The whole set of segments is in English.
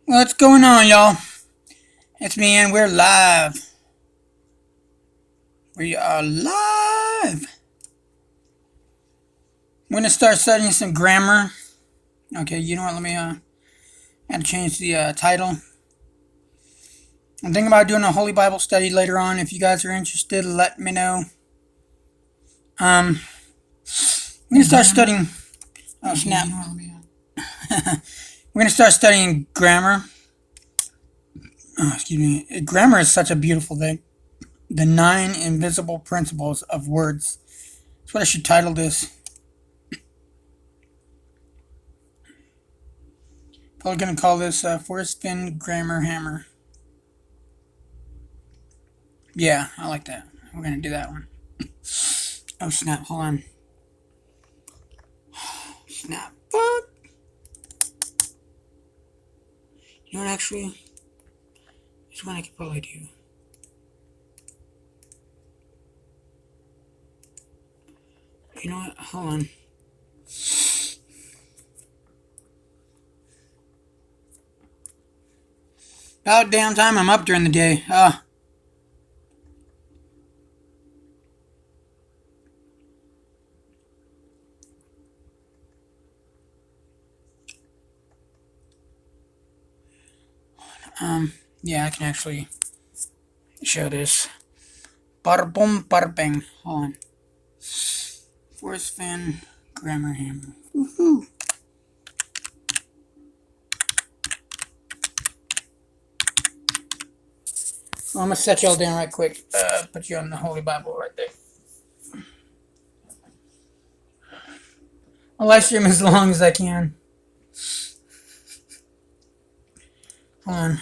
What's going on, y'all? It's me, and we're live. We are live. I'm gonna start studying some grammar. Okay, you know what? Let me have to change the title. I'm thinking about doing a Holy Bible study later on. If you guys are interested, let me know. I'm gonna start studying. Oh snap! We're gonna start studying grammar. Oh, excuse me. Grammar is such a beautiful thing. The 9 invisible principles of words. That's what I should title this. Probably gonna call this Forrest Fenn Grammar Hammer. Yeah, I like that. We're gonna do that one. Oh snap! Hold on. Snap. Fuck. You know what? Actually, this one I could probably do. You know what? Hold on. About damn time I'm up during the day. Yeah, I can actually show this. Bada boom, bada bang. Hold on. Forrest Fenn Grammar Hammer. Woohoo! Well, I'm gonna set y'all down right quick. Put you on the Holy Bible right there. I'll live stream as long as I can. Hold on.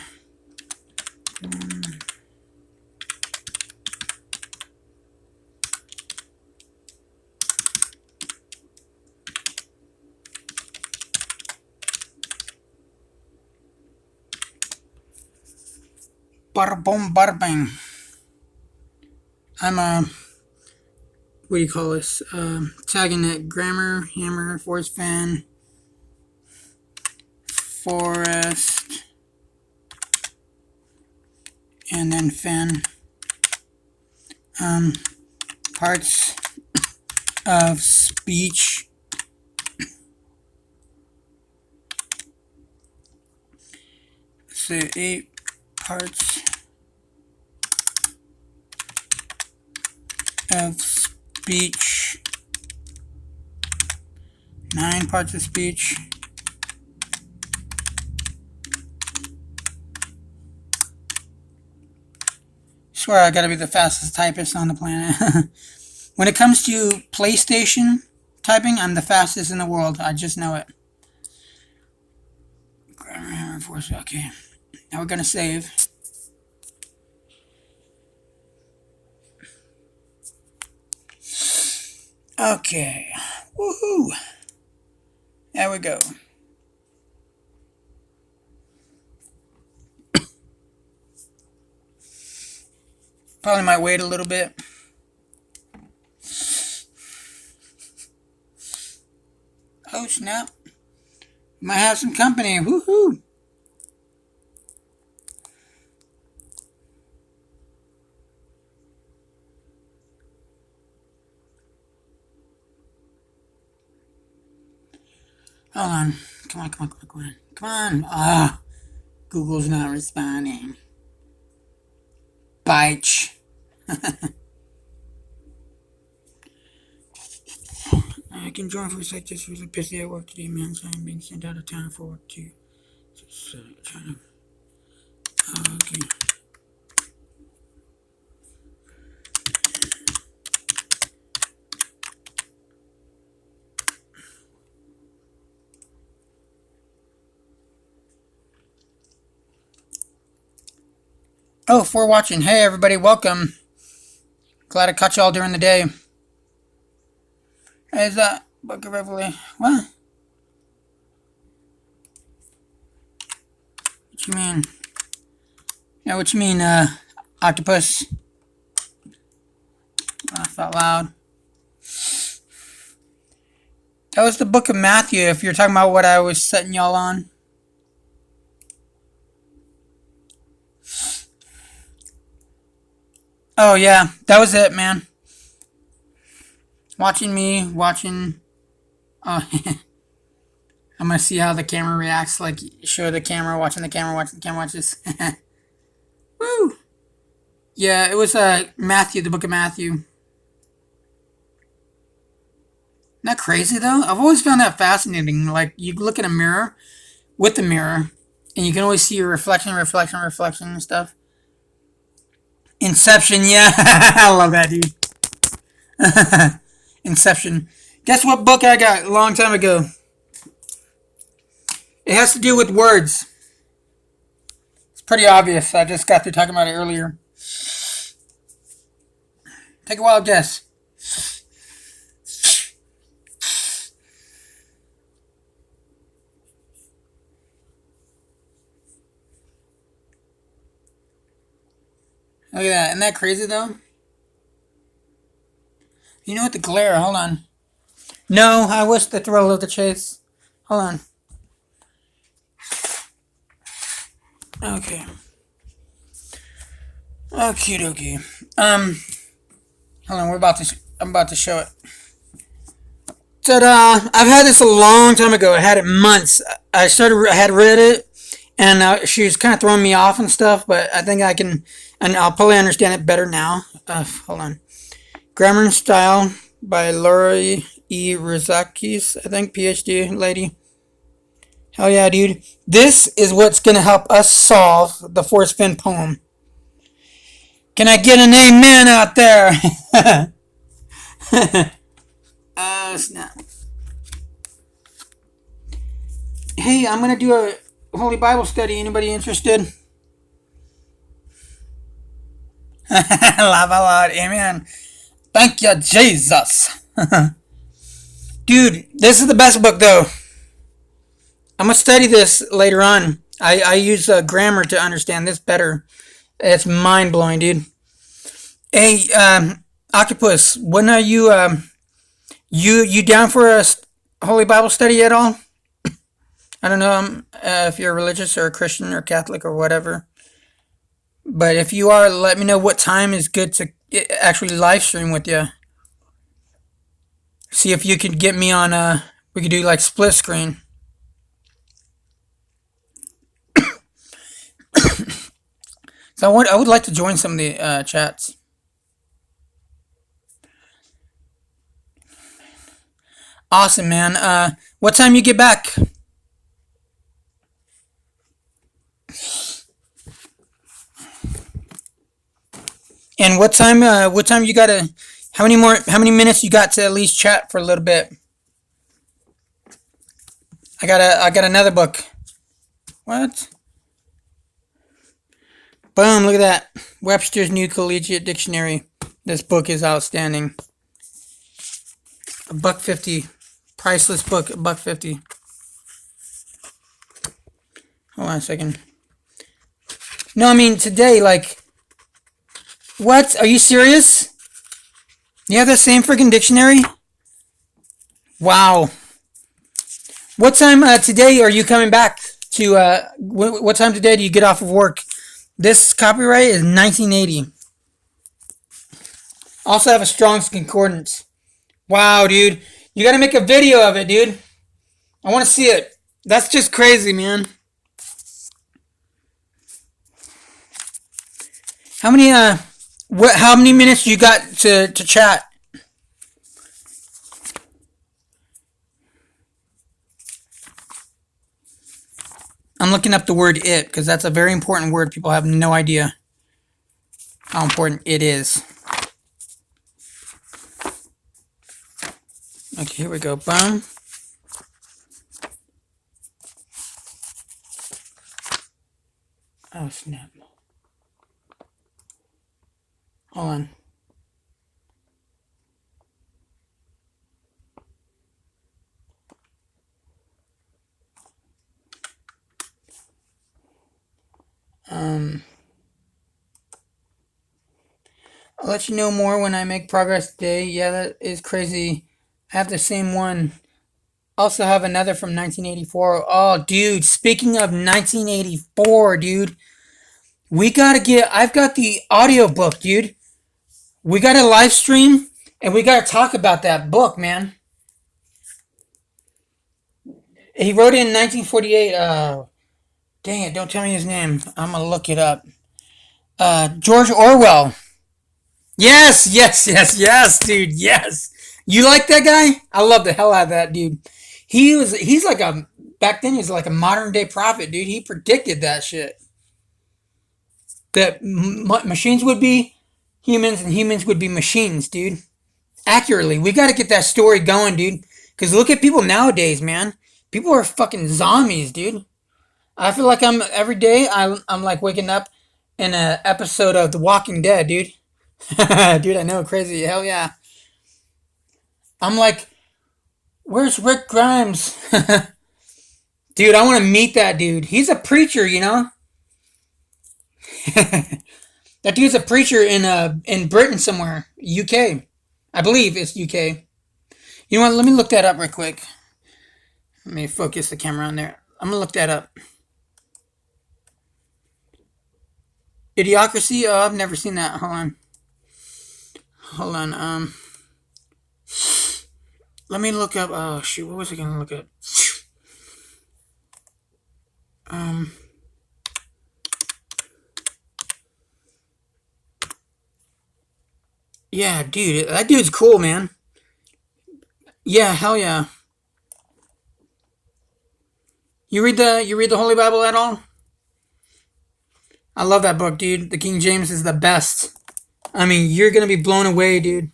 Bada boom, bada bang. I'm what do you call this? Tagging it Grammar Hammer Forrest Fenn. Forrest and then Fenn. Parts of speech. So 8 parts of speech. 9 parts of speech. I swear I gotta be the fastest typist on the planet. When it comes to PlayStation typing, I'm the fastest in the world. I just know it. Grammar Hammer Force. Okay. Now we're gonna save. Okay. Woohoo! There we go. Probably might wait a little bit. Oh snap. Might have some company. Woohoo! Hold on. Come on, come on, come on, come on. Come on. Google's not responding. Bitch. I can join for a sec. Just really busy at work today, man. So I'm being sent out of town for work too. Just trying to. Okay. Oh, for watching. Hey, everybody, welcome. Glad I caught y'all during the day. Is that Book of Revelation? What? What you mean? Yeah, what you mean, octopus? Laugh out loud. That was the Book of Matthew, if you're talking about what I was setting y'all on. Oh yeah, that was it, man. Watching me, watching. Oh, I'm gonna see how the camera reacts. Like, show the camera, watching the camera, watching the camera, watch this. Woo! Yeah, it was Matthew, the book of Matthew. Isn't that crazy though? I've always found that fascinating. Like, you look in a mirror with the mirror, and you can always see your reflection, reflection, reflection, and stuff. Inception, yeah, I love that, dude. Inception. Guess what book I got a long time ago? It has to do with words. It's pretty obvious. I just got through talking about it earlier. Take a wild guess. Look at that. Isn't that crazy, though? You know what? The glare. Hold on. No, I wish the thrill of the chase. Hold on. Okay. Okie dokie. Hold on. I'm about to show it. Ta-da! I've had this a long time ago. I had it months. I had read it, and she was kind of throwing me off and stuff. But I think I can, and I'll probably understand it better now. Hold on. Grammar and Style by Laura E. Rizakis, I think, PhD lady. Hell yeah, dude. This is what's going to help us solve the Forrest Fenn poem. Can I get an amen out there? Snap. Hey, I'm going to do a Holy Bible study. Anybody interested? Love a lot. Amen. Thank you, Jesus. Dude, this is the best book, though. I'm going to study this later on. I use grammar to understand this better. It's mind-blowing, dude. Hey, Octopus, when are you, you down for a Holy Bible study at all? I don't know if you're religious or a Christian or Catholic or whatever. But if you are, let me know what time is good to actually live stream with you. See if you could get me on, we could do like split screen. So I would like to join some of the chats. Awesome, man. What time you get back? And what time you gotta, how many minutes you got to at least chat for a little bit? I got another book. What? Boom, look at that. Webster's New Collegiate Dictionary. This book is outstanding. $1.50. Priceless book, $1.50. Hold on a second. No, I mean today, like, what? Are you serious? You have the same freaking dictionary? Wow. What time today are you coming back to, what time today do you get off of work? This copyright is 1980. Also have a Strong's Concordance. Wow, dude. You gotta make a video of it, dude. I want to see it. That's just crazy, man. How many minutes you got to chat? I'm looking up the word it because that's a very important word. People have no idea how important it is. Okay, here we go. Boom. Oh, snap. Hold on. I'll let you know more when I make progress today. Yeah, that is crazy. I have the same one. Also have another from 1984. Oh, dude, speaking of 1984, dude, I've got the audiobook, dude. We got a live stream, and we got to talk about that book, man. He wrote it in 1948. Dang it, don't tell me his name. I'm going to look it up. George Orwell. Yes, yes, yes, yes, dude, yes. You like that guy? I love the hell out of that dude. He's like back then he was like a modern day prophet, dude. He predicted that shit. That machines would be humans and humans would be machines, dude. Accurately. We got to get that story going, dude. Because look at people nowadays, man. People are fucking zombies, dude. I feel like every day I'm like waking up in an episode of The Walking Dead, dude. Dude, I know, crazy. Hell yeah. I'm like, where's Rick Grimes? Dude, I want to meet that dude. He's a preacher, you know? That dude's a preacher in Britain somewhere. UK. I believe it's UK. You know what? Let me look that up real quick. Let me focus the camera on there. I'm going to look that up. Idiocracy? Oh, I've never seen that. Hold on. Let me look up. Oh, shoot. What was I going to look up? Yeah, dude. That dude's cool, man. Yeah, hell yeah. You read the Holy Bible at all? I love that book, dude. The King James is the best. I mean, you're gonna be blown away, dude.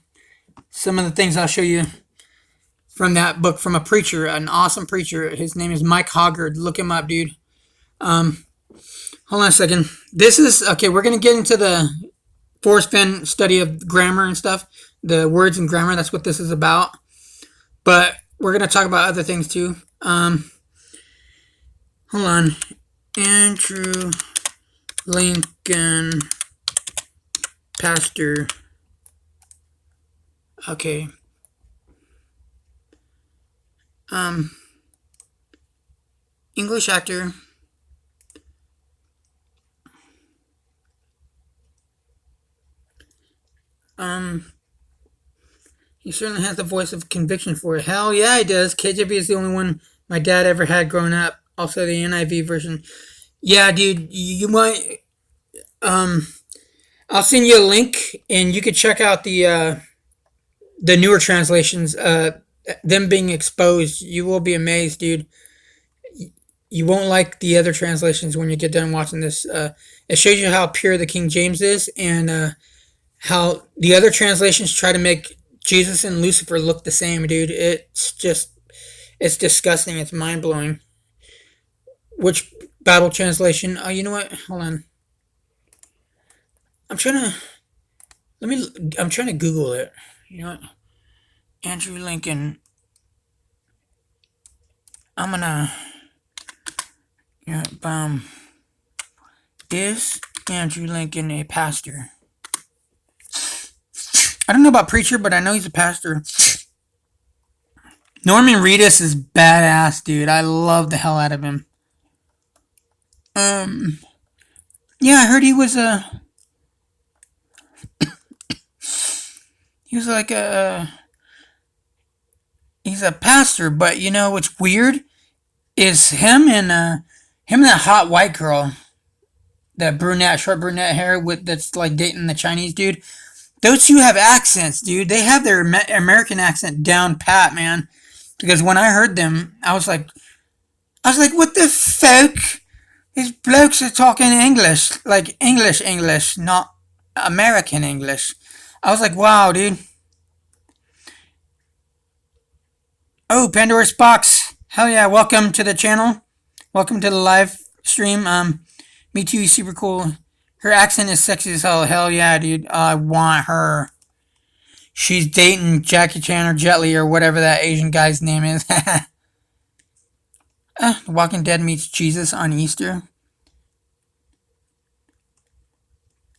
Some of the things I'll show you from that book from a preacher, an awesome preacher. His name is Mike Hoggard. Look him up, dude. Hold on a second. This is okay. We're gonna get into the Forrest Fenn study of grammar and stuff, the words and grammar. That's what this is about. But we're gonna talk about other things too. Hold on. Andrew Lincoln, pastor. Okay. English actor. He certainly has the voice of conviction for it. Hell yeah, he does. KJV is the only one my dad ever had growing up. Also the NIV version. Yeah, dude, you might. I'll send you a link, and you could check out the newer translations. Them being exposed, you will be amazed, dude. You won't like the other translations when you get done watching this. It shows you how pure the King James is, and how the other translations try to make Jesus and Lucifer look the same, dude. It's disgusting. It's mind blowing. Which Bible translation? Oh, you know what? Hold on. I'm trying to Google it. You know what? Andrew Lincoln. I'm gonna. Yeah, is Andrew Lincoln a pastor? I don't know about preacher, but I know he's a pastor. Norman Reedus is badass, dude. I love the hell out of him. Yeah, I heard he was he's a pastor, but you know what's weird is him and that hot white girl, that short brunette hair that's like dating the Chinese dude. Those two have accents, dude. They have their American accent down pat, man. Because when I heard them, I was like, what the fuck? These blokes are talking English, like English, not American English. I was like, wow, dude. Oh, Pandora's Box. Hell yeah, welcome to the channel. Welcome to the live stream. Me too, super cool. Her accent is sexy as hell. Hell yeah, dude. I want her. She's dating Jackie Chan or Jet Li or whatever that Asian guy's name is. The Walking Dead meets Jesus on Easter.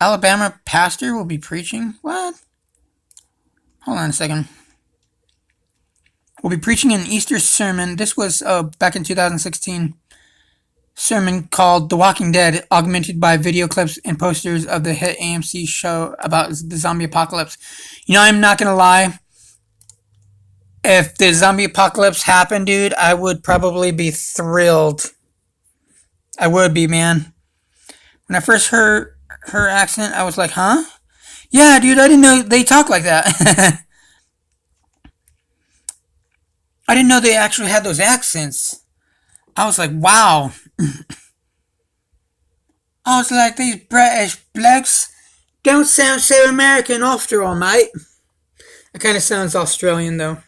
Alabama pastor will be preaching? What? Hold on a second. Will be preaching an Easter sermon. This was back in 2016. sermon called The Walking Dead, augmented by video clips and posters of the hit AMC show about the zombie apocalypse. You know, I'm not going to lie. If the zombie apocalypse happened, dude, I would probably be thrilled. I would be, man. When I first heard her accent, I was like, huh? Yeah, dude, I didn't know they talk like that. I didn't know they actually had those accents. I was like, wow. I was like, these British blokes don't sound so American after all, mate. It kind of sounds Australian, though.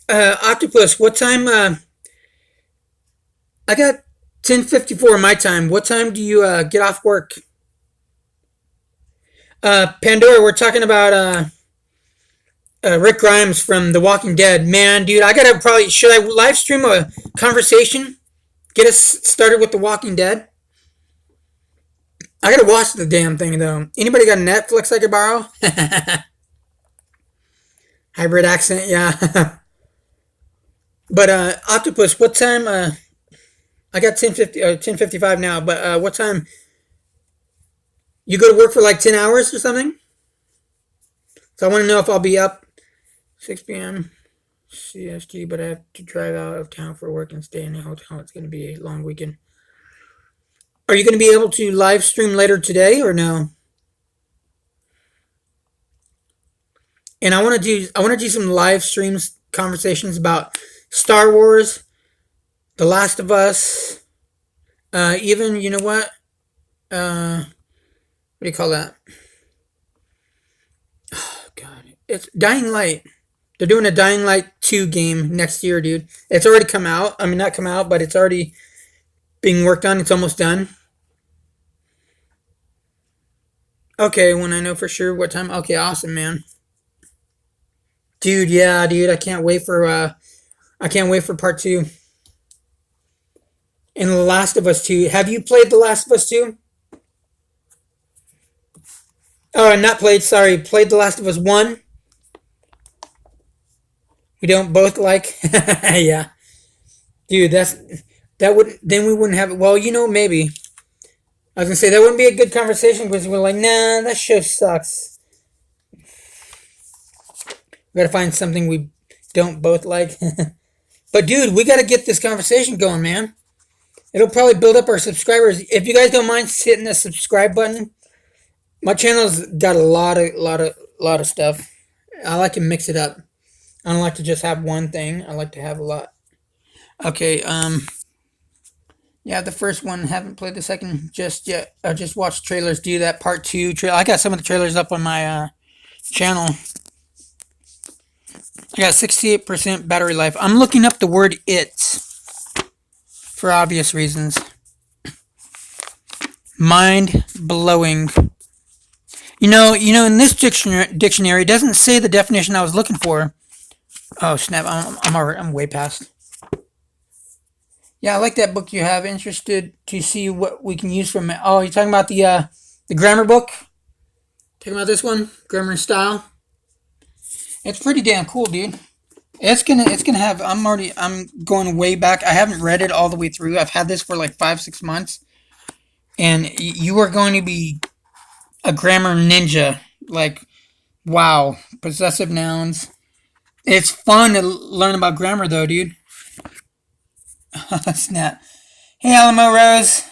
Octopus, what time, I got 10:54 my time. What time do you, get off work? Pandora, we're talking about, Rick Grimes from The Walking Dead. Man, dude, I gotta probably, should I live stream a conversation? Get us started with The Walking Dead? I gotta watch the damn thing, though. Anybody got Netflix I could borrow? Hybrid accent, yeah. But, Octopus, what time, I got 10:55 now, but, what time? You go to work for like 10 hours or something? So I want to know if I'll be up 6 p.m. CST, but I have to drive out of town for work and stay in a hotel. It's going to be a long weekend. Are you going to be able to live stream later today or no? And I want to do some live streams conversations about Star Wars, The Last of Us, even, you know what? What do you call that? Oh, God. It's Dying Light. They're doing a Dying Light 2 game next year, dude. It's already come out. I mean, not come out, but it's already being worked on. It's almost done. Okay, when I know for sure what time. Okay, awesome, man. Dude, yeah, dude. I can't wait for part 2. And The Last of Us 2. Have you played The Last of Us 2? Oh, not played, sorry. Played The Last of Us 1. We don't both like. Yeah. Dude, then we wouldn't have it. Well, you know, maybe. I was gonna say that wouldn't be a good conversation because we're like, nah, that show sucks. We gotta find something we don't both like. But dude, we gotta get this conversation going, man. It'll probably build up our subscribers. If you guys don't mind hitting the subscribe button, my channel's got a lot of stuff. I like to mix it up. I don't like to just have one thing. I like to have a lot. Okay, yeah, the first one, haven't played the second just yet. I just watched trailers, do that part 2 trailer. I got some of the trailers up on my channel. I got 68% battery life. I'm looking up the word it for obvious reasons. Mind blowing. You know, in this dictionary, it doesn't say the definition I was looking for. Oh snap! I'm way past. Yeah, I like that book you have. Interested to see what we can use from it. Oh, you're talking about the grammar book? Talking about this one, Grammar and Style. It's pretty damn cool, dude. It's gonna have. I'm going way back. I haven't read it all the way through. I've had this for like 5-6 months, and you are going to be a grammar ninja. Like, wow, possessive nouns. It's fun to learn about grammar, though, dude. Snap. Hey, Alamo Rose.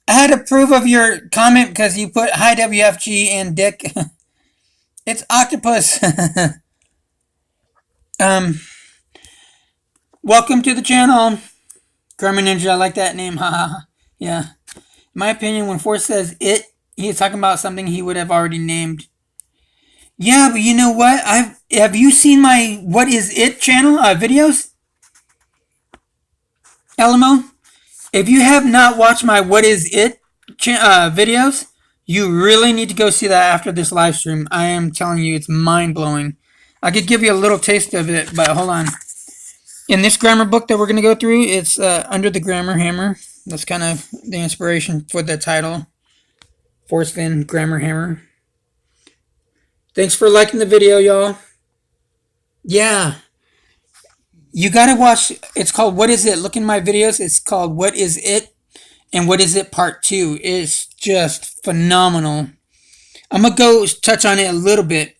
I had to approve of your comment because you put hi WFG and Dick. It's Octopus. Welcome to the channel. Grammar Ninja, I like that name. Haha. Yeah. In my opinion, when Forrest says it, he's talking about something he would have already named. Yeah, but you know what? Have you seen my What Is It channel videos? Elmo? If you have not watched my What Is It videos, you really need to go see that after this live stream. I am telling you, it's mind-blowing. I could give you a little taste of it, but hold on. In this grammar book that we're going to go through, it's Under the Grammar Hammer. That's kind of the inspiration for the title. Forrest Fenn, Grammar Hammer. Thanks for liking the video, y'all. Yeah. You gotta watch. It's called What Is It? Look in my videos. It's called What Is It? And What Is It Part 2. It's just phenomenal. I'm gonna go touch on it a little bit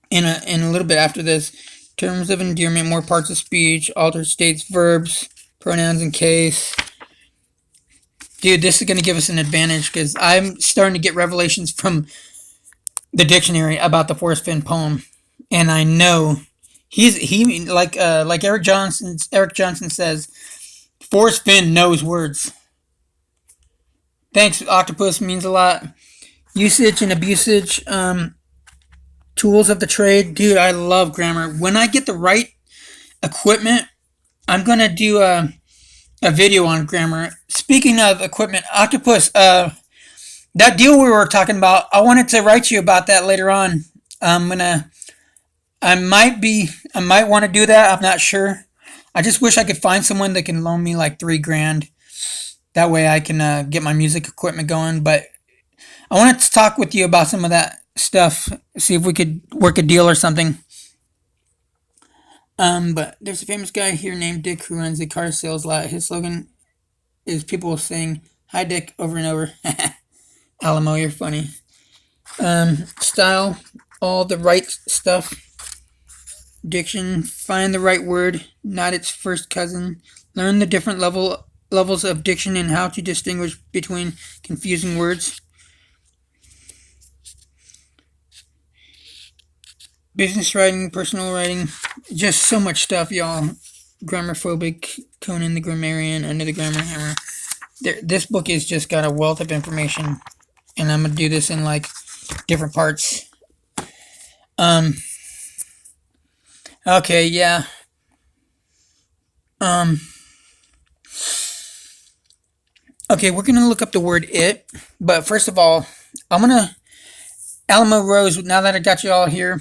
in a little bit after this. Terms of endearment, more parts of speech, altered states, verbs, pronouns, and case. Dude, this is gonna give us an advantage because I'm starting to get revelations from the dictionary about the Forrest Fenn poem, and I know he like Eric Johnson says, Forrest Fenn knows words. Thanks, octopus, means a lot. Usage and abusage, tools of the trade. Dude, I love grammar. When I get the right equipment, I'm going to do a video on grammar. Speaking of equipment, octopus, that deal we were talking about, I wanted to write you about that later on. I might want to do that. I'm not sure. I just wish I could find someone that can loan me like $3,000. That way I can get my music equipment going. But I wanted to talk with you about some of that stuff. See if we could work a deal or something. But there's a famous guy here named Dick who runs a car sales lot. His slogan is people saying, "Hi, Dick," over and over. Alamo, you're funny. Style, all the right stuff. Diction, find the right word, not its first cousin. Learn the different levels of diction and how to distinguish between confusing words. Business writing, personal writing, just so much stuff, y'all. Grammarphobic, Conan the Grammarian, Under the Grammar Hammer. This book has just got a wealth of information, and I'm gonna do this in like different parts. Okay, yeah. Okay, we're gonna look up the word "it," but first of all, I'm gonna Alamo Rose. Now that I got you all here,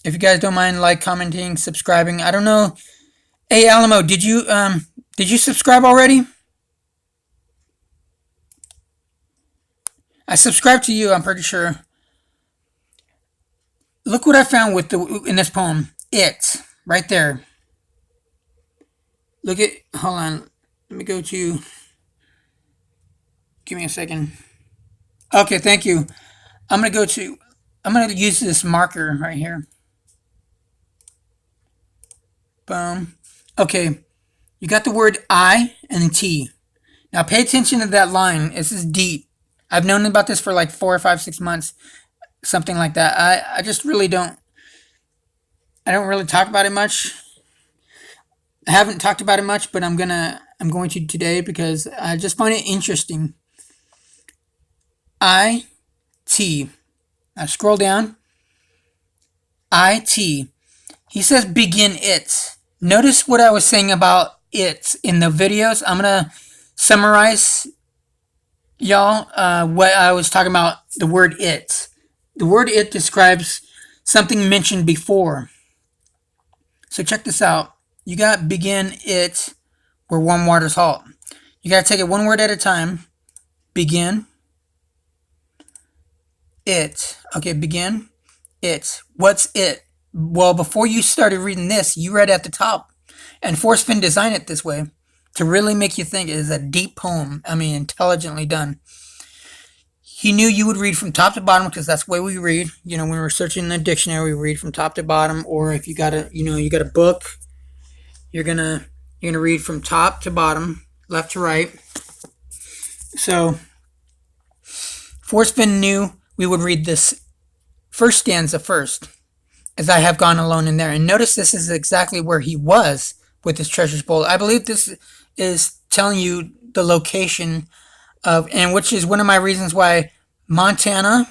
if you guys don't mind, like, commenting, subscribing. I don't know. Hey, Alamo, did you subscribe already? I subscribed to you. I'm pretty sure. Look what I found in this poem. It, right there. Look at. Hold on. Let me go to. Give me a second. Okay, thank you. I'm gonna use this marker right here. Boom. Okay, you got the word I and T. Now pay attention to that line. This is deep. I've known about this for like 4 or 5, 6 months, something like that. I just really don't. I don't really talk about it much. I haven't talked about it much, but I'm going to today because I just find it interesting. I-T. Now scroll down. I-T. He says begin it. Notice what I was saying about it in the videos. I'm going to summarize, y'all, what I was talking about, the word it. The word it describes something mentioned before. So check this out. You got begin it where warm waters halt. You got to take it one word at a time. Begin it. Okay, begin it. What's it? Well, before you started reading this, you read at the top. And Forrest Fenn designed it this way to really make you think. It is a deep poem. I mean, intelligently done. He knew you would read from top to bottom because that's the way we read. You know, when we're searching the dictionary, we read from top to bottom. Or if you got a book, you're gonna read from top to bottom, left to right. So Forrest Fenn knew we would read this first stanza first, as I have gone alone in there. And notice this is exactly where he was with his treasures bowl. I believe this is telling you the location of, and which is one of my reasons why Montana,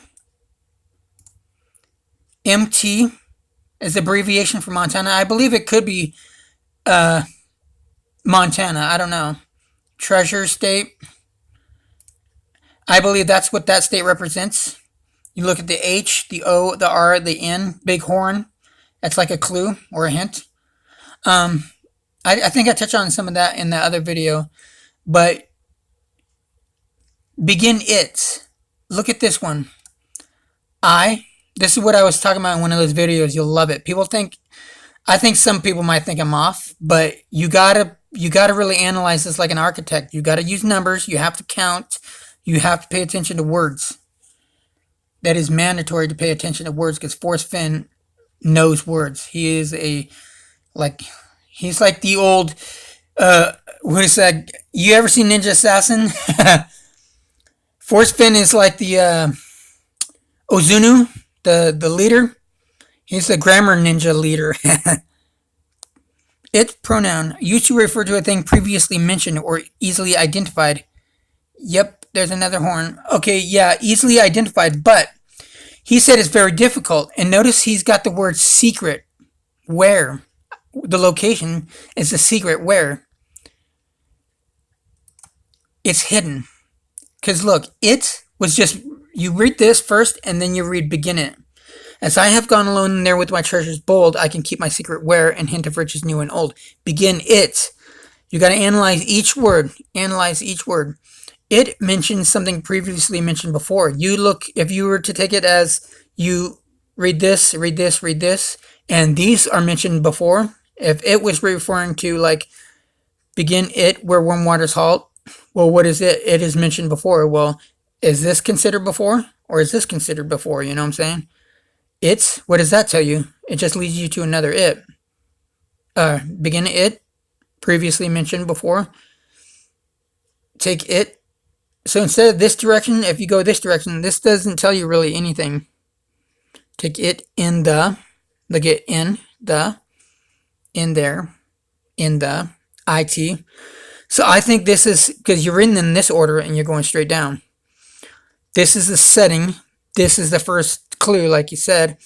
MT, is abbreviation for Montana. I believe it could be Montana. I don't know. Treasure state. I believe that's what that state represents. You look at the H, the O, the R, the N, big horn. That's like a clue or a hint. I think I touched on some of that in the other video. But begin it. Look at this one. This is what I was talking about in one of those videos. You'll love it. People think I think some people might think I'm off, but you gotta really analyze this like an architect. You gotta use numbers. You have to count. You have to pay attention to words. That is mandatory to pay attention to words because Forrest Fenn knows words. He is a like he's like the old what is that? You ever seen Ninja Assassin? Forrest Fenn is like the Ozunu, the leader. He's the grammar ninja leader. It pronoun used to refer to a thing previously mentioned or easily identified. Yep, there's another horn. Okay, yeah, easily identified, but he said it's very difficult. And notice he's got the word secret. Where? The location is the secret where. It's hidden. Because look, it was just, you read this first and then you read begin it. As I have gone alone in there with my treasures bold, I can keep my secret where and hint of riches new and old. Begin it. You got to analyze each word. Analyze each word. It mentions something previously mentioned before. You look, if you were to take it as you read this, read this, read this, and these are mentioned before. If it was referring to like begin it where warm waters halt, well, what is it? It is mentioned before. Well, is this considered before or is this considered before? You know what I'm saying? It's, what does that tell you? It just leads you to another it. Begin it, previously mentioned before. Take it. So instead of this direction, if you go this direction, this doesn't tell you really anything. Take it in the, look at in the, in there, in the, it. So I think this is, because you're written in this order and you're going straight down. This is the setting. This is the first clue, like you said.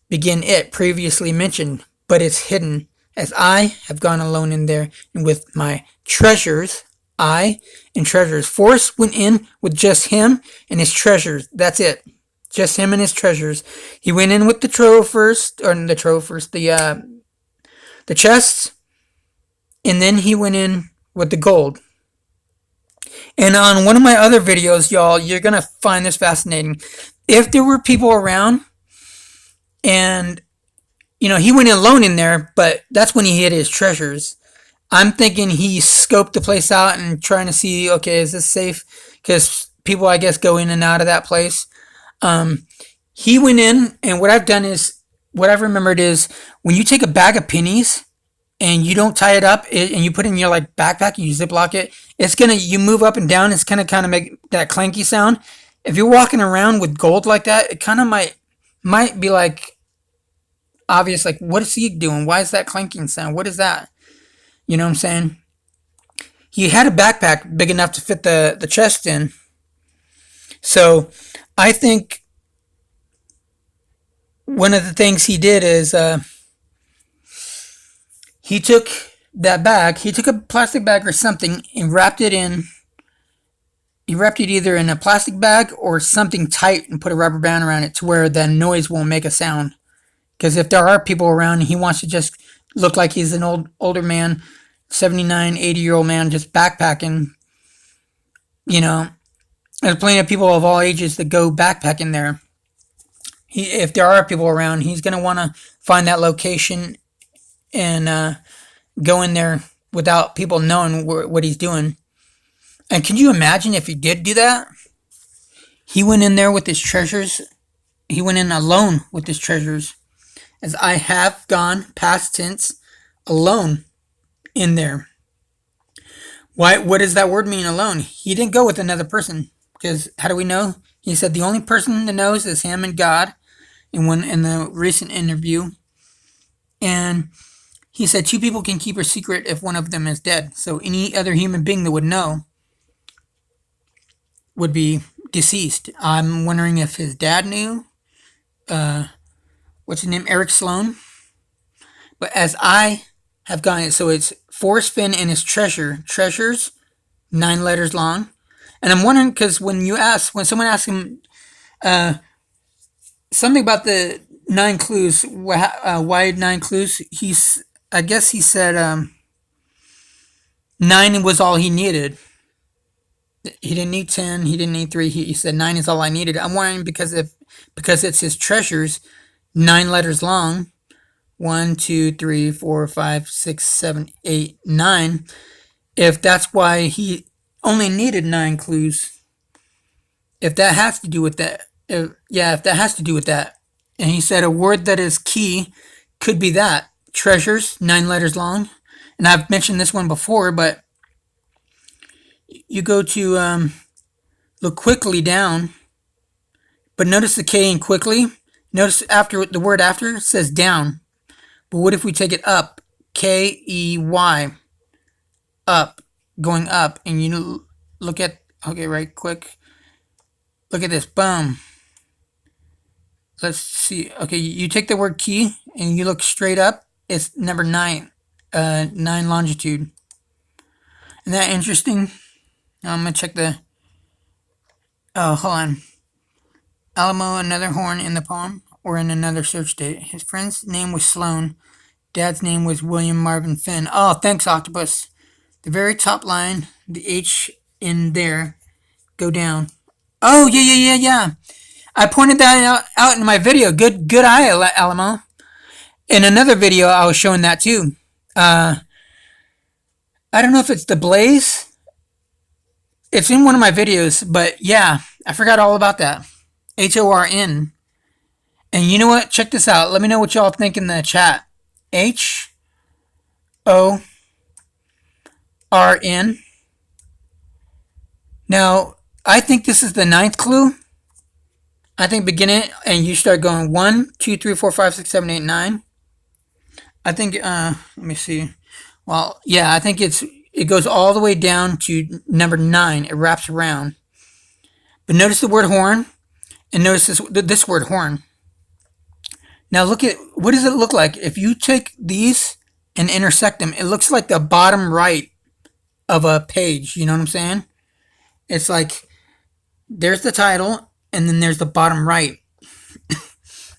Begin it, previously mentioned, but it's hidden. As I have gone alone in there, and with my treasures, I and treasures. Forrest went in with just him and his treasures. That's it. Just him and his treasures. He went in with the trove first, or the trove first, the chests, and then he went in with the gold. And on one of my other videos, y'all, you're going to find this fascinating. If there were people around and, you know, he went alone in there, but that's when he hid his treasures. I'm thinking he scoped the place out and trying to see, okay, is this safe? Because people, I guess, go in and out of that place. He went in, and what I've done is, what I've remembered is, when you take a bag of pennies and you don't tie it up and you put it in your like backpack, you ziplock it, it's gonna, you move up and down, it's gonna kind of make that clanky sound. If you're walking around with gold like that, it kind of might be like obvious, like, what is he doing? Why is that clanking sound? What is that? You know what I'm saying? He had a backpack big enough to fit the chest in. So I think one of the things he did is he took that bag, he took a plastic bag or something and wrapped it in. He wrapped it either in a plastic bag or something tight and put a rubber band around it to where the noise won't make a sound. Because if there are people around, he wants to just look like he's an older man, 79, 80-year-old man just backpacking. You know, there's plenty of people of all ages that go backpacking there. If there are people around, he's going to want to find that location and go in there without people knowing what he's doing. And can you imagine if he did do that? He went in there with his treasures. He went in alone with his treasures. As I have gone, past tense, alone in there. Why? What does that word mean, alone? He didn't go with another person. Because how do we know? He said the only person that knows is him and God in the recent interview. And he said two people can keep a secret if one of them is dead. So any other human being that would know would be deceased. I'm wondering if his dad knew. What's his name? Eric Sloan. But as I have gone, so it's Forrest Fenn and his treasures, 9 letters long. And I'm wondering, because when someone asks him something about the 9 clues, why 9 clues, I guess he said 9 was all he needed. He didn't need 10. He didn't need 3. He said 9 is all I needed. I'm wondering because it's his treasures, 9 letters long. 1, 2, 3, 4, 5, 6, 7, 8, 9. If that's why he only needed 9 clues. If that has to do with that. If that has to do with that. And he said a word that is key could be that. Treasures, 9 letters long. And I've mentioned this one before, but you go to look quickly down, but notice the K in quickly. Notice after the word after says down. But what if we take it up? K-E-Y. Up. Going up. And you look at, okay, right quick. Look at this. Boom. Let's see. Okay, you take the word key and you look straight up. It's number 9. 9 longitude. Isn't that interesting? Now I'm going to check the... Oh, hold on. Alamo, another horn in the poem, or in another search date. His friend's name was Sloan. Dad's name was William Marvin Fenn. Oh, thanks, Octopus. The very top line, the H in there, go down. Oh, yeah. I pointed that out in my video. Good eye, Alamo. In another video, I was showing that too. I don't know if it's the Blaze. It's in one of my videos, but yeah, I forgot all about that. H-O-R-N. And you know what? Check this out. Let me know what y'all think in the chat. H-O-R-N. Now, I think this is the 9th clue. I think begin it and you start going 1, 2, 3, 4, 5, 6, 7, 8, 9. I think, let me see. Well, yeah, I think it goes all the way down to number 9. It wraps around. But notice the word horn. And notice this word horn. Now look at, what does it look like? If you take these and intersect them, it looks like the bottom right of a page. You know what I'm saying? It's like, there's the title, and then there's the bottom right.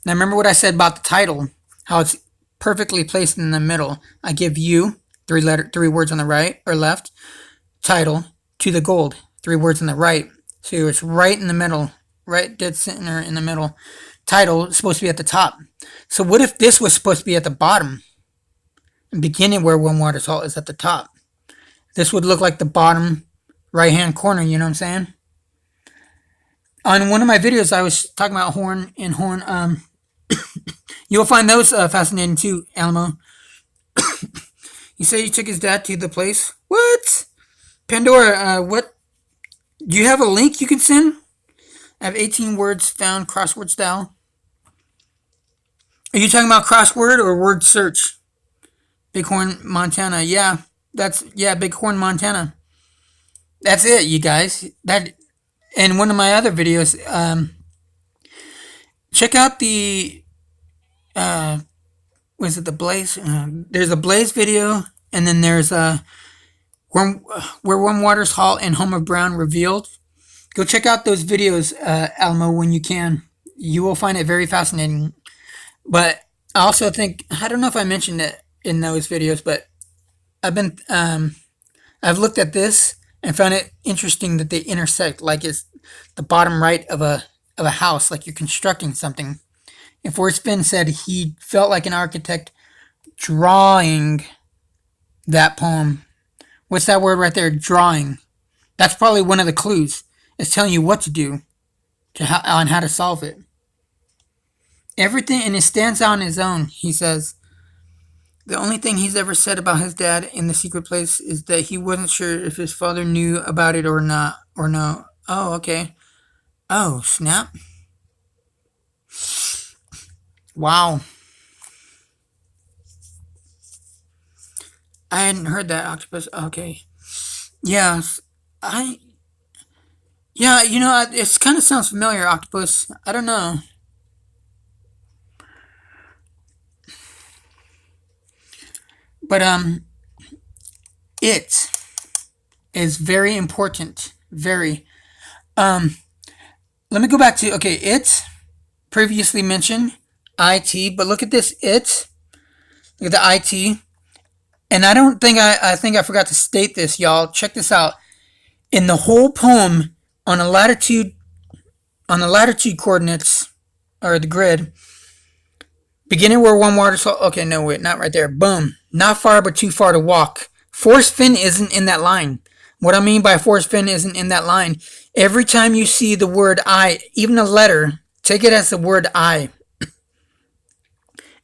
Now remember what I said about the title, how it's perfectly placed in the middle. I give you 3 words on the right or left. Title, to the gold, 3 words on the right. So it's right in the middle, right dead center in the middle. Title is supposed to be at the top. So what if this was supposed to be at the bottom? And beginning where One Water Salt is at the top. This would look like the bottom right-hand corner, you know what I'm saying? On one of my videos, I was talking about horn and horn. You'll find those fascinating too, Alamo. You say you took his dad to the place? What? Pandora, what? Do you have a link you can send? I have 18 words found crossword style. Are you talking about crossword or word search? Bighorn, Montana. Yeah, Bighorn, Montana. That's it, you guys. That, and one of my other videos, check out the, was it the Blaze? There's a Blaze video, and then there's where One Water's Halt and Home of Brown revealed. Go check out those videos, Alamo, when you can. You will find it very fascinating. But I also think, I don't know if I mentioned it in those videos, but I've looked at this and found it interesting that they intersect, like it's the bottom right of a house, like you're constructing something. And Forrest Fenn said he felt like an architect drawing that poem. What's that word right there? Drawing. That's probably one of the clues. It's telling you what to do on how to solve it. Everything, and it stands out on its own, he says. The only thing he's ever said about his dad in the secret place is that he wasn't sure if his father knew about it or not, or no. Oh, okay. Oh, snap. Wow. I hadn't heard that, Octopus. Okay. Yeah, yeah, you know, it kind of sounds familiar, Octopus. I don't know. But, it is very important. Very. Let me go back to, okay, it, previously mentioned, IT, but look at this, it. Look at the IT. And I think I forgot to state this, y'all. Check this out. In the whole poem, on the latitude coordinates, or the grid, Beginning where one water soul. Okay, no, wait, not right there. Boom. Not far, but too far to walk. Forrest Fenn isn't in that line. What I mean by Forrest Fenn isn't in that line. Every time you see the word I, even a letter, take it as the word I.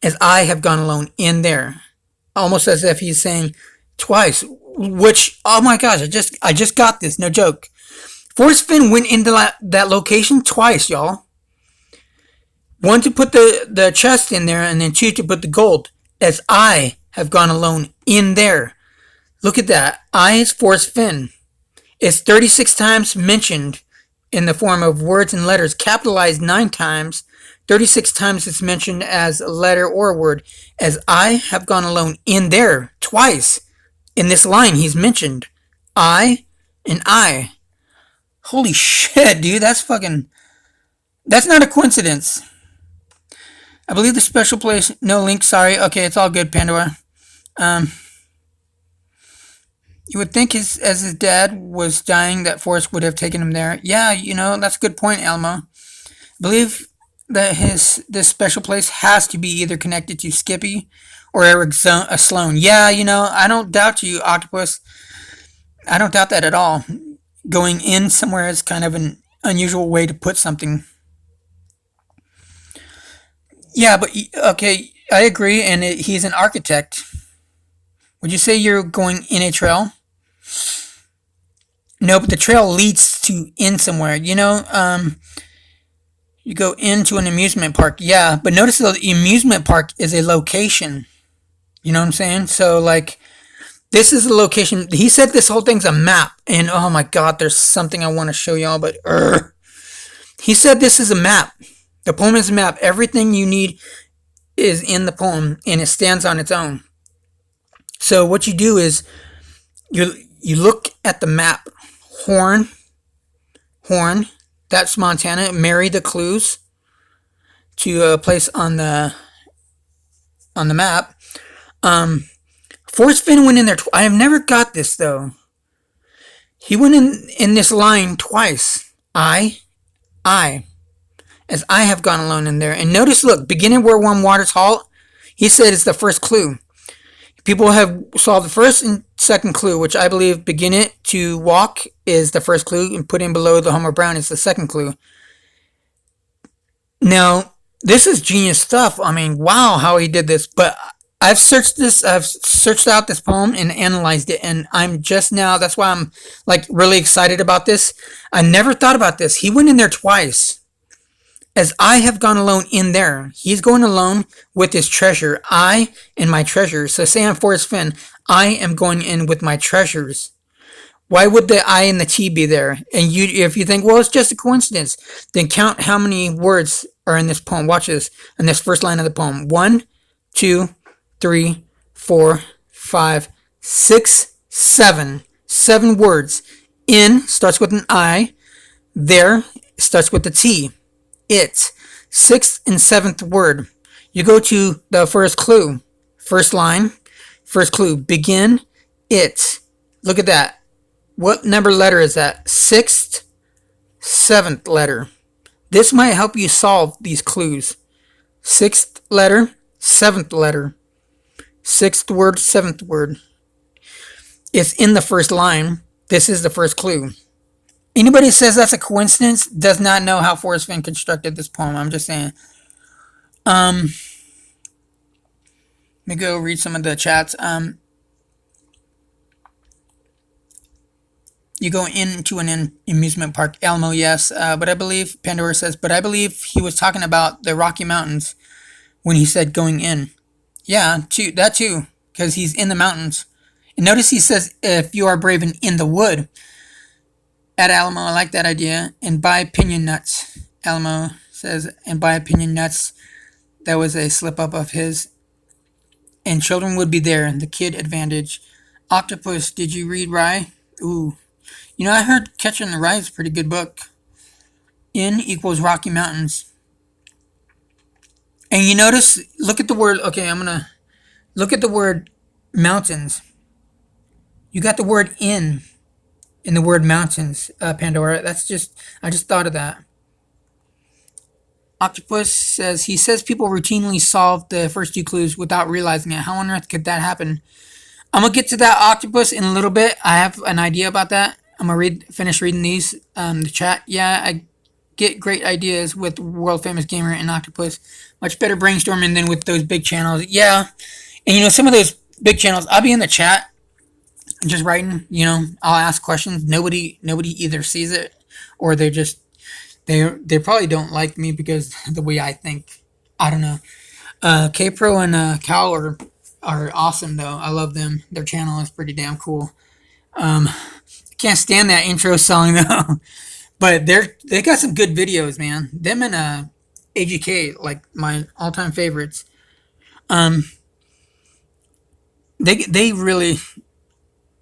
As I have gone alone in there. Almost as if he's saying twice. Which, oh my gosh, I just got this, no joke. Forrest Fenn went into that location twice, y'all. One to put the chest in there, and then two to put the gold. As I have gone alone in there. Look at that. I is Forrest Fenn. It's 36 times mentioned in the form of words and letters, capitalized 9 times. 36 times it's mentioned as a letter or a word. As I have gone alone in there. Twice. In this line, he's mentioned I and I. Holy shit, dude. That's not a coincidence. I believe the special place. No link, sorry. Okay, it's all good, Pandora. You would think as his dad was dying that Forrest would have taken him there. Yeah, that's a good point, Elmo. I believe that this special place has to be either connected to Skippy or Eric Sloan. Yeah, I don't doubt you, Octopus. I don't doubt that at all. Going in somewhere is kind of an unusual way to put something. Yeah, but okay, I agree, and he's an architect. Would you say you're going in a trail? No, but the trail leads to in somewhere. You go into an amusement park. Yeah, but notice the amusement park is a location. You know what I'm saying? So, like, this is a location. He said this whole thing's a map. And, oh my god, there's something I want to show y'all, but, he said this is a map. The poem is a map. Everything you need is in the poem, and it stands on its own. So what you do is you look at the map. Horn. That's Montana. Marry the clues to a place on the map. Forrest Fenn went in there. I have never got this though. He went in this line twice. I. As I have gone alone in there. And notice, look, beginning where one waters halt, he said it's the first clue. People have solved the first and second clue, which I believe begin it to walk is the first clue, and put in below the Homer Brown is the second clue. Now, this is genius stuff. I mean, wow, how he did this. But I've searched out this poem and analyzed it, and I'm just now, that's why I'm like really excited about this. I never thought about this. He went in there twice. As I have gone alone in there. He's going alone with his treasure. I and my treasure. So say I'm Forrest Fenn. I am going in with my treasures. Why would the I and the T be there? And if you think, well, it's just a coincidence, then count how many words are in this poem. Watch this. In this first line of the poem. 1, 2, 3, 4, 5, 6, 7. 7 words. In starts with an I. There starts with the T. It. 6th and 7th word. You go to the first clue. First line. First clue. Begin. It. Look at that. What number letter is that? 6th. 7th letter. This might help you solve these clues. 6th letter. 7th letter. 6th word. 7th word. It's in the first line. This is the first clue. Anybody who says that's a coincidence does not know how Forrest Fenn constructed this poem. I'm just saying. Let me go read some of the chats. You go into an amusement park. Elmo, yes. But I believe, Pandora says, but I believe he was talking about the Rocky Mountains when he said going in. Yeah, that too. Because he's in the mountains. And notice he says, if you are brave and in the wood. At Alamo, I like that idea. And buy opinion nuts. Alamo says, and buy opinion nuts. That was a slip up of his. And children would be there. The kid advantage. Octopus, did you read Rye? Ooh. I heard Catcher in the Rye is a pretty good book. In equals Rocky Mountains. And you notice, look at the word, okay, I'm going to look at the word mountains. You got the word in the word mountains, Pandora. I just thought of that. Octopus says he says people routinely solve the first two clues without realizing it. How on earth could that happen? I'm gonna get to that, Octopus, in a little bit. I have an idea about that. I'm gonna finish reading these. The chat. Yeah, I get great ideas with World Famous Gamer and Octopus. Much better brainstorming than with those big channels. Yeah, and some of those big channels, I'll be in the chat just writing. I'll ask questions. Nobody either sees it or they probably don't like me because the way I think. I don't know. K-Pro and Cal are awesome though. I love them. Their channel is pretty damn cool. Can't stand that intro song though. But they got some good videos, man. Them and AGK, like my all time favorites. They really,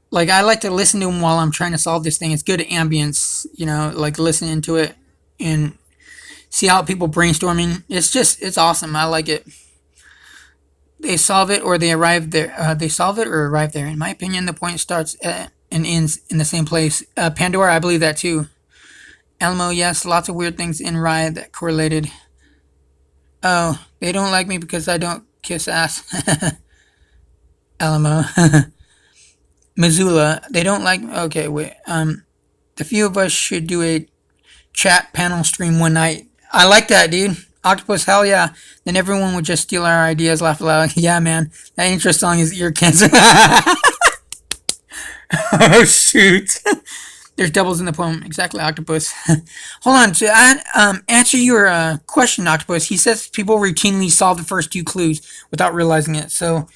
like, I like to listen to them while I'm trying to solve this thing. It's good ambience, like listening to it and see how people brainstorming. It's awesome. I like it. They solve it or they arrive there. They solve it or arrive there. In my opinion, the point starts at and ends in the same place. Pandora, I believe that too. Elmo, yes, lots of weird things in Rye that correlated. Oh, they don't like me because I don't kiss ass. Elmo. Missoula, they don't like. Okay, wait. The few of us should do a chat panel stream one night. I like that, dude. Octopus, hell yeah. Then everyone would just steal our ideas, laugh aloud. Yeah, man. That intro song is ear cancer. Oh, shoot. There's doubles in the poem. Exactly, Octopus. Hold on. To answer your question, Octopus, he says people routinely solve the first two clues without realizing it. So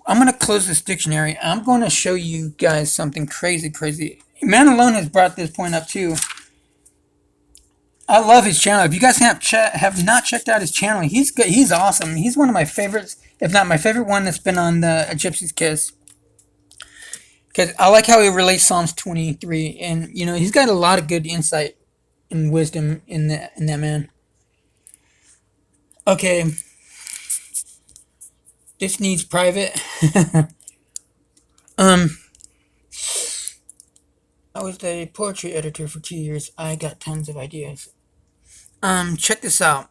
I'm going to close this dictionary. I'm going to show you guys something crazy, crazy. Man Alone has brought this point up too. I love his channel. If you guys have not checked out his channel, he's good. He's awesome. He's one of my favorites, if not my favorite one that's been on the Gypsy's Kiss. Because I like how he relates Psalms 23, and he's got a lot of good insight and wisdom in that man. Okay, this needs private. I was the poetry editor for 2 years. I got tons of ideas. Check this out.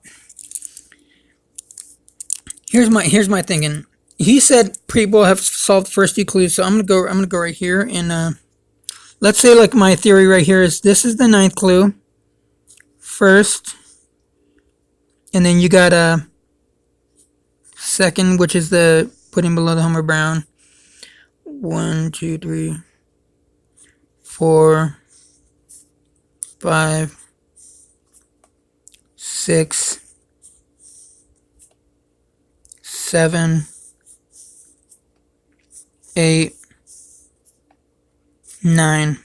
Here's my thinking. He said people have solved the first two clues, so I'm gonna go right here and let's say, like, my theory right here is this is the ninth clue first, and then you got a second, which is the putting below the Homer Brown. 1, 2, 3, 4, 5, 6, 7, 8, 9.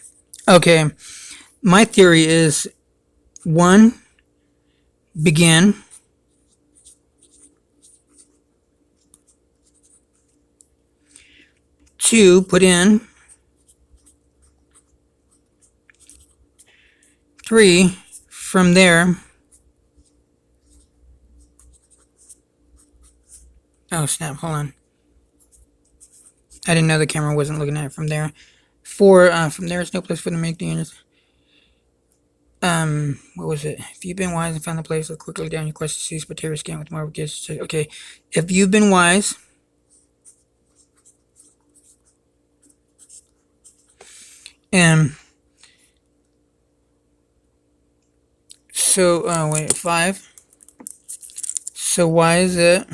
Okay, my theory is 1, begin. 2, put in. 3, from there. Oh snap, hold on. I didn't know the camera wasn't looking at it from there. 4, from there is no place for them to make the units. What was it? If you've been wise and found the place, look quickly down your quest to see Spatera scan with Marvel gifts. Okay, if you've been wise. So, wait, 5. So why is it?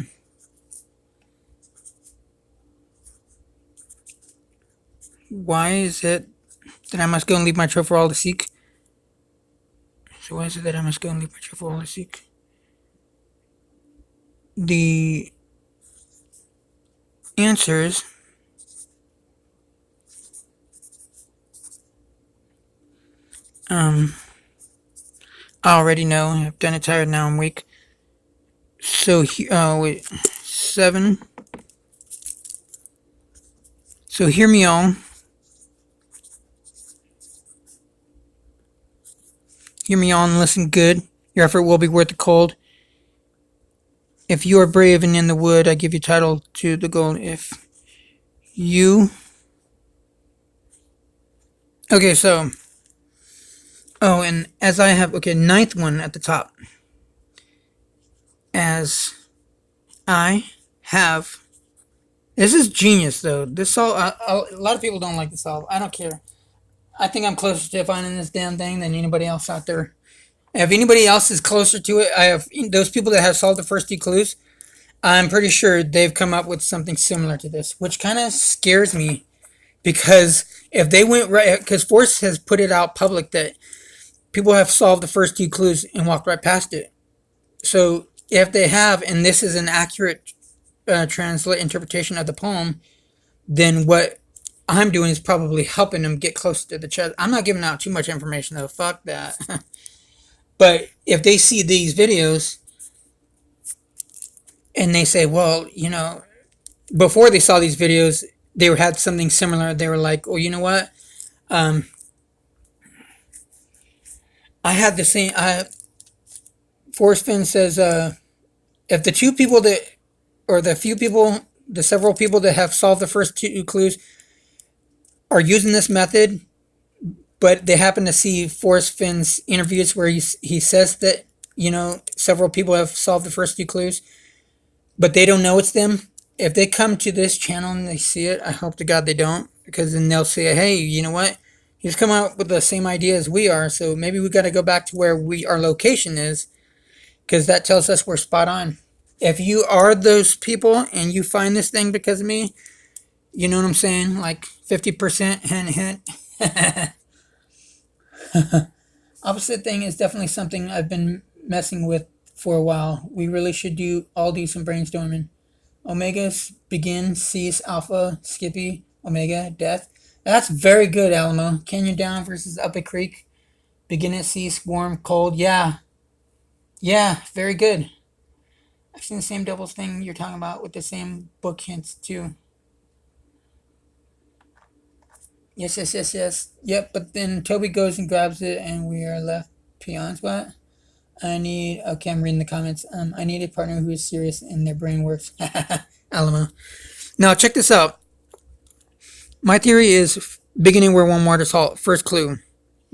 Why is it that I must go and leave my trove for all to seek? So why is it that I must go and leave my trove for all to seek? The answers I already know. I've done it tired, now I'm weak. So, wait, 7. So hear me all. Hear me all and listen good. Your effort will be worth the cold. If you are brave and in the wood, I give you title to the gold. If you... Okay, so... Oh, and as I have... Okay, ninth one at the top. as I have. This is genius, though. This solve. A lot of people don't like the solve. I don't care. I think I'm closer to finding this damn thing than anybody else out there. If anybody else is closer to it, I have those people that have solved the first two clues. I'm pretty sure they've come up with something similar to this, which kind of scares me because if they went right, because Force has put it out public that people have solved the first two clues and walked right past it. So if they have, and this is an accurate translate interpretation of the poem, then what I'm doing is probably helping them get close to the chest. I'm not giving out too much information though. Fuck that. But if they see these videos and they say, well, before they saw these videos, they had something similar. They were like, oh, you know what? I had the same. Forrest Fenn says, if the two people that, or the few people, the several people that have solved the first two clues are using this method, but they happen to see Forrest Fenn's interviews where he says that, several people have solved the first two clues, but they don't know it's them. If they come to this channel and they see it, I hope to God they don't, because then they'll say, hey, you know what? He's come out with the same idea as we are, so maybe we got to go back to where our location is, because that tells us we're spot on. If you are those people and you find this thing because of me, you know what I'm saying? Like 50%, hint, hint. Opposite thing is definitely something I've been messing with for a while. We really should all do some brainstorming. Omegas, begin, cease, alpha, skippy, omega, death. That's very good, Alamo. Canyon down versus up a creek. Begin at cease, warm, cold. Yeah. Yeah, very good. I've seen the same doubles thing you're talking about with the same book hints too. Yes, yes, yes, yes. Yep, but then Toby goes and grabs it and we are left peons. What? Okay, I'm reading the comments. I need a partner who is serious and their brain works. Alamo. Now, check this out. My theory is beginning where one water salt. First clue.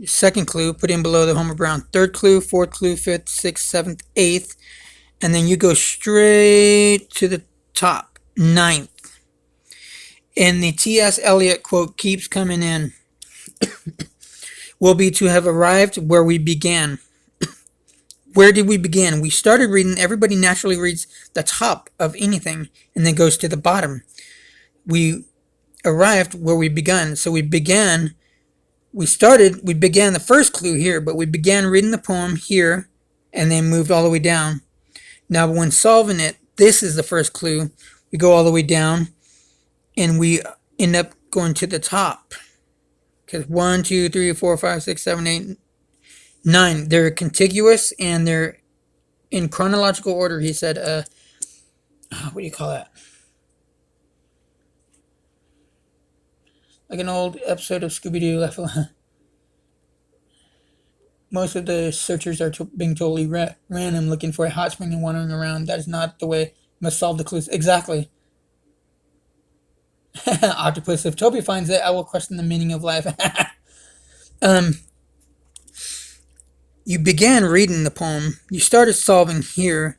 Second clue, put in below the Homer Brown. Third clue, fourth clue, fifth, sixth, seventh, eighth. And then you go straight to the top. Ninth. And the T.S. Eliot quote keeps coming in. Will be to have arrived where we began. Where did we begin? We started reading. Everybody naturally reads the top of anything and then goes to the bottom. We arrived where we began. So we began the first clue here, but we began reading the poem here and then moved all the way down. Now, when solving it, this is the first clue. We go all the way down and we end up going to the top. Because 1, 2, 3, 4, 5, 6, 7, 8, 9. They're contiguous and they're in chronological order. He said, what do you call that? Like an old episode of Scooby-Doo. Most of the searchers are being totally random, looking for a hot spring and wandering around. That is not the way. Must solve the clues. Exactly. Octopus. If Toby finds it, I will question the meaning of life. You began reading the poem. You started solving here,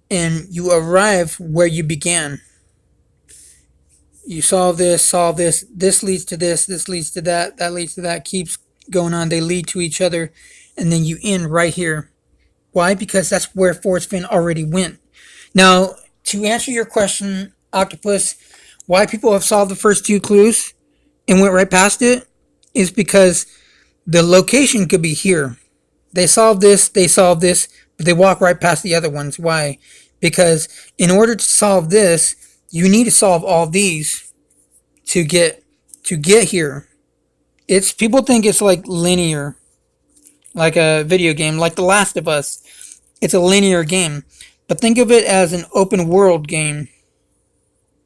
and you arrive where you began. You solve this. This leads to this leads to that leads to that, keeps going on. They lead to each other, and then you end right here. Why? Because that's where Forrest Fenn already went. Now, to answer your question, Octopus, why people have solved the first two clues and went right past it is because the location could be here. They solved this, but they walk right past the other ones. Why? Because in order to solve this, you need to solve all these to get here. People think it's like linear, like a video game, like The Last of Us. It's a linear game, but think of it as an open world game,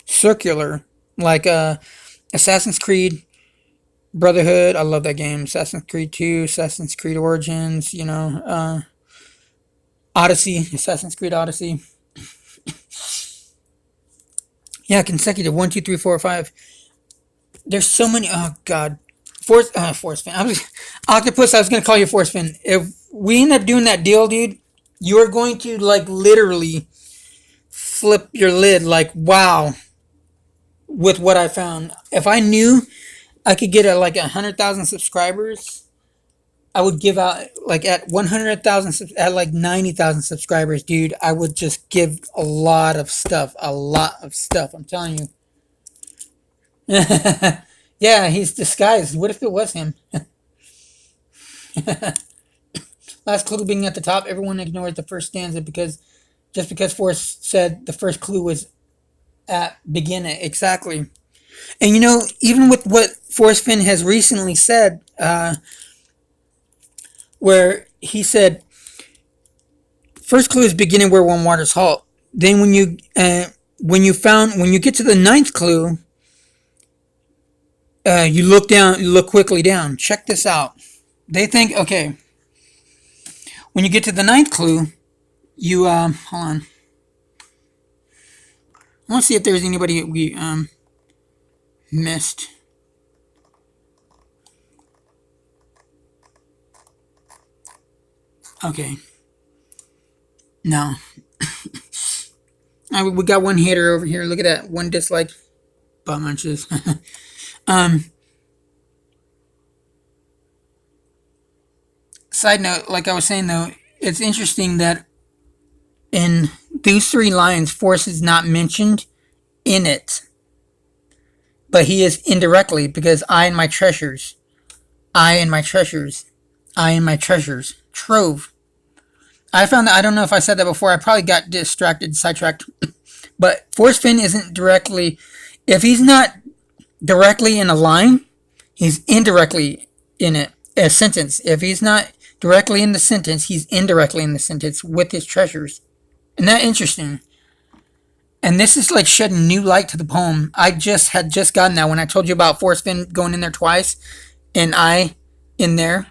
circular, like Assassin's Creed Brotherhood. I love that game. Assassin's Creed 2, Assassin's Creed Origins, Odyssey, Assassin's Creed Odyssey. Yeah, consecutive 1, 2, 3, 4, 5. There's so many. Oh God, Forrest Fenn. Octopus. I was gonna call you Forrest Fenn. If we end up doing that deal, dude, you are going to like literally flip your lid like, wow, with what I found. If I knew I could get like 100,000 subscribers, I would give out like at 100,000, at like 90,000 subscribers, dude. I would just give a lot of stuff, I'm telling you. Yeah, he's disguised. What if it was him? Last clue being at the top. Everyone ignores the first stanza because Forrest said the first clue was at beginning. Exactly. And even with what Forrest Fenn has recently said, where he said first clue is beginning where one waters halt. Then when you get to the ninth clue, you look quickly down. Check this out. They think, okay, when you get to the ninth clue, you hold on. I want to see if there's anybody we missed. Okay. No. We got one hater over here. Look at that. One dislike. Butt munches. Side note, like I was saying though, it's interesting that in these 3 lines, Force is not mentioned in it. But he is indirectly, because I and my treasures. Trove. I found that, I don't know if I said that before, I probably got distracted, sidetracked. But Forrest Fenn isn't directly, if he's not directly in a line, he's indirectly in a sentence. If he's not directly in the sentence, he's indirectly in the sentence with his treasures. Isn't that interesting? And this is like shedding new light to the poem. I had just gotten that when I told you about Forrest Fenn going in there twice, and I in there,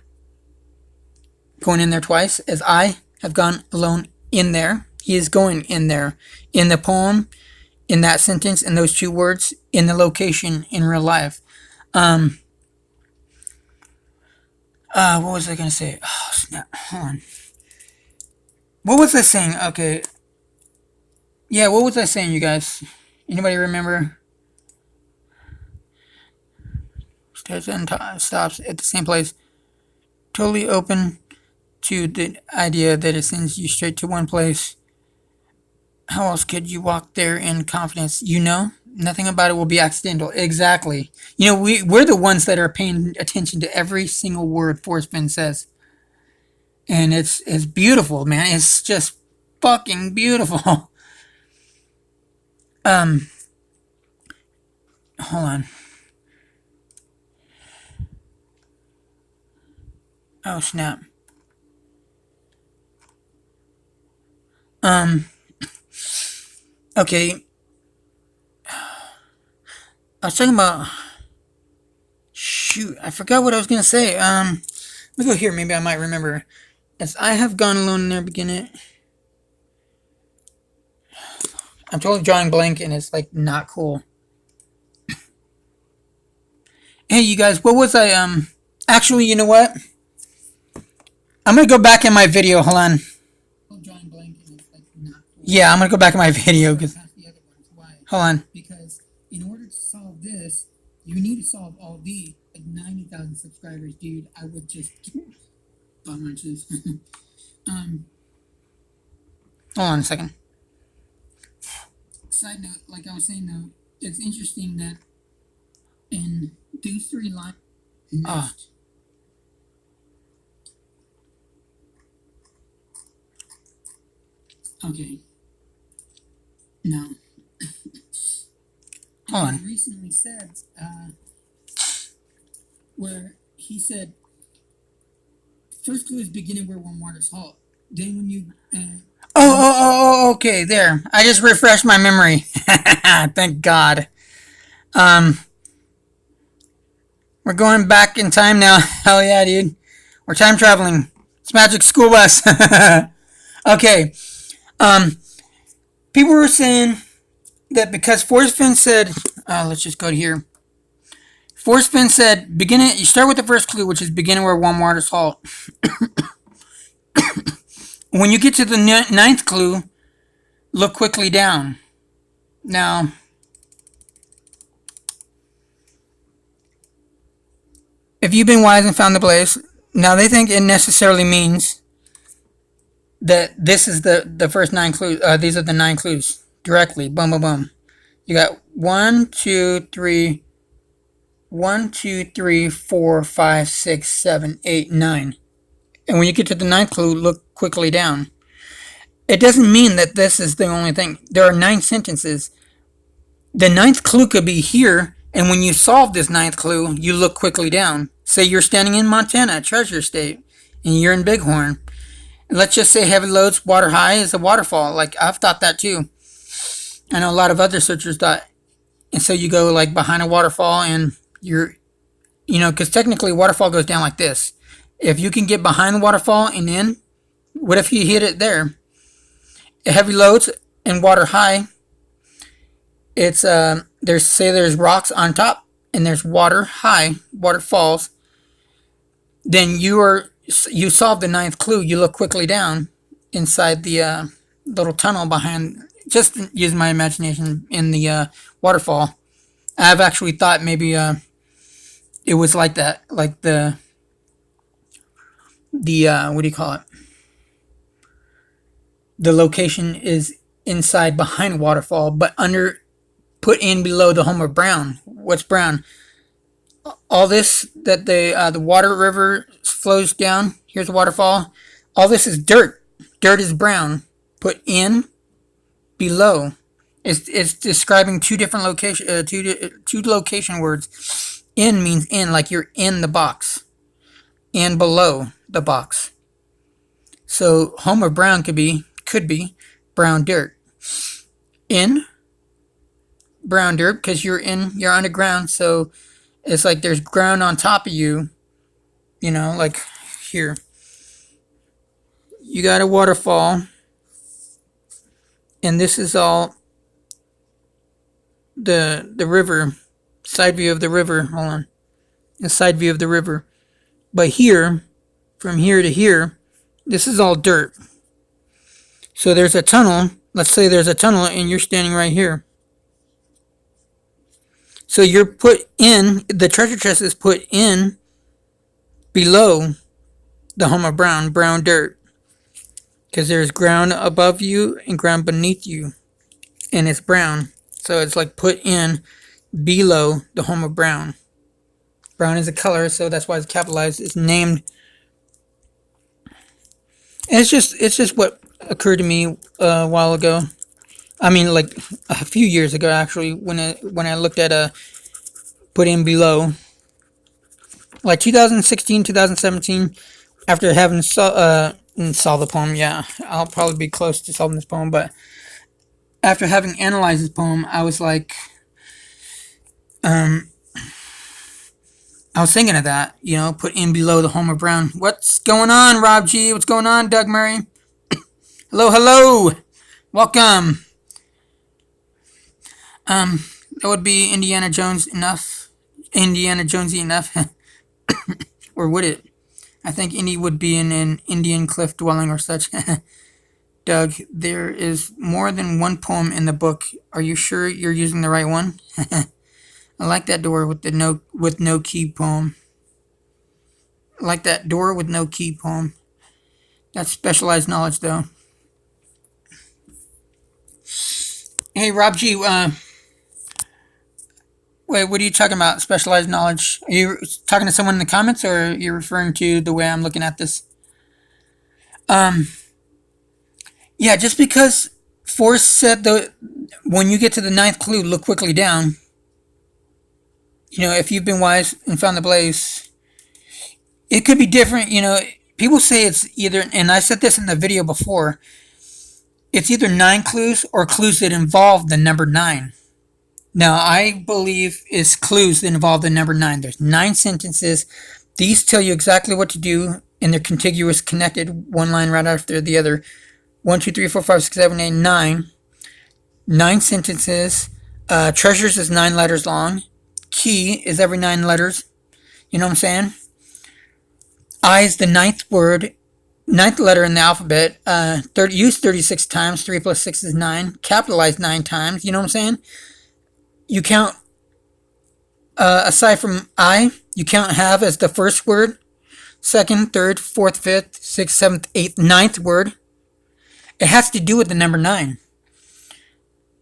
going in there twice, as I have gone alone in there. He is going in there, in the poem, in that sentence, in those 2 words, in the location, in real life. What was I gonna say? Oh, snap. Hold on. What was I saying? Okay. Yeah, what was I saying, you guys? Anybody remember? Starts and stops at the same place. Totally open to the idea that it sends you straight to one place. How else could you walk there in confidence? Nothing about it will be accidental. Exactly. We're the ones that are paying attention to every single word Forrest Fenn says. And it's beautiful, man. It's just fucking beautiful. Hold on. Oh, snap. Okay. I was talking about, shoot, I forgot what I was gonna say. Let me go here, maybe I might remember. As I have gone alone in the beginning. I'm totally drawing blank and it's like not cool. Hey, you guys, what was I, actually, you know what? I'm gonna go back in my video, hold on. Yeah, I'm gonna go back in my video, because, hold on. Because in order to solve this, you need to solve all these, like 90,000 subscribers, dude. I would just, hold on a second. Side note, like I was saying though, it's interesting that in these 3 lines, okay. No. Hold on. He recently said, where he said, first clue is beginning where one waters halt. Then when you, okay, there. I just refreshed my memory. Thank God. We're going back in time now. Hell yeah, dude. We're time traveling. It's Magic School Bus. Okay. People were saying that because Forrest Fenn said, let's just go to here. Forrest Fenn said, you start with the first clue, which is beginning where one waters halt. When you get to the 9th clue, look quickly down. Now, if you've been wise and found the place, now they think it necessarily means that this is the first 9 clues. These are the 9 clues directly. Boom, boom, boom. You got 1, 2, 3, 1, 2, 3, 4, 5, 6, 7, 8, 9. And when you get to the 9th clue, look quickly down. It doesn't mean that this is the only thing. There are 9 sentences. The 9th clue could be here, and when you solve this 9th clue, you look quickly down. Say you're standing in Montana, Treasure State, and you're in Bighorn. And let's just say heavy loads, water high is a waterfall. Like, I've thought that too. I know a lot of other searchers thought. And so you go like behind a waterfall and you're, because technically waterfall goes down like this. If you can get behind the waterfall and in, what if you hit it there? Heavy loads and water high, it's there's rocks on top and there's water high, waterfalls. Then you solve the 9th clue. You look quickly down inside the little tunnel behind. Just use my imagination in the waterfall. I've actually thought maybe it was like that, like the what do you call it? The location is inside behind a waterfall, but put in below the home of brown. What's brown? All this that the water river flows down. Here's a waterfall. All this is dirt. Dirt is brown. Put in below. It's describing two different two location words. In means in, like you're in the box, and below the box. So home of brown could be brown dirt. In brown dirt because you're underground, so it's like there's ground on top of you, like here. You got a waterfall, and this is all the river, side view of the river. Hold on, the side view of the river. But here, from here to here, this is all dirt. So there's a tunnel. Let's say there's a tunnel, and you're standing right here. So you're put in, the treasure chest is put in below the home of brown dirt. Because there's ground above you and ground beneath you. And it's brown. So it's like put in below the home of brown. Brown is a color, so that's why it's capitalized. It's named. And it's just what occurred to me a while ago. I mean, like a few years ago, actually, when I looked at put in below, like 2016, 2017, after having solved the poem. Yeah, I'll probably be close to solving this poem, but after having analyzed this poem, I was like, I was thinking of that, put in below the home of brown. What's going on, Rob G? What's going on, Doug Murray? Hello, welcome. That would be Indiana Jonesy enough, or would it? I think Indy would be in an Indian cliff dwelling or such. Doug, there is more than one poem in the book. Are you sure you're using the right one? I like that door with no key poem. I like that door with no key poem. That's specialized knowledge, though. Hey, Rob G, wait, what are you talking about? Specialized knowledge? Are you talking to someone in the comments, or are you referring to the way I'm looking at this? Yeah, just because Forrest said when you get to the 9th clue, look quickly down. If you've been wise and found the place, it could be different. People say it's either, and I said this in the video before, it's either 9 clues or clues that involve the number 9. Now, I believe it's clues that involve the number 9. There's 9 sentences. These tell you exactly what to do, and they're contiguous, connected, one line right after the other. 1, 2, 3, 4, 5, 6, 7, 8, 9. 9 sentences. Treasures is 9 letters long. Key is every 9 letters. You know what I'm saying? I is the 9th word. ninth letter in the alphabet. Used 36 times. 3 plus 6 is 9. Capitalized 9 times. You know what I'm saying? You count, aside from I, you count have as the first word, second, third, fourth, fifth, sixth, seventh, eighth, ninth word. It has to do with the number 9.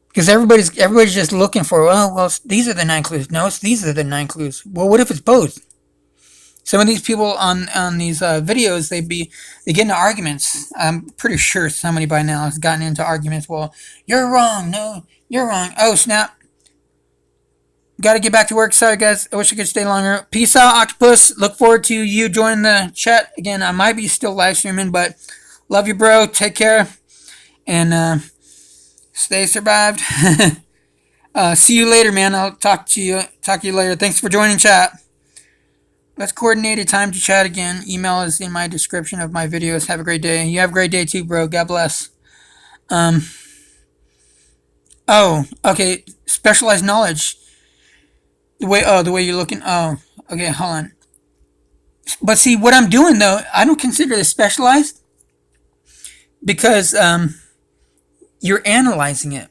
Because everybody's just looking for, oh, well, these are the 9 clues. No, these are the 9 clues. Well, what if it's both? Some of these people on these videos, they get into arguments. I'm pretty sure somebody by now has gotten into arguments. Well, you're wrong. No, you're wrong. Oh, snap. Got to get back to work. Sorry, guys. I wish I could stay longer. Peace out, Octopus. Look forward to you joining the chat. Again, I might be still live streaming, but love you, bro. Take care. And stay survived. See you later, man. I'll talk to you later. Thanks for joining chat. Let's coordinate a time to chat again. Email is in my description of my videos. Have a great day. You have a great day too, bro. God bless. Oh, okay. Specialized knowledge. The way you're looking. Oh, okay. Hold on. But see, what I'm doing though, I don't consider this specialized because you're analyzing it.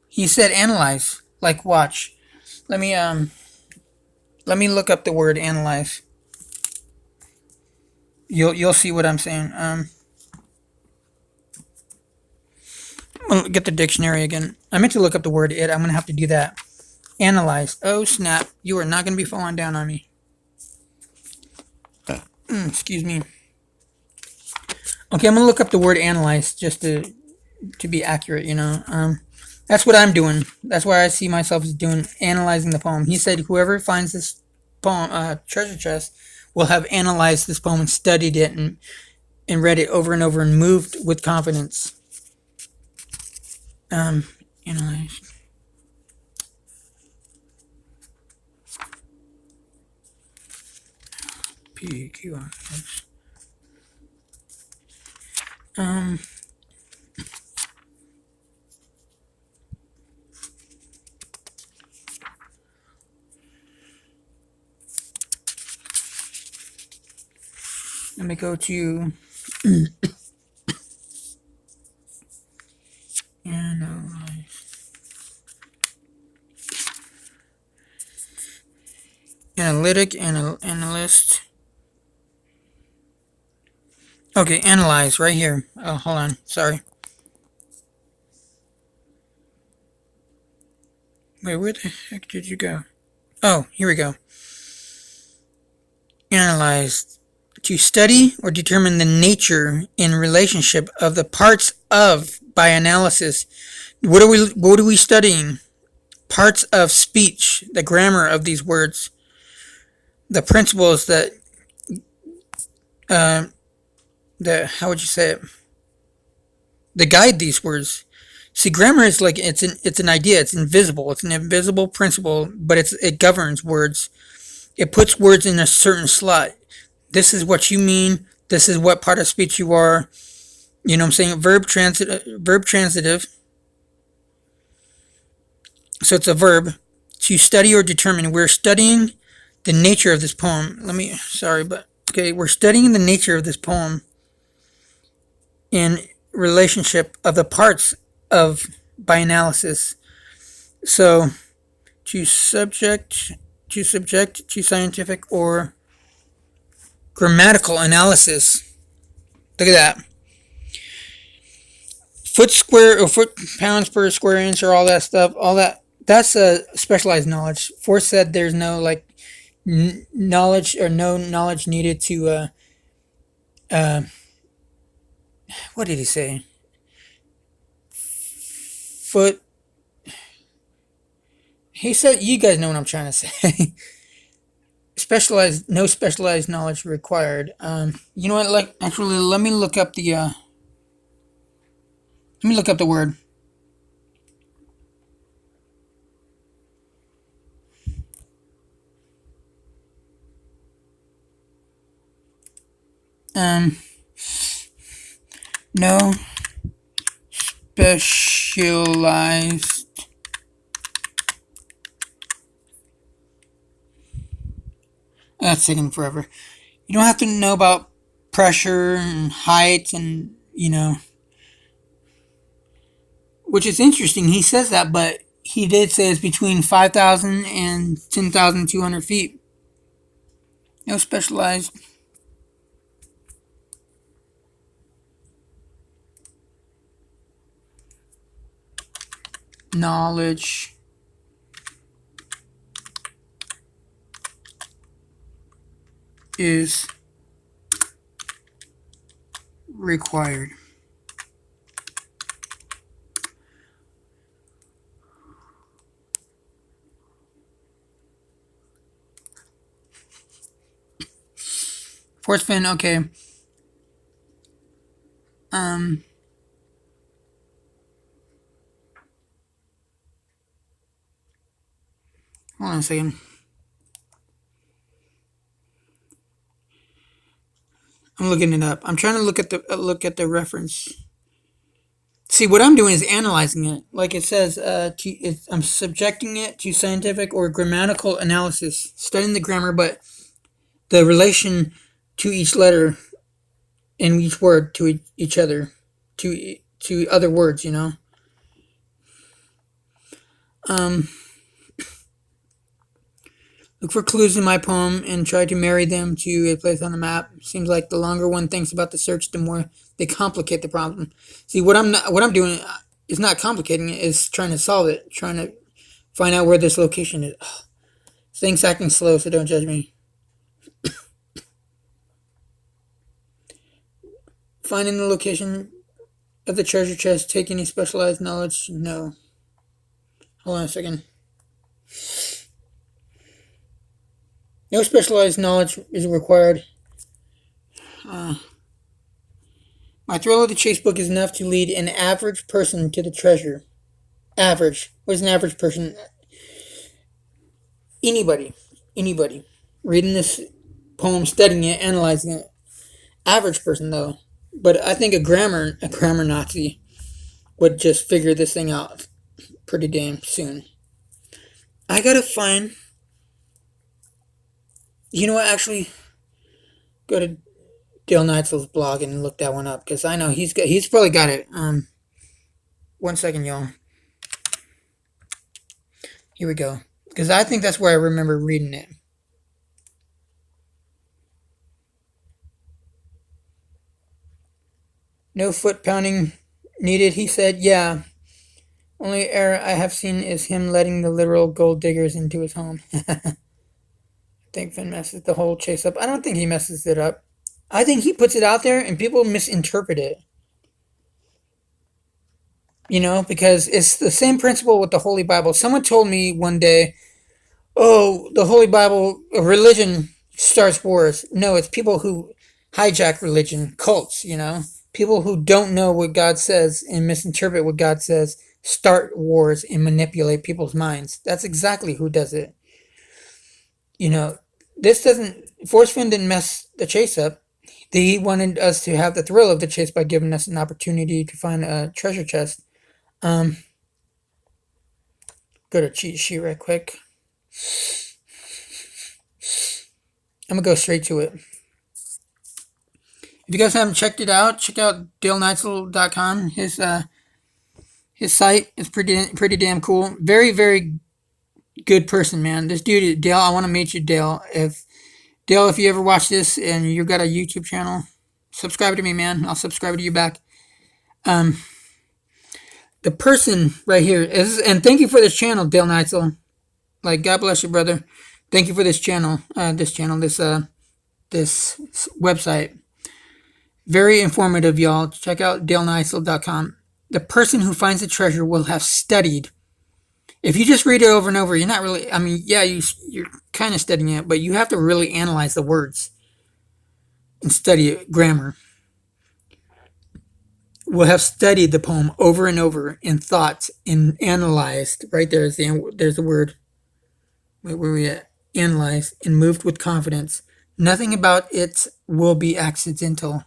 He said analyze. Like watch. Let me look up the word analyze. You'll see what I'm saying. I'll get the dictionary again. I meant to look up the word it. I'm gonna have to do that. Analyze. Oh snap! You are not gonna be falling down on me. Excuse me. Okay, I'm gonna look up the word analyze just to be accurate. You know. That's what I'm doing. That's why I see myself as doing, analyzing the poem. He said whoever finds this poem, treasure chest, will have analyzed this poem and studied it and read it over and over and moved with confidence. Analyze. PQR. Let me go to analyze. Analytic, analyst. Okay, analyze right here. Oh, hold on. Sorry. Wait, where the heck did you go? Oh, here we go. Analyze. To study or determine the nature and relationship of the parts of by analysis. What are we studying? Parts of speech, the grammar of these words, the principles that how would you say it? That guide these words. See, grammar is like it's an idea. It's invisible. It's an invisible principle, but it governs words. It puts words in a certain slot. This is what you mean. This is what part of speech you are. You know what I'm saying? Verb transitive. So it's a verb. To study or determine. We're studying the nature of this poem. We're studying the nature of this poem in relationship of the parts of by analysis. So to subject, to scientific or grammatical analysis. Look at that. Foot square or foot pounds per square inch or all that stuff. That's a specialized knowledge. Forrest said there's no knowledge or no knowledge needed to what did he say? Foot. He said, you guys know what I'm trying to say. No specialized knowledge required. You know what? Actually, let me look up the word. No specialized that's taking forever. You don't have to know about pressure and height and, which is interesting. He says that, but he did say it's between 5,000 and 10,200 feet. No specialized. Knowledge is required. Forrest Fenn, okay. Hold on a second. I'm looking it up. I'm trying to look at the reference. See, what I'm doing is analyzing it. Like it says, I'm subjecting it to scientific or grammatical analysis, studying the grammar, but the relation to each letter and each word to each other, to other words, Look for clues in my poem and try to marry them to a place on the map. Seems like the longer one thinks about the search, the more they complicate the problem. See, what I'm doing is not complicating it, it's trying to solve it, trying to find out where this location is. Ugh. Things acting slow, so don't judge me. Finding the location of the treasure chest, take any specialized knowledge? No. Hold on a second. No specialized knowledge is required. My Thrill of the Chase book is enough to lead an average person to the treasure. Average. What is an average person? Anybody. Reading this poem, studying it, analyzing it. Average person, though. But I think a grammar Nazi would just figure this thing out pretty damn soon. I gotta find... You know what, actually, go to Dale Neitzel's blog and look that one up, because I know he's probably got it. 1 second, y'all. Here we go. Because I think that's where I remember reading it. No foot pounding needed, he said. Yeah. Only error I have seen is him letting the literal gold diggers into his home. I think Finn messes the whole chase up. I don't think he messes it up. I think he puts it out there and people misinterpret it. Because it's the same principle with the Holy Bible. Someone told me one day, oh, the Holy Bible, religion starts wars. No, it's people who hijack religion, cults, People who don't know what God says and misinterpret what God says start wars and manipulate people's minds. That's exactly who does it. Forrest Fenn didn't mess the chase up. He wanted us to have the thrill of the chase by giving us an opportunity to find a treasure chest. Go to cheat sheet right quick. I'm going to go straight to it. If you guys haven't checked it out, check out DaleNeitzel.com. His site is pretty damn cool. Very, very good person, man. This dude, Dale, I want to meet you, Dale. If you ever watch this and you've got a YouTube channel, subscribe to me, man. I'll subscribe to you back. The person right here is, and thank you for this channel, Dale Neitzel. Like, God bless you, brother. Thank you for this channel, this website. Very informative, y'all. Check out DaleNeitzel.com. The person who finds the treasure will have studied. If you just read it over and over, you're not really, you're kind of studying it, but you have to really analyze the words and study grammar. Will have studied the poem over and over in thoughts and analyzed. Right there's the word. Where were we at? Analyzed and moved with confidence. Nothing about it will be accidental.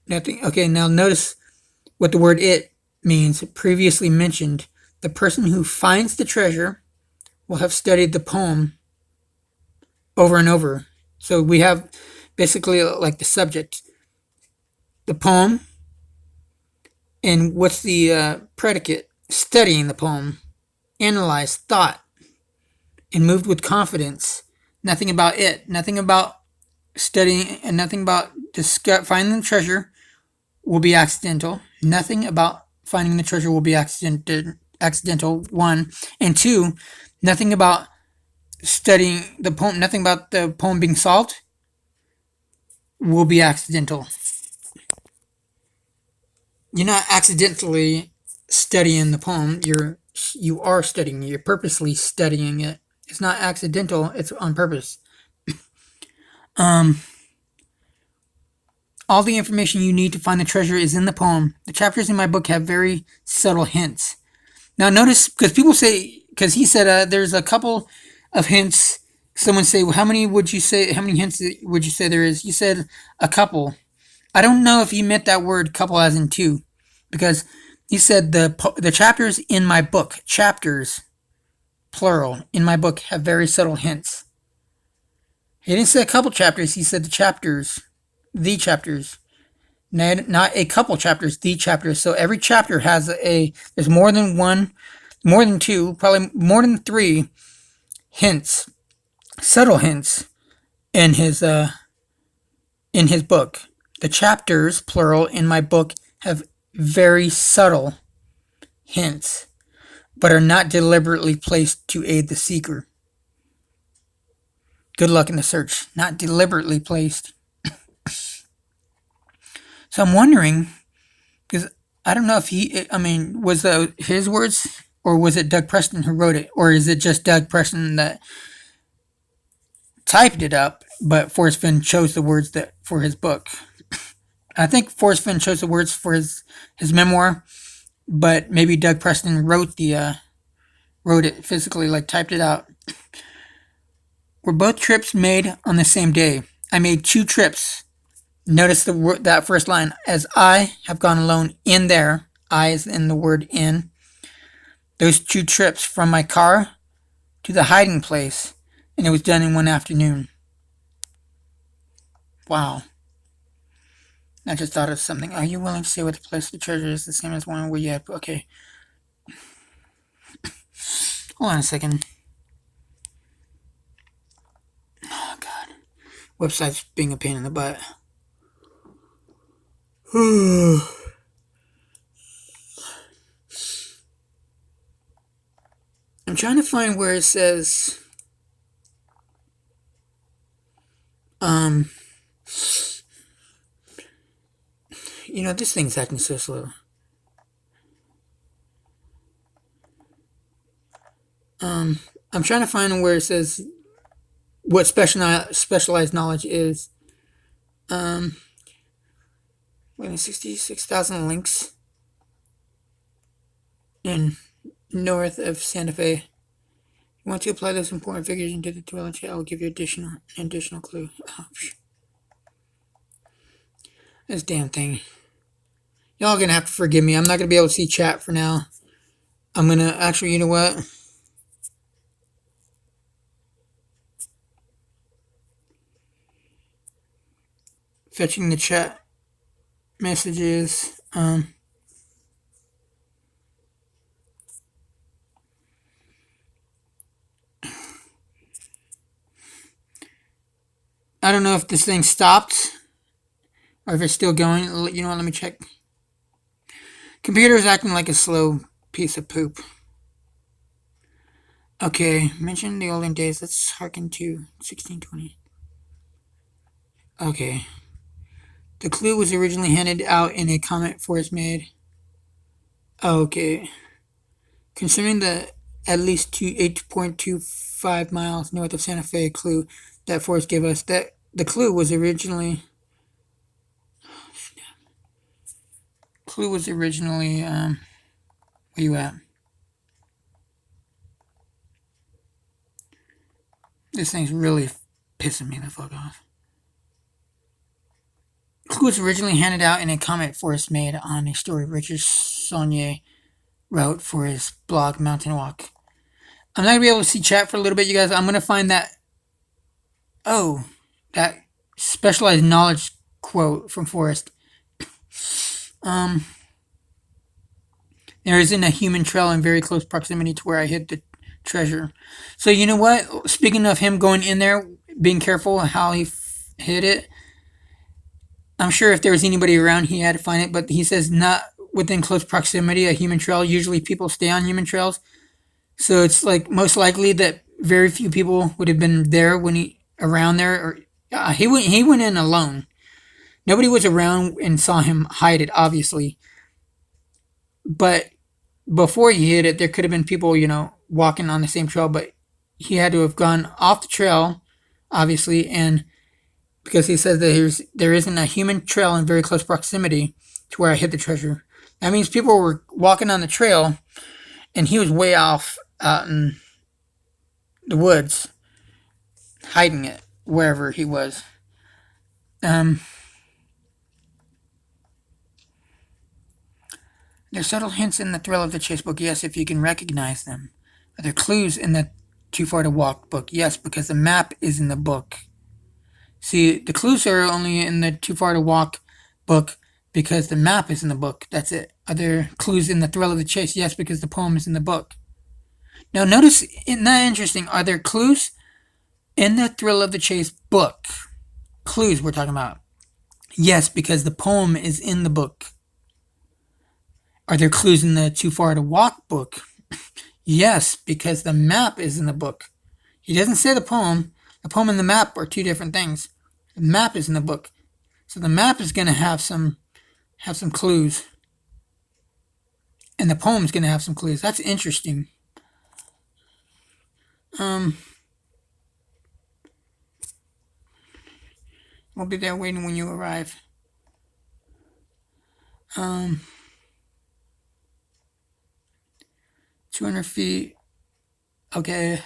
Nothing. Okay, now notice what the word "it" means. Previously mentioned. The person who finds the treasure will have studied the poem over and over. So we have basically like the subject, the poem, and what's the predicate? Studying the poem, analyzed, thought, and moved with confidence. Nothing about it. Nothing about studying, and nothing about finding the treasure will be accidental. Nothing about finding the treasure will be accidental. One and two. Nothing about studying the poem. Nothing about the poem being solved will be accidental. You're not accidentally studying the poem. You are studying. You're purposely studying it. It's not accidental. It's on purpose. All the information you need to find the treasure is in the poem. The chapters in my book have very subtle hints. Now notice, because people say, because he said there's a couple of hints. Someone say, well, how many hints would you say there is? You said a couple. I don't know if he meant that word couple as in two, because he said the chapters in my book, chapters, plural, in my book have very subtle hints. He didn't say a couple chapters, he said the chapters, not a couple chapters, the chapters. So every chapter has there's more than one, more than two, probably more than three hints, subtle hints in his book. The chapters, plural, in my book have very subtle hints, but are not deliberately placed to aid the seeker. Good luck in the search. Not deliberately placed. So I'm wondering, because I don't know if was his words, or was it Doug Preston who wrote it, or is it just Doug Preston that typed it up, but Forrest Fenn chose the words for his book. I think Forrest Fenn chose the words for his memoir, but maybe Doug Preston wrote it physically, like typed it out. Were both trips made on the same day? I made 2 trips. Notice that first line. As I have gone alone in there. I is in the word in. Those 2 trips from my car to the hiding place, and it was done in one afternoon. Wow. I just thought of something. Are you willing to say what the place of the treasure is the same as one where you had... Okay. Hold on a second. Oh, God. Website's being a pain in the butt. I'm trying to find where it says... this thing's acting so slow. I'm trying to find where it says what specialized knowledge is. 66,000 links in north of Santa Fe. You want to apply those important figures into the dwelling chat? I will give you an additional clue. Oh, this damn thing. Y'all gonna have to forgive me. I'm not gonna be able to see chat for now. I'm gonna actually, you know what? Fetching the chat messages. I don't know if this thing stopped or if it's still going. You know what? Let me check. Computer is acting like a slow piece of poop. Okay, mention the olden days. Let's harken to 1620. Okay. The clue was originally handed out in a comment Forrest made. Okay. Concerning the at least 8.25 miles north of Santa Fe clue that Forrest gave us, that the clue was originally... where you at? This thing's really pissing me the fuck off. Clue was originally handed out in a comment Forrest made on a story Richard Saunier wrote for his blog Mountain Walk. I'm not going to be able to see chat for a little bit, you guys. I'm going to find that Oh, that specialized knowledge quote from Forrest. Um, there isn't a human trail in very close proximity to where I hid the treasure. So you know what? Speaking of him going in there, being careful how he hid it. I'm sure if there was anybody around, he had to find it. But he says not within close proximity, a human trail. Usually, people stay on human trails, so it's like most likely that very few people would have been there when he around there. Or he went in alone. Nobody was around and saw him hide it, obviously. But before he hit it, there could have been people, walking on the same trail, but he had to have gone off the trail, obviously, and because he says that there isn't a human trail in very close proximity to where I hid the treasure. That means people were walking on the trail, and he was way off out in the woods, hiding it wherever he was. There's subtle hints in the Thrill of the Chase book, yes, if you can recognize them. Are there clues in the Too Far to Walk book? Yes, because the map is in the book. See, the clues are only in the Too Far to Walk book because the map is in the book. That's it. Are there clues in the Thrill of the Chase? Yes, because the poem is in the book. Now, notice, isn't that interesting? Are there clues in the Thrill of the Chase book? Clues we're talking about. Yes, because the poem is in the book. Are there clues in the Too Far to Walk book? Yes, because the map is in the book. He doesn't say the poem. The poem and the map are two different things. The map is in the book. So the map is going to have some clues. And the poem is going to have some clues. That's interesting. We'll be there waiting when you arrive. 200 feet. Okay.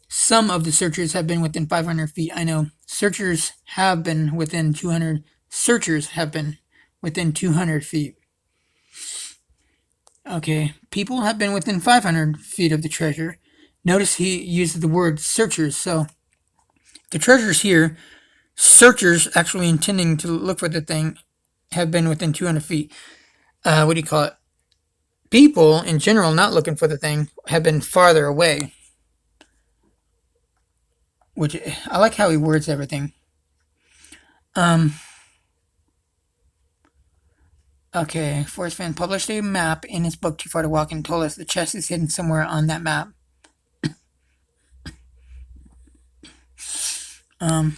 Some of the searchers have been within 500 feet. I know. Searchers have been within 200. Searchers have been within 200 feet. Okay. People have been within 500 feet of the treasure. Notice he uses the word searchers. So the treasure's here. Searchers actually intending to look for the thing have been within 200 feet. What do you call it? People in general not looking for the thing have been farther away. Which I like how he words everything. Okay, Forrest Fenn published a map in his book Too Far to Walk and told us the chest is hidden somewhere on that map. Where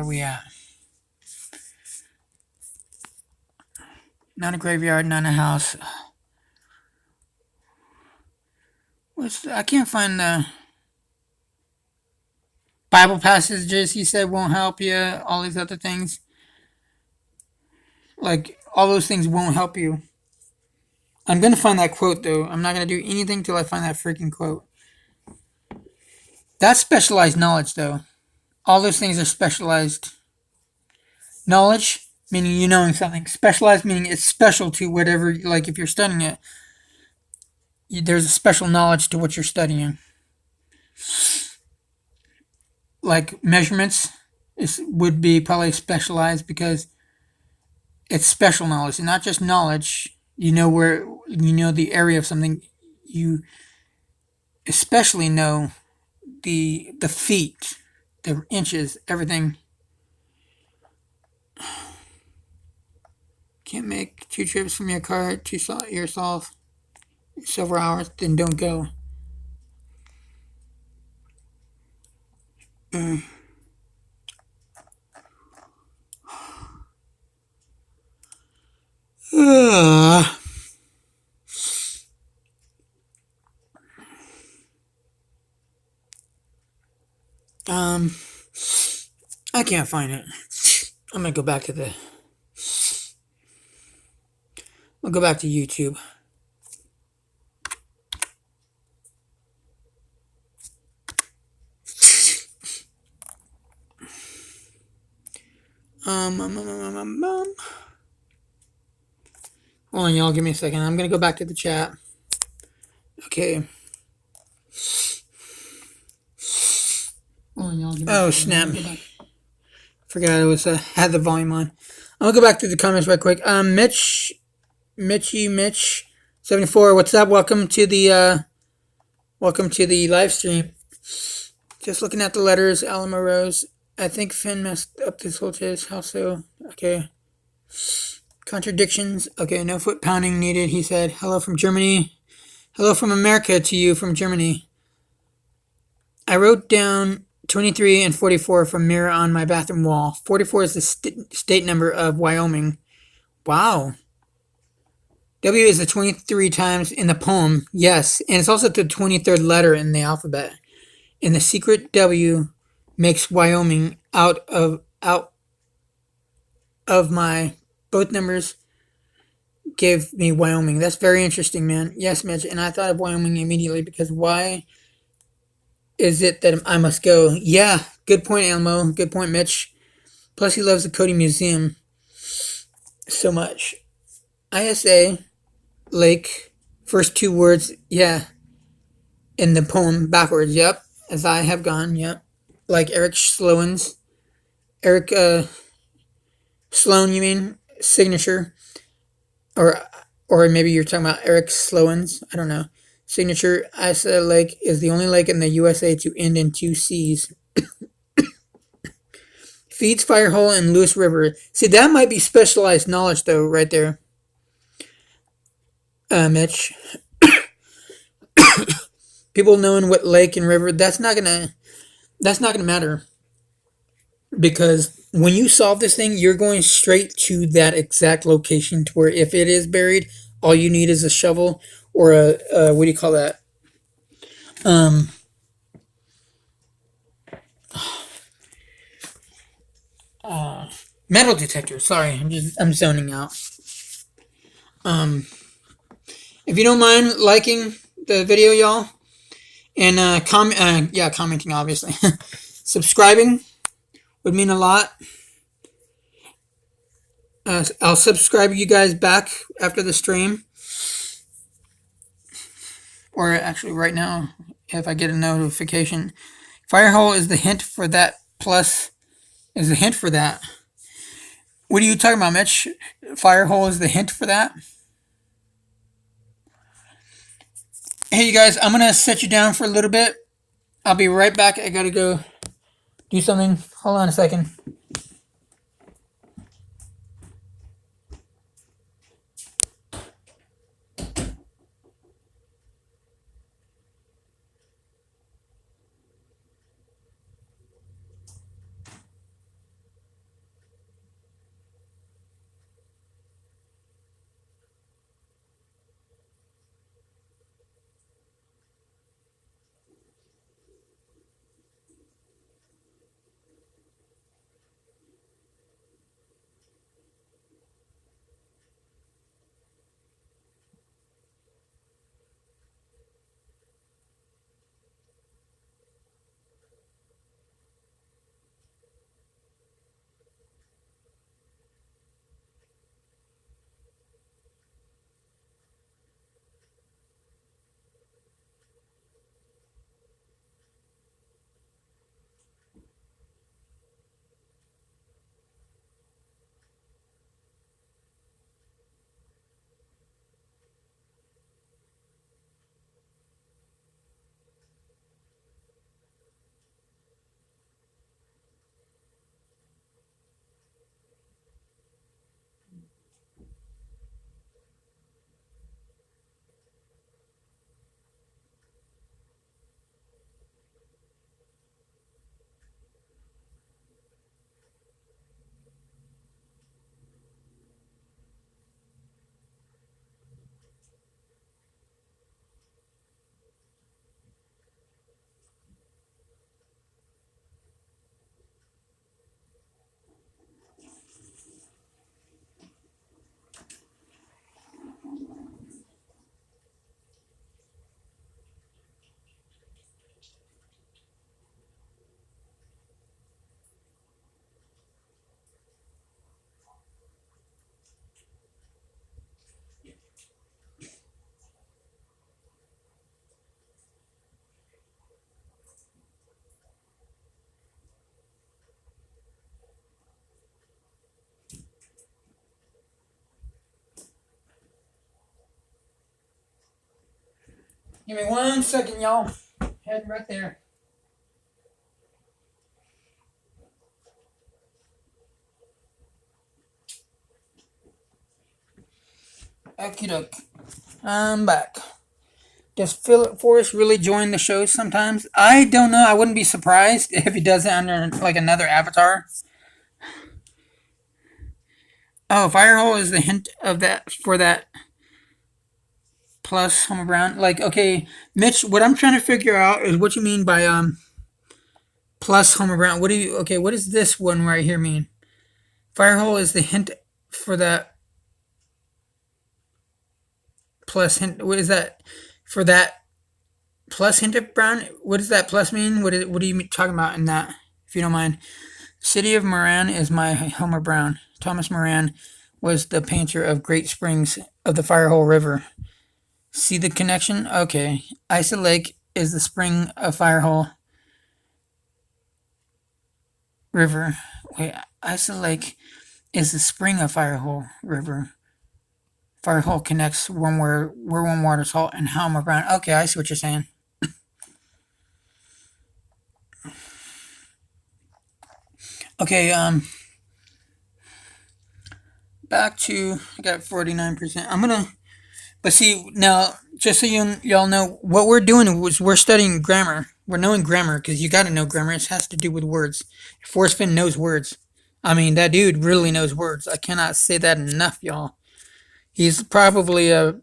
are we at? Not a graveyard, not a house. I can't find the Bible passages he said won't help you. All these other things. Like, all those things won't help you. I'm going to find that quote, though. I'm not going to do anything till I find that freaking quote. That's specialized knowledge, though. All those things are specialized knowledge, meaning you knowing something. Specialized meaning it's special to whatever, like if you're studying it, there's a special knowledge to what you're studying. Like measurements would be probably specialized because it's special knowledge, and not just knowledge. You know the area of something. You especially know the feet, the inches, everything. Can't make 2 trips from your car to yourself several hours, then don't go. I can't find it. I'm gonna go back to I'll go back to YouTube. Hold on, y'all. Give me a second. I'm gonna go back to the chat. Okay. Oh, snap. Forgot I was had the volume on. I'll go back to the comments right quick. Mitch 74. What's up? Welcome to the live stream. Just looking at the letters. Alamo Rose. I think Finn messed up this whole test. How so? Okay. Contradictions. Okay, no foot pounding needed. He said, "Hello from Germany. Hello from America to you from Germany." I wrote down 23 and 44 from mirror on my bathroom wall. 44 is the state number of Wyoming. Wow. W is the 23 times in the poem. Yes, and it's also the 23rd letter in the alphabet. And the secret W makes Wyoming out of my both numbers give me Wyoming. That's very interesting, man. Yes, Mitch, and I thought of Wyoming immediately because why is it that I must go? Yeah, good point, Elmo. Good point, Mitch. Plus, he loves the Cody Museum so much. ISA, Lake, first two words, yeah, in the poem backwards, yep, as I have gone, yep. Like Eric Sloan's, Eric Sloan, you mean, signature, or maybe you're talking about Eric Sloan's, I don't know. Signature, Isa Lake is the only lake in the USA to end in two C's. Feeds Firehole and Lewis River. See, that might be specialized knowledge, though, right there, Mitch. People knowing what lake and river, that's not gonna matter, because when you solve this thing, you're going straight to that exact location to where if it is buried, all you need is a shovel or a what do you call that? Metal detector. Sorry, I'm zoning out. If you don't mind liking the video, y'all, and commenting obviously, subscribing would mean a lot. I'll subscribe you guys back after the stream, or actually right now if I get a notification. Firehole is the hint for that. Plus is the hint for that. What are you talking about, Mitch? Firehole is the hint for that. Hey, you guys, I'm gonna set you down for a little bit. I'll be right back. I gotta go do something. Hold on a second. Give me 1 second, y'all. Head right there. Okie doke. I'm back. Does Forrest really join the show sometimes? I don't know. I wouldn't be surprised if he does it under like another avatar. Oh, Firehole is the hint of that for that plus Homer Brown. Like, okay, Mitch, what I'm trying to figure out is what you mean by plus Homer Brown. What do you okay, what does this one right here mean? Firehole is the hint for that plus hint. What is that for that plus hint of Brown? What does that plus mean? What are you talking about in that, if you don't mind? City of Moran is my Homer Brown. Thomas Moran was the painter of Great Springs of the Firehole River. See the connection? Okay. Isa Lake is the spring of Firehole River. Wait, Isa Lake is the spring of Firehole River. Firehole connects warm water, salt, and Homer Brown. Okay, I see what you're saying. Okay, back to, I got 49%. But see, now, just so y'all know, what we're doing is we're studying grammar. We're knowing grammar, because you gotta know grammar. It has to do with words. Forrest Fenn knows words. I mean, that dude really knows words. I cannot say that enough, y'all. He's probably a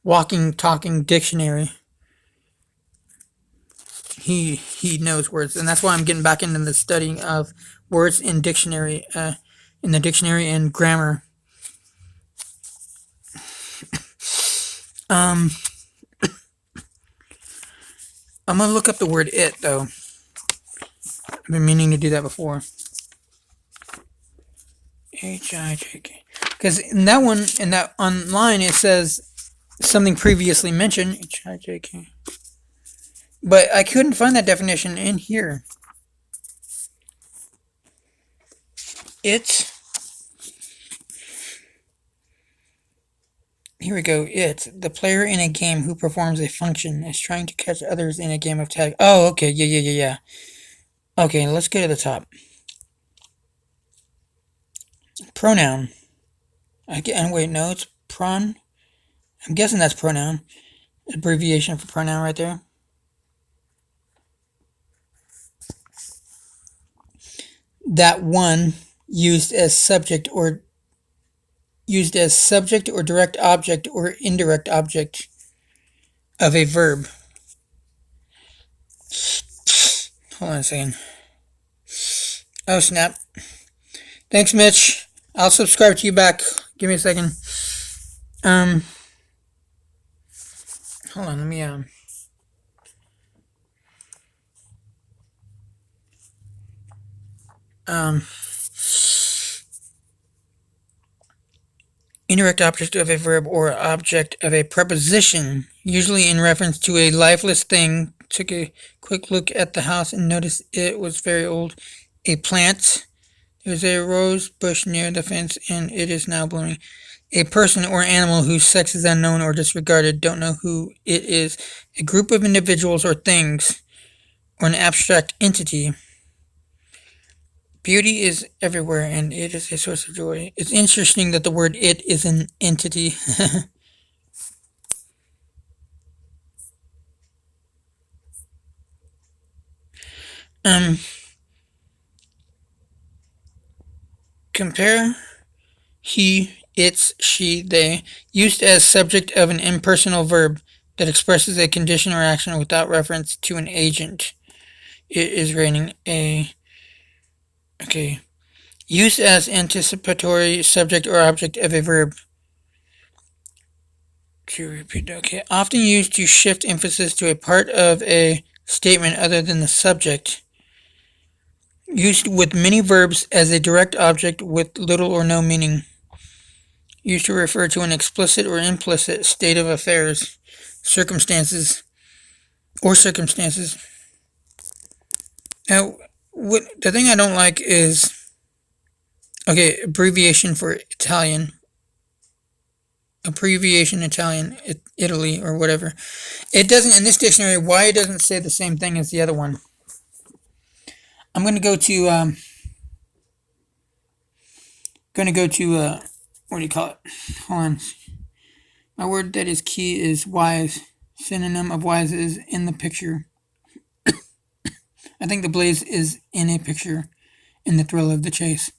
walking, talking dictionary. He knows words, and that's why I'm getting back into the studying of words in the dictionary and grammar. I'm gonna look up the word it though. I've been meaning to do that before. H-I-J-K. Because in that online it says something previously mentioned. H-I-J-K. But I couldn't find that definition in here. Here we go. The player in a game who performs a function is trying to catch others in a game of tag. Oh, okay. Yeah. Okay, let's go to the top. Pronoun. Wait, no, it's pron. I'm guessing that's pronoun. Abbreviation for pronoun right there. That one used as subject or direct object or indirect object of a verb. Hold on a second. Oh, snap. Thanks, Mitch. I'll subscribe to you back. Give me a second. Hold on, let me, indirect object of a verb or object of a preposition, usually in reference to a lifeless thing. Took a quick look at the house and noticed it was very old. A plant. There's a rose bush near the fence and it is now blooming. A person or animal whose sex is unknown or disregarded. Don't know who it is. A group of individuals or things. Or an abstract entity. Beauty is everywhere and it is a source of joy. It's interesting that the word it is an entity. Compare he, its, she, they, used as subject of an impersonal verb that expresses a condition or action without reference to an agent. It is raining. Okay. Used as anticipatory subject or object of a verb. To repeat. Okay. Often used to shift emphasis to a part of a statement other than the subject. Used with many verbs as a direct object with little or no meaning. Used to refer to an explicit or implicit state of affairs, circumstances. Now, the thing I don't like is, okay, abbreviation for Italian. abbreviation Italian, Italy, or whatever. It doesn't, in this dictionary, why it doesn't say the same thing as the other one. I'm going to go to, what do you call it? Hold on. My word that is key is wise. Synonym of wise is in the picture. I think the blaze is in a picture, in the thrill of the chase.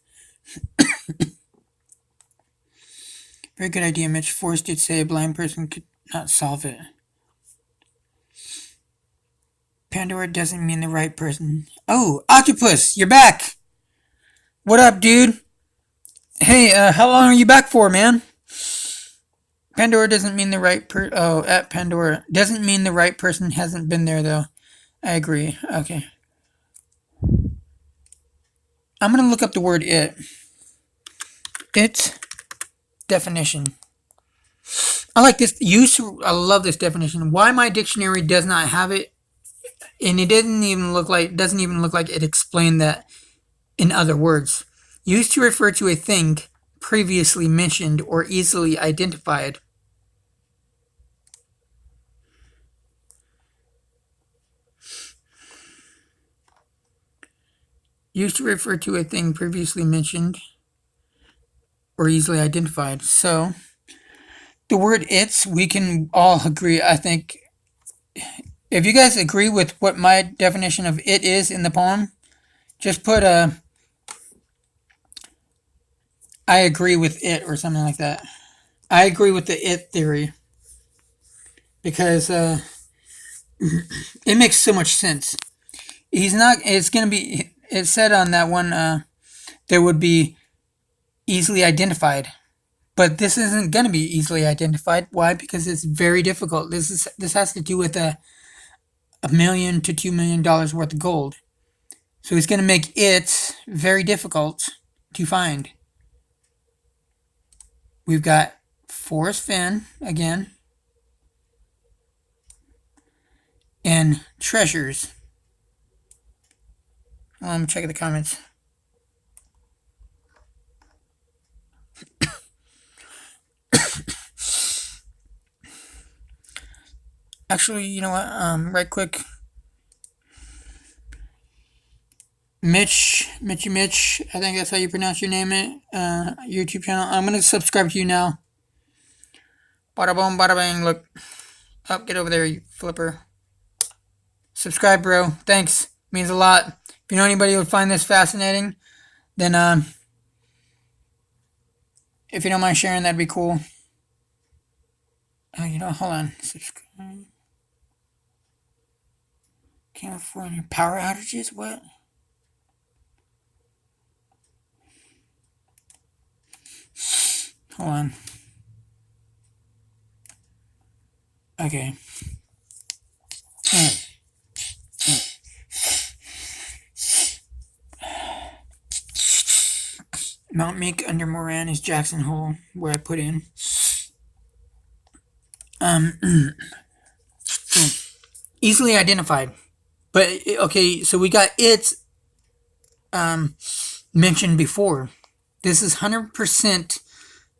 Very good idea, Mitch. Forrest did say a blind person could not solve it. Pandora doesn't mean the right person. Oh, Octopus, you're back. What up, dude? Hey, how long are you back for, man? Pandora doesn't mean the right at Pandora. Doesn't mean the right person hasn't been there, though. I agree. Okay. I'm going to look up the word it. Its definition. I like this use. I love this definition. Why my dictionary does not have it, and it doesn't even look like it explained that in other words. Used to refer to a thing previously mentioned or easily identified. Used to refer to a thing previously mentioned or easily identified. So, the word it's, we can all agree, I think. If you guys agree with what my definition of it is in the poem, just put I agree with it or something like that. I agree with the it theory. Because it makes so much sense. It said on that one, there would be easily identified. But this isn't going to be easily identified. Why? Because it's very difficult. This has to do with $1 million to $2 million worth of gold. So it's going to make it very difficult to find. We've got Forrest Fenn again. And treasures. Check the comments. Actually, you know what? Right quick. Mitch, I think that's how you pronounce your name, YouTube channel. I'm going to subscribe to you now. Bada boom, bada bang, look. Up, get over there, you flipper. Subscribe, bro. Thanks. Means a lot. If you know anybody who would find this fascinating, then, if you don't mind sharing, that'd be cool. Oh, hold on. Subscribe. California power outages? What? Hold on. Okay. Mount Meek under Moran is Jackson Hole, where I put in. Easily identified. But, okay, so we got it's mentioned before. This is 100%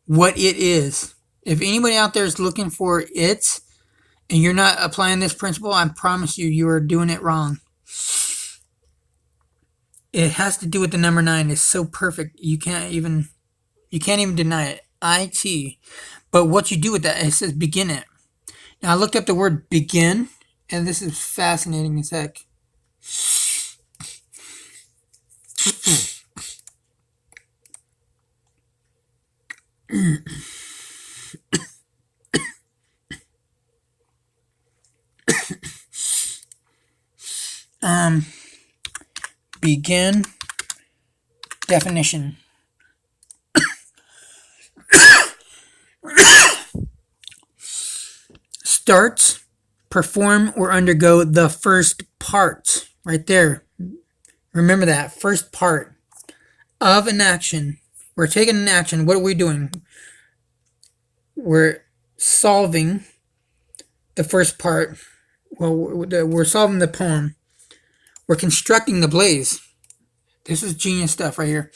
what it is. If anybody out there is looking for it, and you're not applying this principle, I promise you are doing it wrong. It has to do with the number 9. It's so perfect. You can't even deny it. IT. But what you do with that, it says begin it. Now I looked up the word begin, and this is fascinating as heck. Begin definition. Starts, perform, or undergo the first part. Right there. Remember that. First part of an action. We're taking an action. What are we doing? We're solving the first part. Well, we're solving the poem. We're constructing the blaze. This is genius stuff right here.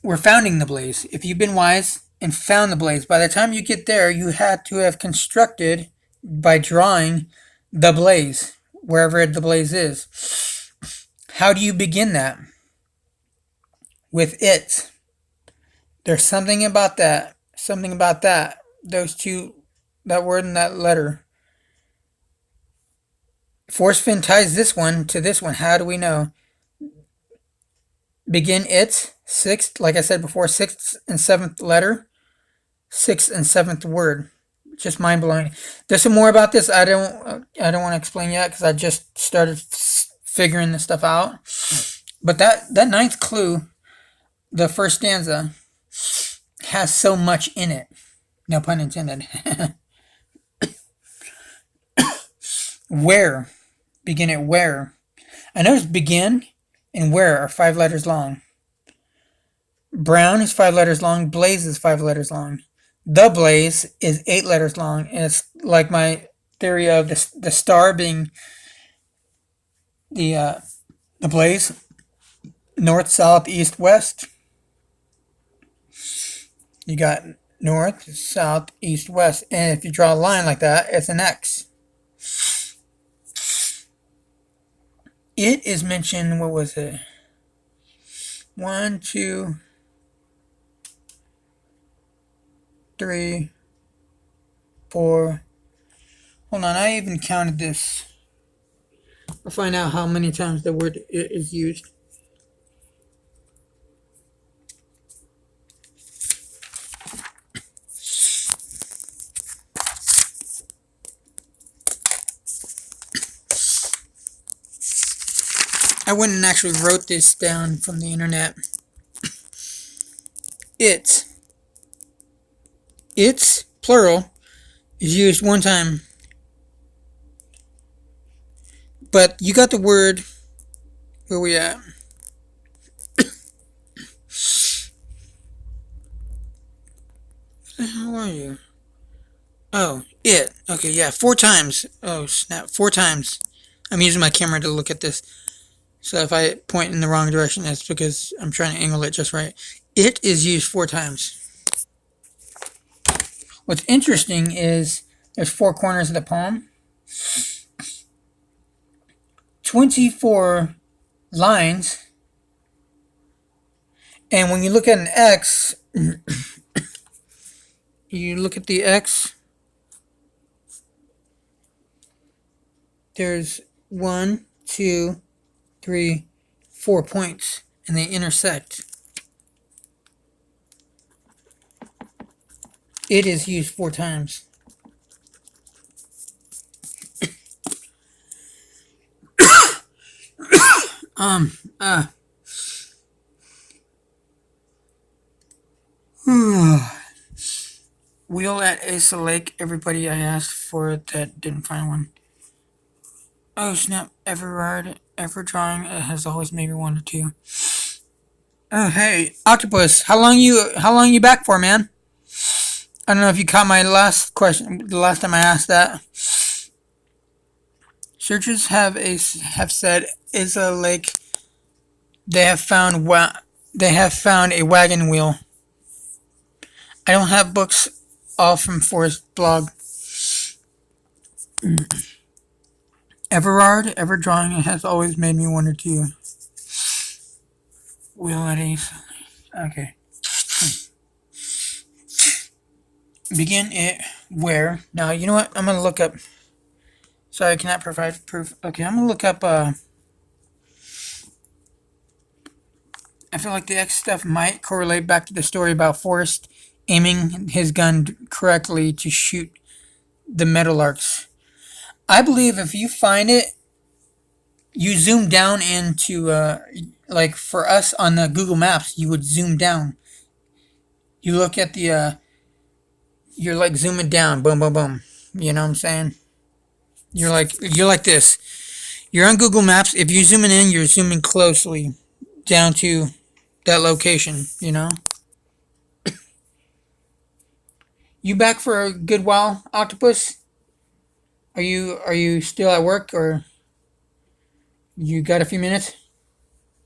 we're founding the blaze. If you've been wise and found the blaze, by the time you get there, you had to have constructed by drawing the blaze, wherever the blaze is. How do you begin that? With it. There's something about that. Something about that. Those two, that word and that letter. Forrest Fenn ties this one to this one. How do we know? Begin it. Sixth, like I said before, sixth and seventh letter. Sixth and seventh word. Just mind blowing. There's some more about this. I don't want to explain yet because I just started figuring this stuff out. But that ninth clue, the first stanza, has so much in it. No pun intended. Where? Begin at where? I noticed begin and where are 5 letters long. Brown is 5 letters long. Blaze is 5 letters long. The blaze is 8 letters long. And it's like my theory of the star being the blaze. North, south, east, west. You got north, south, east, west. And if you draw a line like that, it's an X. It is mentioned, what was it? 1, 2, 3, 4. Hold on, I even counted this. I'll find out how many times the word it is used. I went and actually wrote this down from the internet. It's plural, is used one time. But you got the word, where we at? How are you? Oh, it. Okay, yeah, 4 times. Oh, snap, 4 times. I'm using my camera to look at this. So if I point in the wrong direction, that's because I'm trying to angle it just right. It is used 4 times. What's interesting is there's 4 corners of the poem. 24 lines. And when you look at an X, you look at the X, there's 1, 2, 3, 4 points, and they intersect. It is used 4 times. Wheel at Asa Lake. Everybody I asked for that didn't find one. Oh snap! Everard, ever drawing has always made me wonder too. Oh hey, Octopus, how long you back for, man? I don't know if you caught my last question. The last time I asked that. Searchers have said Asa Lake. They have found a wagon wheel. I don't have books all from Forrest blog. Everard, ever drawing, has always made me wonder too. Wheel at Ace. Okay. Begin it where? Now, you know what? I'm going to look up. Sorry, I cannot provide proof. Okay, I'm going to look up. I feel like the X stuff might correlate back to the story about Forrest aiming his gun correctly to shoot the meadowlarks. I believe if you find it, you zoom down into, like for us on the Google Maps, you would zoom down. You look at the, you're like zooming down, boom, boom, boom. You know what I'm saying? You're like this. You're on Google Maps. If you're zooming in, you're zooming closely down to that location, you know? You back for a good while, Octopus? Are you still at work, or you got a few minutes?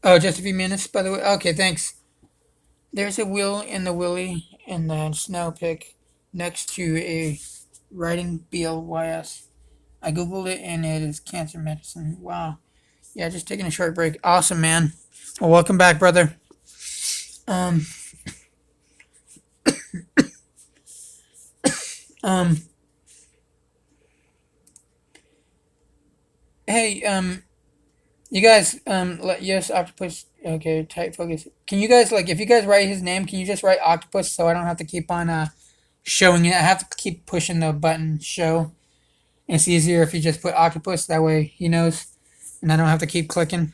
Oh, just a few minutes, by the way. Okay, thanks. There's a wheel in the willy in the snow pick next to a writing BLYS. I googled it and it is cancer medicine. Wow. Yeah, just taking a short break. Awesome, man. Well, welcome back, brother. Um, um, hey, you guys, yes, octopus. Okay, tight focus. Can you guys like, if you guys write his name, can you just write octopus so I don't have to keep on showing it? I have to keep pushing the button show. And it's easier if you just put octopus. That way he knows, and I don't have to keep clicking.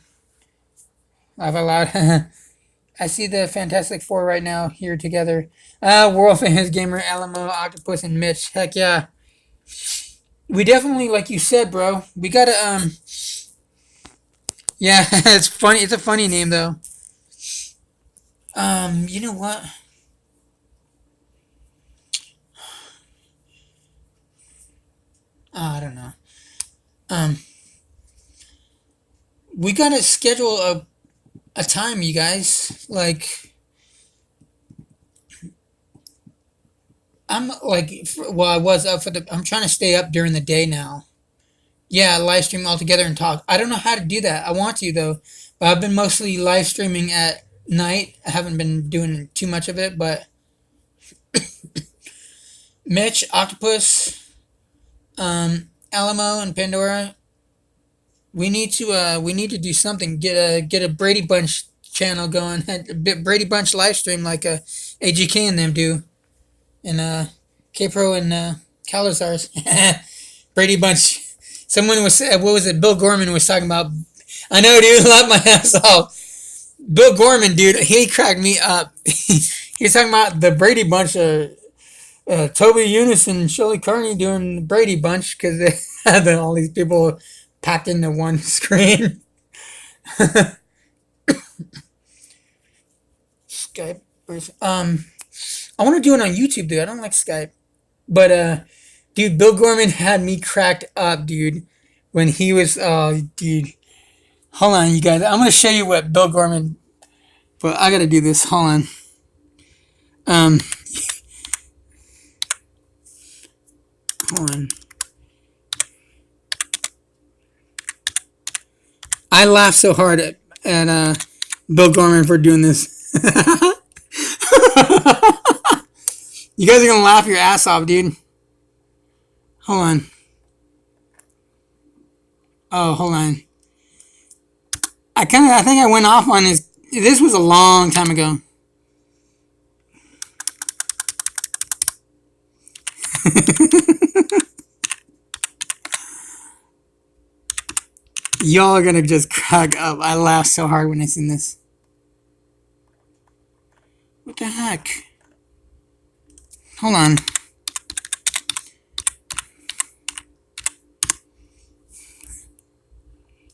I've allowed. I see the Fantastic Four right now here together. World famous gamer Alamo, Octopus, and Mitch. Heck yeah. We definitely, like you said, bro. We gotta Yeah, it's funny. It's a funny name though. You know what? I don't know. Um, we gotta schedule a time, you guys. Like, I'm like, well, I was up for the. I'm trying to stay up during the day now. Yeah, live stream all together and talk. I don't know how to do that. I want to though, but I've been mostly live streaming at night. I haven't been doing too much of it, but Mitch, Octopus, Alamo, and Pandora. We need to do something. Get a Brady Bunch channel going. A bit Brady Bunch live stream like AGK and them do, and K Pro and Calazars. Brady Bunch. Someone was what was it? Bill Gorman was talking about. I know, dude. Laughed my ass off. Bill Gorman, dude. He cracked me up. He's talking about the Brady Bunch. Toby Eunice and Shirley Carney doing the Brady Bunch because they had all these people packed into one screen. Skype. I want to do it on YouTube, dude. I don't like Skype, but dude, Bill Gorman had me cracked up, dude. When he was, oh, dude. Hold on, you guys. I'm gonna show you what Bill Gorman. But I gotta do this. Hold on. Um, hold on. I laughed so hard at Bill Gorman for doing this. You guys are gonna laugh your ass off, dude. Hold on. Oh, hold on. I think I went off on his. This was a long time ago. Y'all are gonna just crack up. I laughed so hard when I seen this. What the heck? Hold on.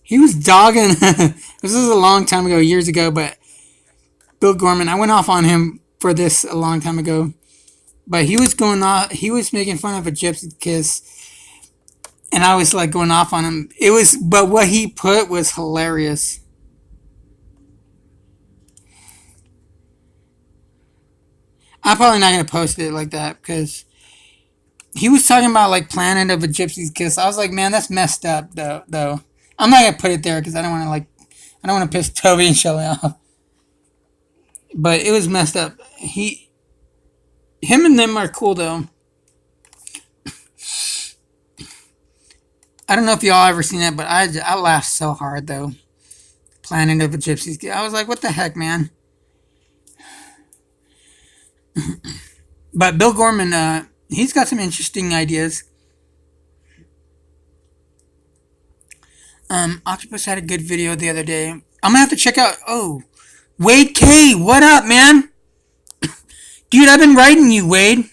He was dogging. This was a long time ago, years ago, but Bill Gorman, I went off on him for this a long time ago. But he was going off. He was making fun of a gypsy kiss, and I was like going off on him. It was, but what he put was hilarious. I'm probably not gonna post it like that because he was talking about like Planet of a Gypsy's Kiss. I was like, man, that's messed up though. I'm not gonna put it there because I don't want to I don't want to piss Toby and Shelly off. But it was messed up. Him and them are cool though. I don't know if y'all ever seen that, but I laughed so hard though. Planet of a Gypsy's Kiss. I was like, what the heck, man? But Bill Gorman, he's got some interesting ideas. Octopus had a good video the other day. I'm gonna have to check out. Oh, Wade K, what up, man? Dude, I've been writing you, Wade.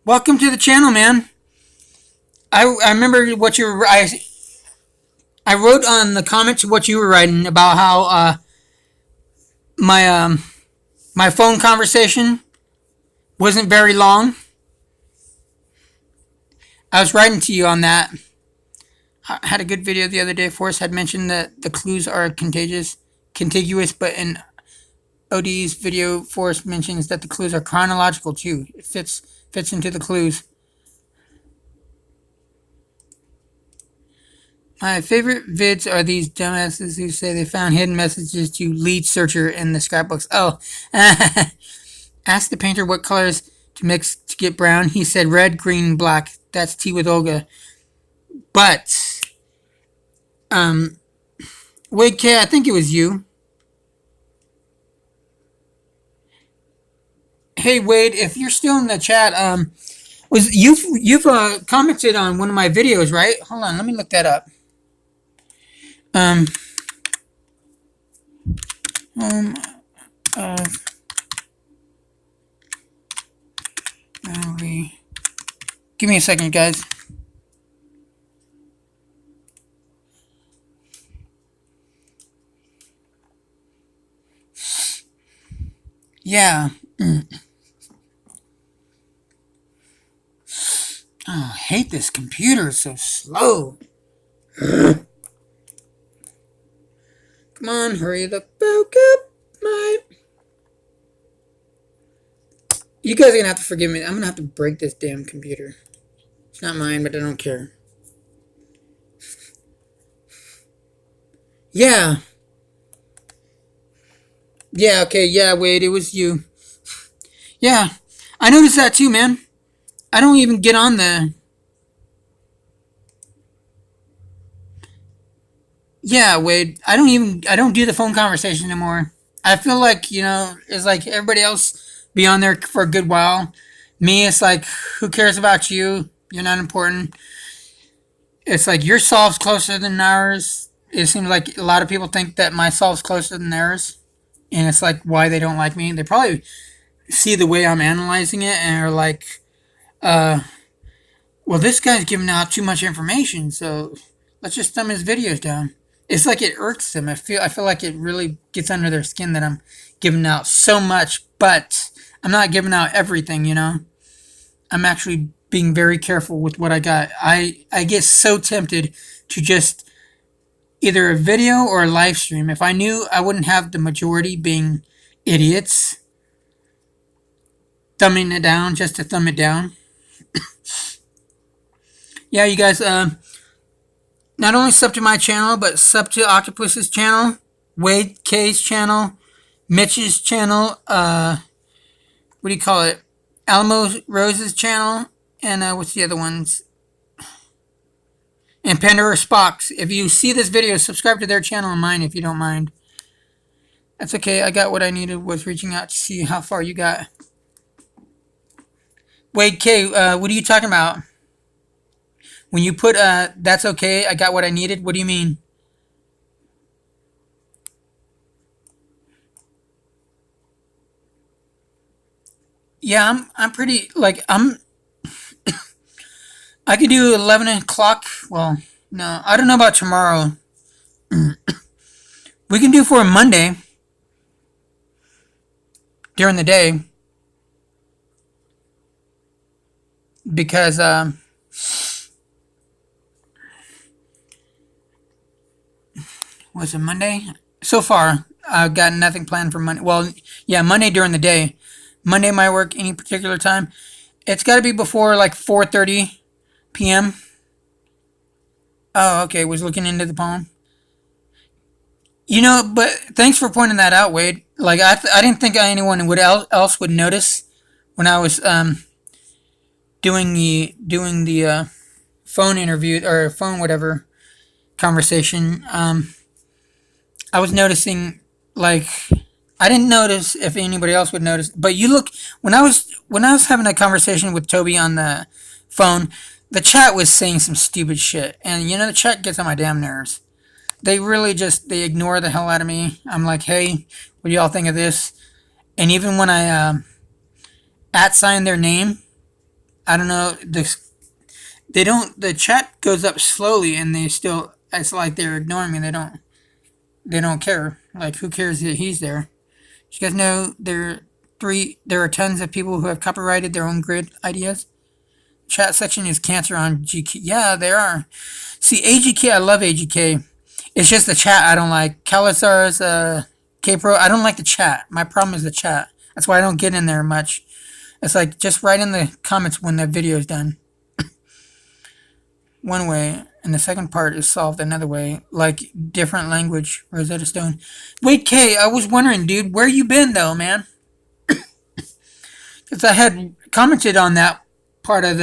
Welcome to the channel, man. I remember what you were. I wrote on the comments what you were writing about how my my phone conversation wasn't very long. I was writing to you on that. I had a good video the other day. Forrest had mentioned that the clues are contiguous, but OD's video, Forrest mentions that the clues are chronological too. It fits into the clues. My favorite vids are these dumbasses who say they found hidden messages to lead searcher in the scrapbooks. Oh, ask the painter what colors to mix to get brown. He said red, green, black. That's tea with Olga. But, Wade K, I think it was you. Hey Wade, if you're still in the chat, was you've commented on one of my videos, right? Hold on, let me look that up. Give me a second, guys. Yeah. Oh, I hate this computer. It's so slow. Come on, hurry the fuck up, mate. You guys are gonna have to forgive me. I'm gonna have to break this damn computer. It's not mine, but I don't care. Yeah. Yeah, okay, yeah, Wade, it was you. Yeah. I noticed that too, man. I don't even get on the... Yeah, Wade, I don't do the phone conversation anymore. I feel like, it's like everybody else be on there for a good while. Me, it's like, who cares about you? You're not important. It's like your solve's closer than ours. It seems like a lot of people think that my solve's closer than theirs. And it's like why they don't like me. They probably see the way I'm analyzing it and are like, well, this guy's giving out too much information, so let's just thumb his videos down. It's like it irks them. I feel like it really gets under their skin that I'm giving out so much, but I'm not giving out everything, I'm actually being very careful with what I got. I get so tempted to just either a video or a live stream. If I knew I wouldn't have the majority being idiots, thumbing it down just to thumb it down. Yeah, you guys, not only sub to my channel, but sub to Octopus's channel, Wade K's channel, Mitch's channel, what do you call it? Alamo Rose's channel, and what's the other ones? And Pandora Spock's. If you see this video, subscribe to their channel and mine if you don't mind. That's okay. I got what I needed. Was reaching out to see how far you got. Wade K, what are you talking about? When you put, that's okay, I got what I needed, what do you mean? Yeah, I'm pretty, like, I could do 11 o'clock, well, no, I don't know about tomorrow. We can do for Monday, during the day, because, was it Monday? So far, I've got nothing planned for Monday. Well, yeah, Monday during the day. Monday might work any particular time. It's got to be before like 4:30 p.m. Oh, okay. Was looking into the poem. But thanks for pointing that out, Wade. Like I didn't think anyone else would notice when I was doing the phone interview or phone whatever conversation. I was noticing, like, I didn't notice if anybody else would notice, but you look, when I was having a conversation with Toby on the phone, the chat was saying some stupid shit, and the chat gets on my damn nerves. They really they ignore the hell out of me. I'm like, hey, what do y'all think of this? And even when I @sign their name, I don't know, the chat goes up slowly, and it's like they're ignoring me. They don't care. Like, who cares that he's there? You guys know there are tons of people who have copyrighted their own grid ideas. Chat section is cancer on GK. Yeah, there are. See, AGK, I love AGK. It's just the chat I don't like. Kalasar's K-Pro, I don't like the chat. My problem is the chat. That's why I don't get in there much. It's like, just write in the comments when the video is done. One way, and the second part is solved another way. Like, different language, Rosetta Stone. Wait, Kay, I was wondering, dude, where you been, though, man? Because I had commented on that part of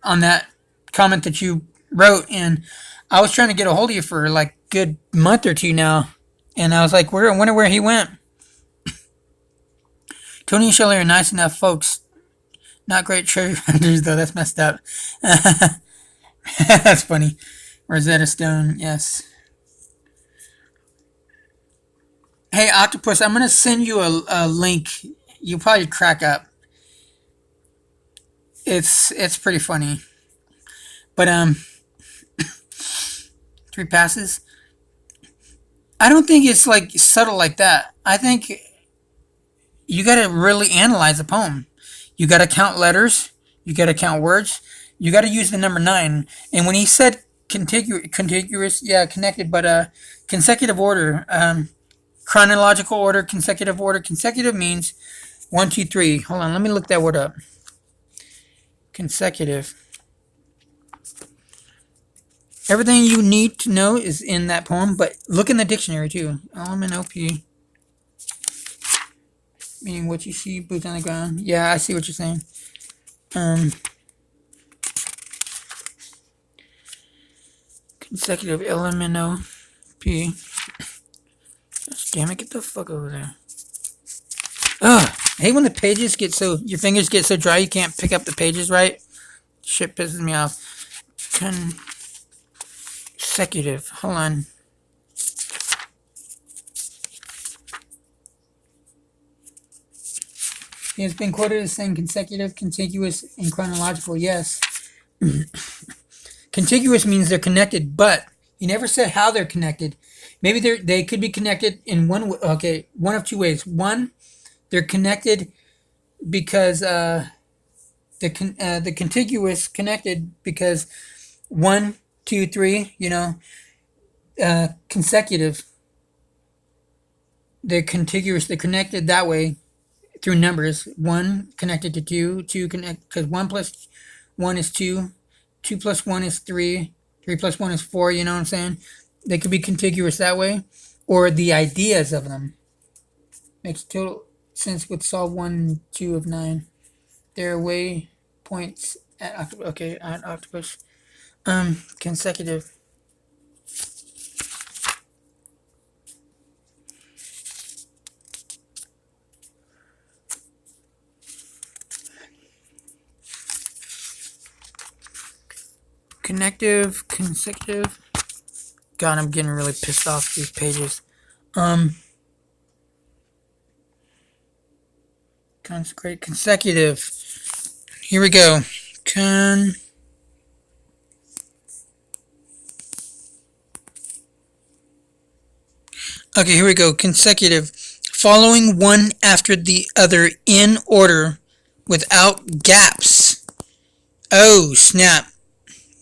on that comment that you wrote, and I was trying to get a hold of you for like a good month or two now, and I was like, I wonder where he went. Tony and Shelley are nice enough folks. Not great treasure hunters, though. That's messed up. That's funny. Rosetta Stone, yes. Hey, Octopus, I'm going to send you a link. You'll probably crack up. It's pretty funny. But, 3 passes. I don't think it's like subtle like that. I think you got to really analyze a poem. You got to count letters. You got to count words. You got to use the number 9. And when he said contiguous, yeah, connected, but consecutive order, chronological order, consecutive order. Consecutive means 1, 2, 3. Hold on, let me look that word up. Consecutive. Everything you need to know is in that poem, but look in the dictionary too. LMNOP. Meaning what you see, boots on the ground. Yeah, I see what you're saying. Consecutive LMNOP. Damn it, get the fuck over there. Ugh, I hate when the pages get so, your fingers get so dry you can't pick up the pages right. Shit pisses me off. Consecutive, hold on. He has been quoted as saying consecutive, contiguous, and chronological. Yes. Contiguous means they're connected, but he never said how they're connected. Maybe they could be connected in one of 2 ways. One, they're connected because the contiguous connected because 1, 2, 3. Consecutive. They're contiguous. They're connected that way through numbers. 1 connected to 2. 2 connect because 1 plus 1 is 2. 2 plus 1 is 3. 3 plus 1 is 4. You know what I'm saying? They could be contiguous that way, or the ideas of them. Makes total sense with solve 1, 2 of 9. There are waypoints at octopus. Consecutive. Connective, consecutive. God, I'm getting really pissed off these pages. Consecrate, consecutive. Here we go. Okay, here we go. Consecutive. Following one after the other in order without gaps. Oh, snap.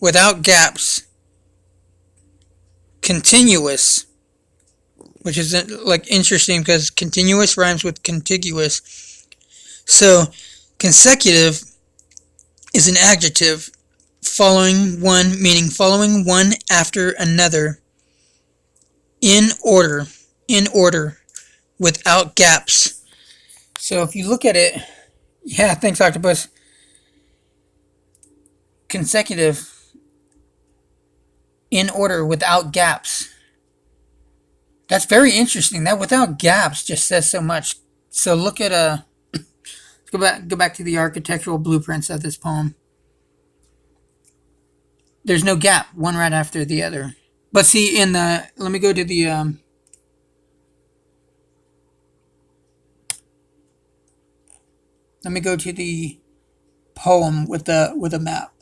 Without gaps. Continuous. Which is like interesting because continuous rhymes with contiguous. So, consecutive is an adjective. Following one, meaning following one after another. In order, without gaps. So if you look at it, yeah, thanks, Octopus. Consecutive, in order, without gaps. That's very interesting. That without gaps just says so much. So look at let's go back to the architectural blueprints of this poem. There's no gap, one right after the other. But see, let me go to the let me go to the poem with a map.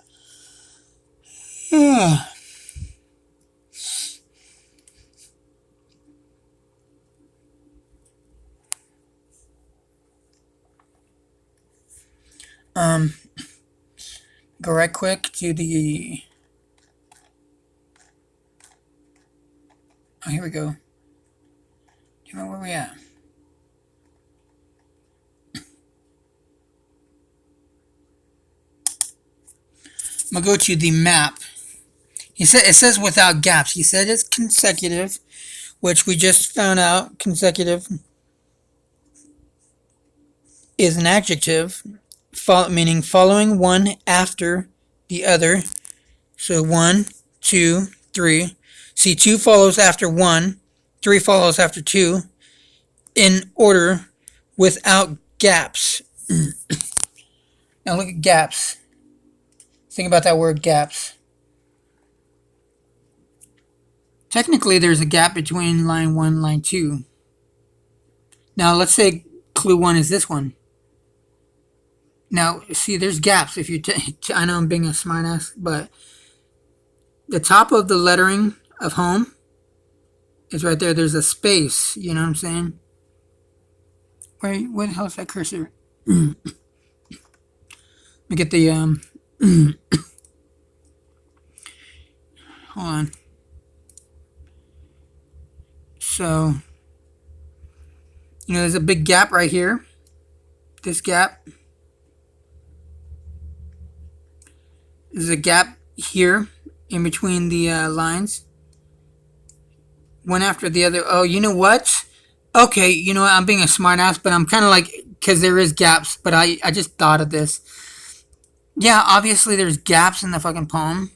Go right quick to the. Oh, here we go. Do you know where we at? I'm going to go to the map. It says without gaps. He said it's consecutive, which we just found out consecutive is an adjective, meaning following one after the other. So 1, 2, 3. See, 2 follows after 1, 3 follows after 2, in order without gaps. Now look at gaps. Think about that word gaps. Technically, there's a gap between line 1 and line 2. Now, let's say clue 1 is this one. Now, see, there's gaps. If you I know I'm being a smartass, but the top of the lettering of home is right there. There's a space. You know what I'm saying? Where the hell is that cursor? Let me get the hold on. So, there's a big gap right here. This gap. There's a gap here in between the lines. One after the other. Oh, you know what? Okay, you know what? I'm being a smartass, but I'm kind of like, because there is gaps, but I just thought of this. Yeah, obviously there's gaps in the fucking poem.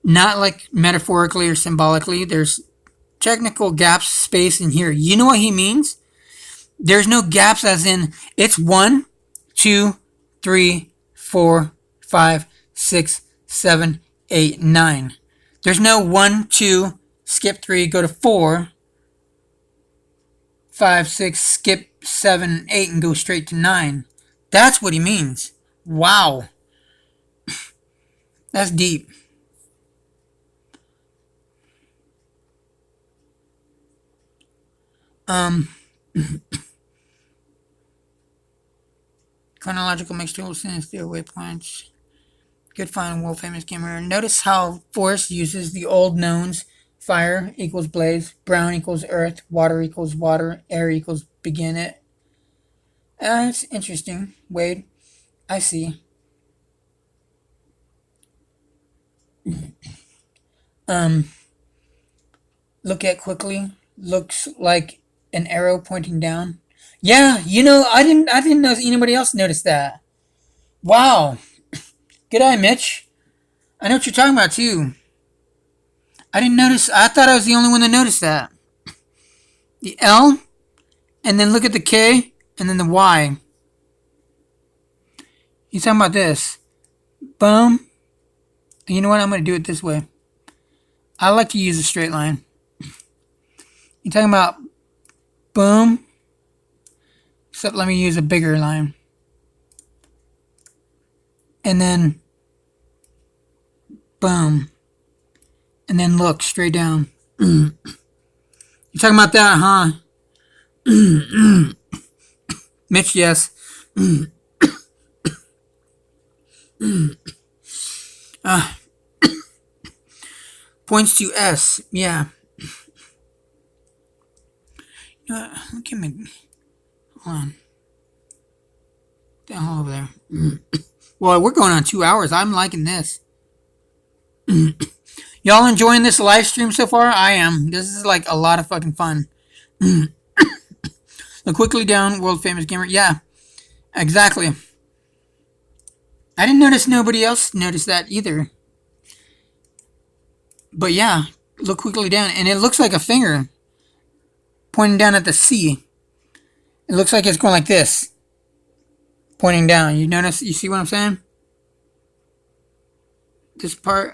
Not like metaphorically or symbolically. There's technical gaps, space in here. You know what he means? There's no gaps as in it's 1, 2, 3, 4, 5, 6, 7, 8, 9. There's no 1, 2, skip 3, go to 4, 5, 6, skip 7, 8, and go straight to 9. That's what he means. Wow. That's deep. Chronological mixed tools and steel waypoints. Good find, world famous gamer. Notice how Forrest uses the old knowns. Fire equals blaze, brown equals earth, water equals water, air equals begin it. It's interesting. Wade, I see. Look at quickly. Looks like an arrow pointing down. Yeah, I didn't know if anybody else noticed that. Wow. Good eye, Mitch. I know what you're talking about too. I didn't notice. I thought I was the only one that noticed that. The L, and then look at the K, and then the Y. He's talking about this. Boom. And you know what? I'm going to do it this way. I like to use a straight line. You're talking about boom. Except let me use a bigger line. And then boom. And then look straight down. You're talking about that, huh? Mitch, yes. Points to S. Yeah. Look at me. Hold on. Down over there. Well, we're going on 2 hours. I'm liking this. Y'all enjoying this live stream so far? I am. This is like a lot of fucking fun. Look quickly down, world famous gamer. Yeah, exactly. I didn't notice nobody else noticed that either. But yeah, look quickly down, and it looks like a finger pointing down at the C. It looks like it's going like this, pointing down. You notice? You see what I'm saying? This part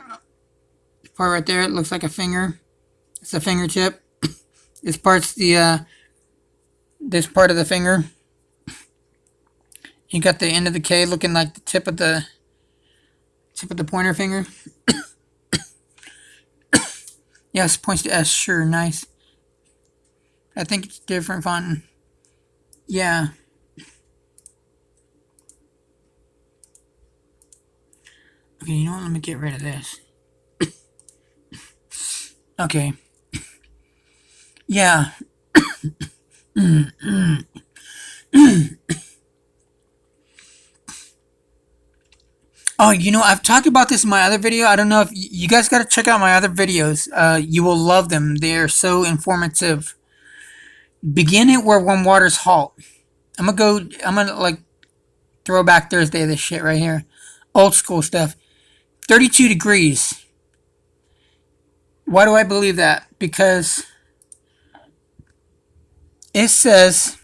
right there, it looks like a finger. It's a fingertip. This part's this part of the finger. You got the end of the K looking like the tip of the pointer finger. Yes, points to S. Sure, nice. I think it's different font. Yeah. Okay, you know what? Let me get rid of this. Okay. Yeah. Oh, I've talked about this in my other video. I don't know if you guys got to check out my other videos. You will love them. They're so informative. Begin it where warm waters halt. I'm gonna like throwback Thursday this shit right here. Old school stuff. 32 degrees. Why do I believe that? Because it says,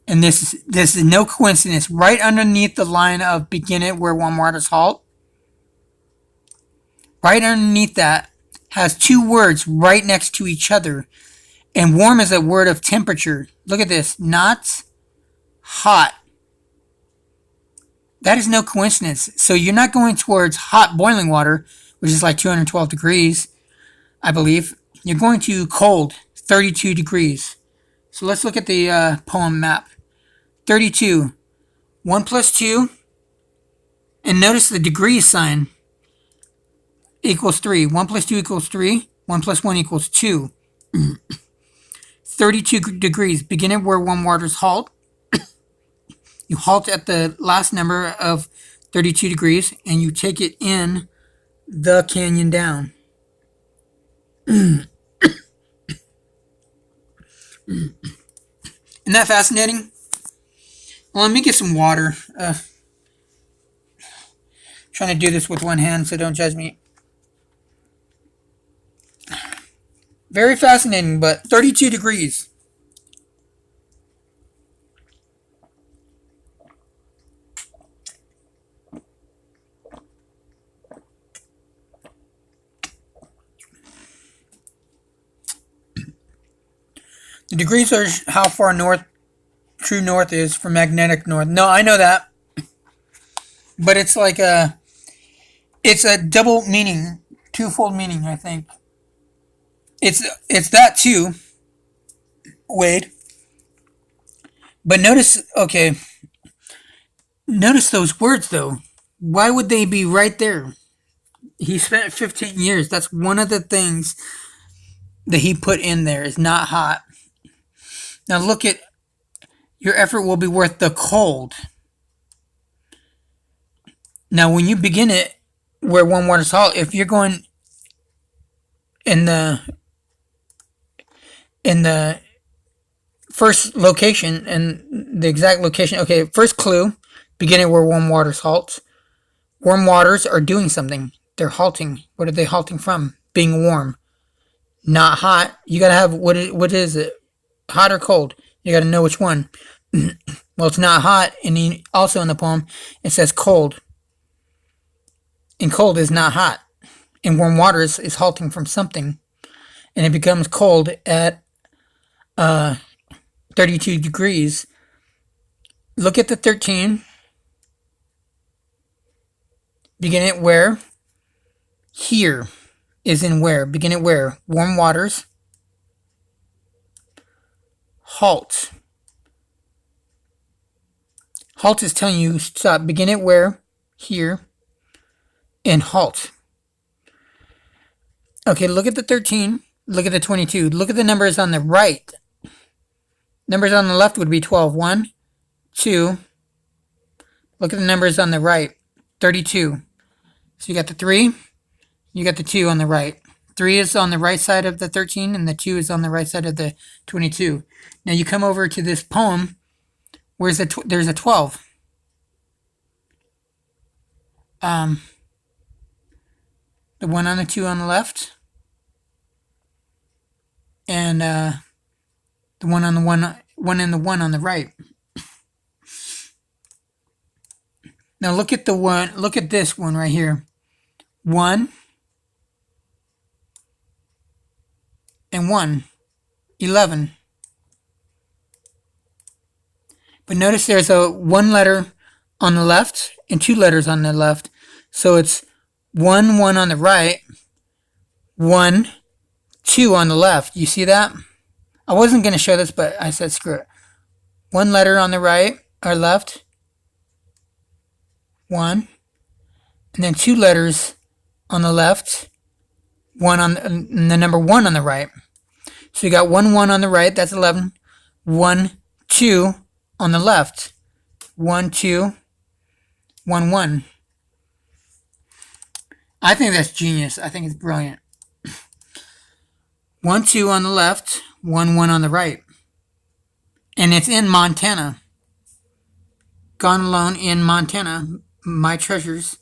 and this is no coincidence, right underneath the line of begin it where warm waters halt. Right underneath that has two words right next to each other. And warm is a word of temperature. Look at this. Not hot. That is no coincidence. So you're not going towards hot boiling water, which is like 212 degrees, I believe. You're going to cold, 32 degrees. So let's look at the poem map. 32. 1 plus 2. And notice the degree sign equals 3. 1 plus 2 equals 3. 1 plus 1 equals 2. 32 degrees. Begin it where warm waters halt. You halt at the last number of 32 degrees and you take it in the canyon down. Isn't that fascinating? Well, let me get some water. Trying to do this with one hand, so don't judge me. Very fascinating, but 32 degrees. The degrees are how far north, true north is from magnetic north. No, I know that. But it's like it's a double meaning, twofold meaning, I think. It's that too, Wade. But notice those words though. Why would they be right there? He spent 15 years. That's one of the things that he put in there is not hot. Now look at, your effort will be worth the cold. Now when you begin it where warm water's halt, if you're going in the first location and the exact location, okay, first clue, begin it where warm water's halt. Warm waters are doing something. They're halting. What are they halting from? Being warm. Not hot. You gotta have, what is it? Hot or cold? You gotta know which one. Well, it's not hot, and also in the poem, it says cold. And cold is not hot. And warm water is halting from something. And it becomes cold at 32 degrees. Look at the 13. Begin it where? Here is in where? Begin it where? Warm waters. Halt. Halt is telling you stop. Begin it where? Here. And halt. Okay, look at the 13. Look at the 22. Look at the numbers on the right. Numbers on the left would be 12. 1, 2. Look at the numbers on the right. 32. So you got the 3. You got the 2 on the right. 3 is on the right side of the 13, and the 2 is on the right side of the 22. Now you come over to this poem. Where's there's a 12. The 1 on the 2 on the left. And the 1 on the 1 and the 1 on the right. Now look at the one. Look at this one right here. 1 and 1. 11. But notice there's a 1 letter on the left and 2 letters on the left. So it's 1, 1 on the right. 1, 2 on the left. You see that? I wasn't going to show this, but I said screw it. 1 letter on the right or left. 1. And then 2 letters on the left. 1 on the number 1 on the right. So you got 1, 1 on the right. That's 11. 1, 2 on the left. 1, 2, 1, 1. I think that's genius. I think it's brilliant. 1 2 on the left, 1 1 on the right. And it's in Montana. Gone Alone in Montana. My Treasures.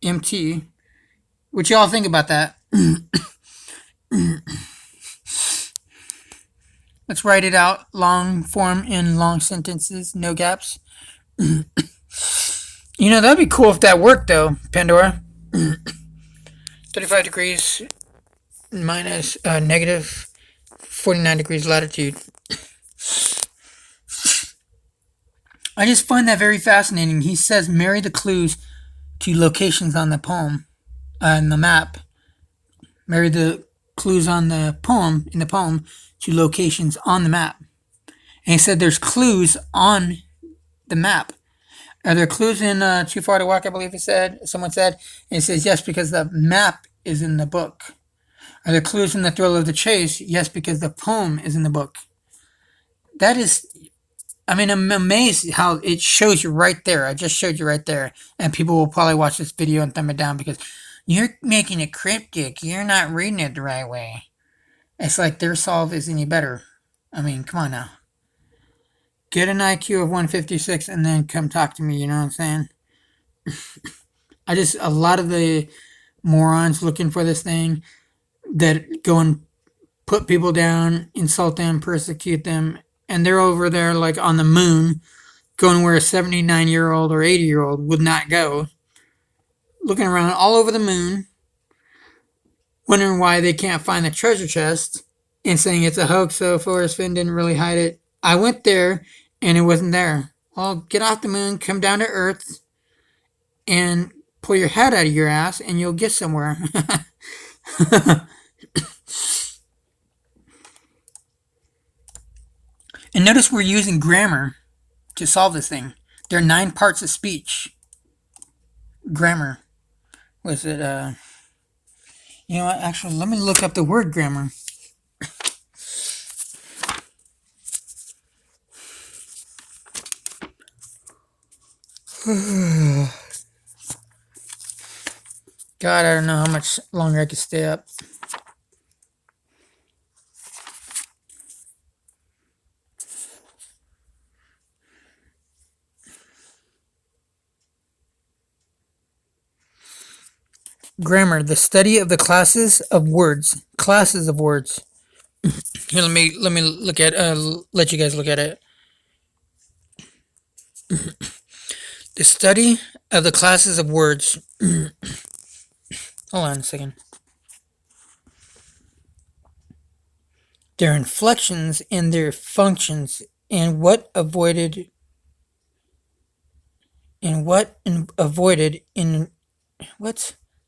MT. What y'all think about that? Let's write it out. Long form in long sentences. No gaps. You know, that'd be cool if that worked, though, Pandora. 35 degrees minus negative 49 degrees latitude. I just find that very fascinating. He says marry the clues to locations on the poem, in the map. Marry the clues on the poem, in the poem, to locations on the map. And he said there's clues on the map. Are there clues in Too Far to Walk, I believe someone said? And it says yes, because the map is in the book. Are there clues in The Thrill of the Chase? Yes, because the poem is in the book. That is, I mean, I'm amazed how it shows you right there. I just showed you right there. And people will probably watch this video and thumb it down because you're making it cryptic. You're not reading it the right way. It's like their solve is any better. I mean, come on now. Get an IQ of 156 and then come talk to me, you know what I'm saying? A lot of the morons looking for this thing that go and put people down, insult them, persecute them, and they're over there like on the moon, going where a 79-year-old or 80-year-old would not go, looking around all over the moon, wondering why they can't find the treasure chest, and saying it's a hoax, so Forrest Fenn didn't really hide it. I went there, and it wasn't there. Well, get off the moon, come down to Earth, and pull your head out of your ass, and you'll get somewhere. And notice we're using grammar to solve this thing. There are 9 parts of speech. Grammar. Was it, you know what, actually, let me look up the word grammar. God, I don't know how much longer I could stay up. Grammar, the study of the classes of words. Classes of words. Here, let me look at let you guys look at it. The study of the classes of words. Hold on a second. Their inflections and their functions, and what avoided in what?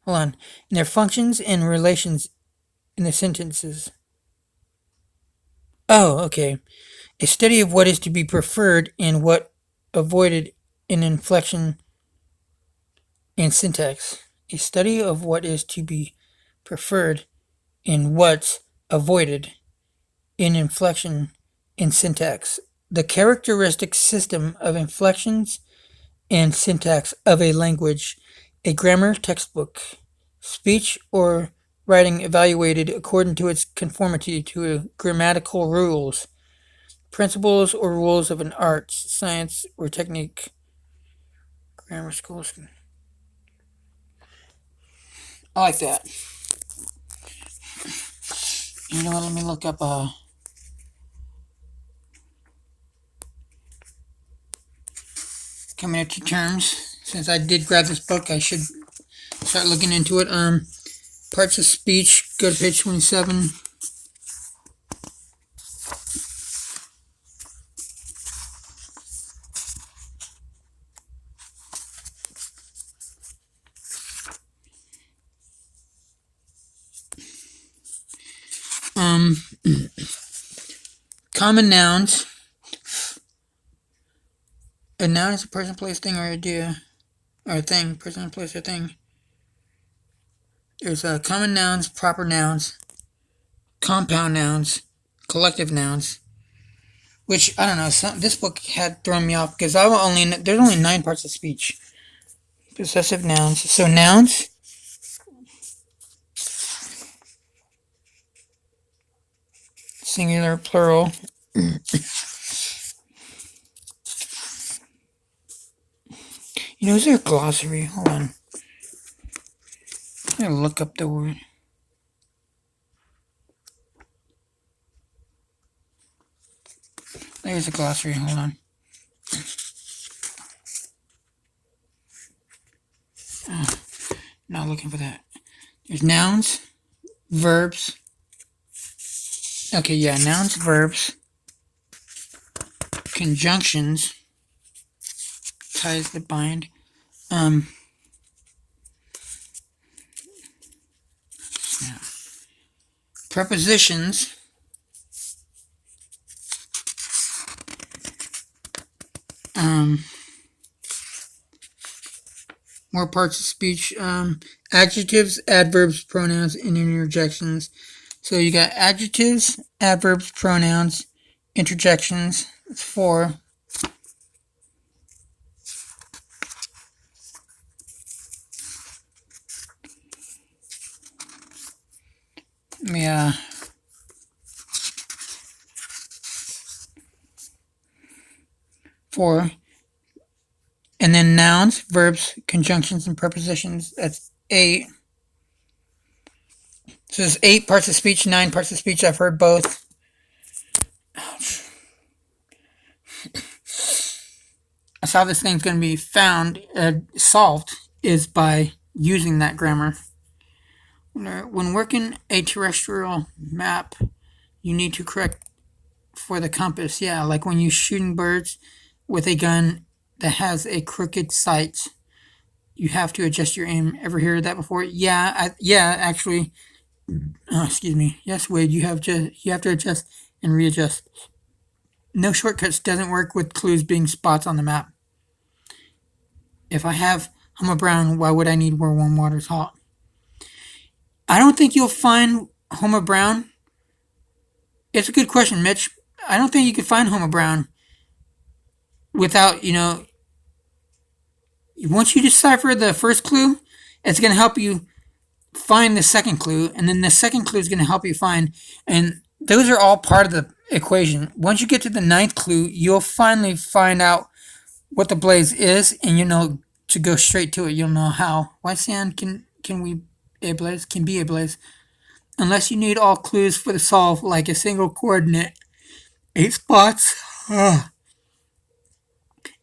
Hold on. In their functions and relations in the sentences. Oh, okay. A study of what is to be preferred and what avoided in inflection and syntax. A study of what is to be preferred and what's avoided in inflection and syntax. The characteristic system of inflections and syntax of a language. A grammar textbook. Speech or writing evaluated according to its conformity to grammatical rules, principles or rules of an art, science, or technique. Grammar schools. I like that. You know what? Let me look up coming to terms. Since I did grab this book, I should start looking into it. Parts of speech. Go to page 27. Common nouns. A noun is a person, place, thing, or idea, or a thing. Person, place, or thing. There's common nouns, proper nouns, compound nouns, collective nouns. Which I don't know. This book had thrown me off because there's only 9 parts of speech. Possessive nouns. So nouns singular, plural. Is there a glossary? Hold on. I'm gonna look up the word. There's a glossary. Hold on. Not looking for that. There's nouns, verbs. Okay, yeah, nouns, verbs, conjunctions, ties that bind, prepositions, more parts of speech, adjectives, adverbs, pronouns, and interjections. So you got adjectives, adverbs, pronouns, interjections. It's 4. Yeah. Four. And then nouns, verbs, conjunctions, and prepositions. That's 8. So there's 8 parts of speech, 9 parts of speech. I've heard both. Ouch. That's how this thing's going to be solved, is by using that grammar. When working a terrestrial map, you need to correct for the compass. Yeah, like when you're shooting birds with a gun that has a crooked sight, you have to adjust your aim. Ever hear that before? Yeah, actually. Excuse me. Yes, Wade, you have to adjust and readjust. No shortcuts doesn't work with clues being spots on the map. If I have Homer Brown, why would I need where warm water's hot? I don't think you'll find Homer Brown. It's a good question, Mitch. I don't think you could find Homer Brown without, once you decipher the first clue, it's going to help you find the second clue, and then the second clue is going to help you find, and those are all part of the equation. Once you get to the 9th clue, you'll finally find out what the blaze is, and to go straight to it. You'll know how. White sand can be a blaze, unless you need all clues for the solve, like a single coordinate. 8 spots.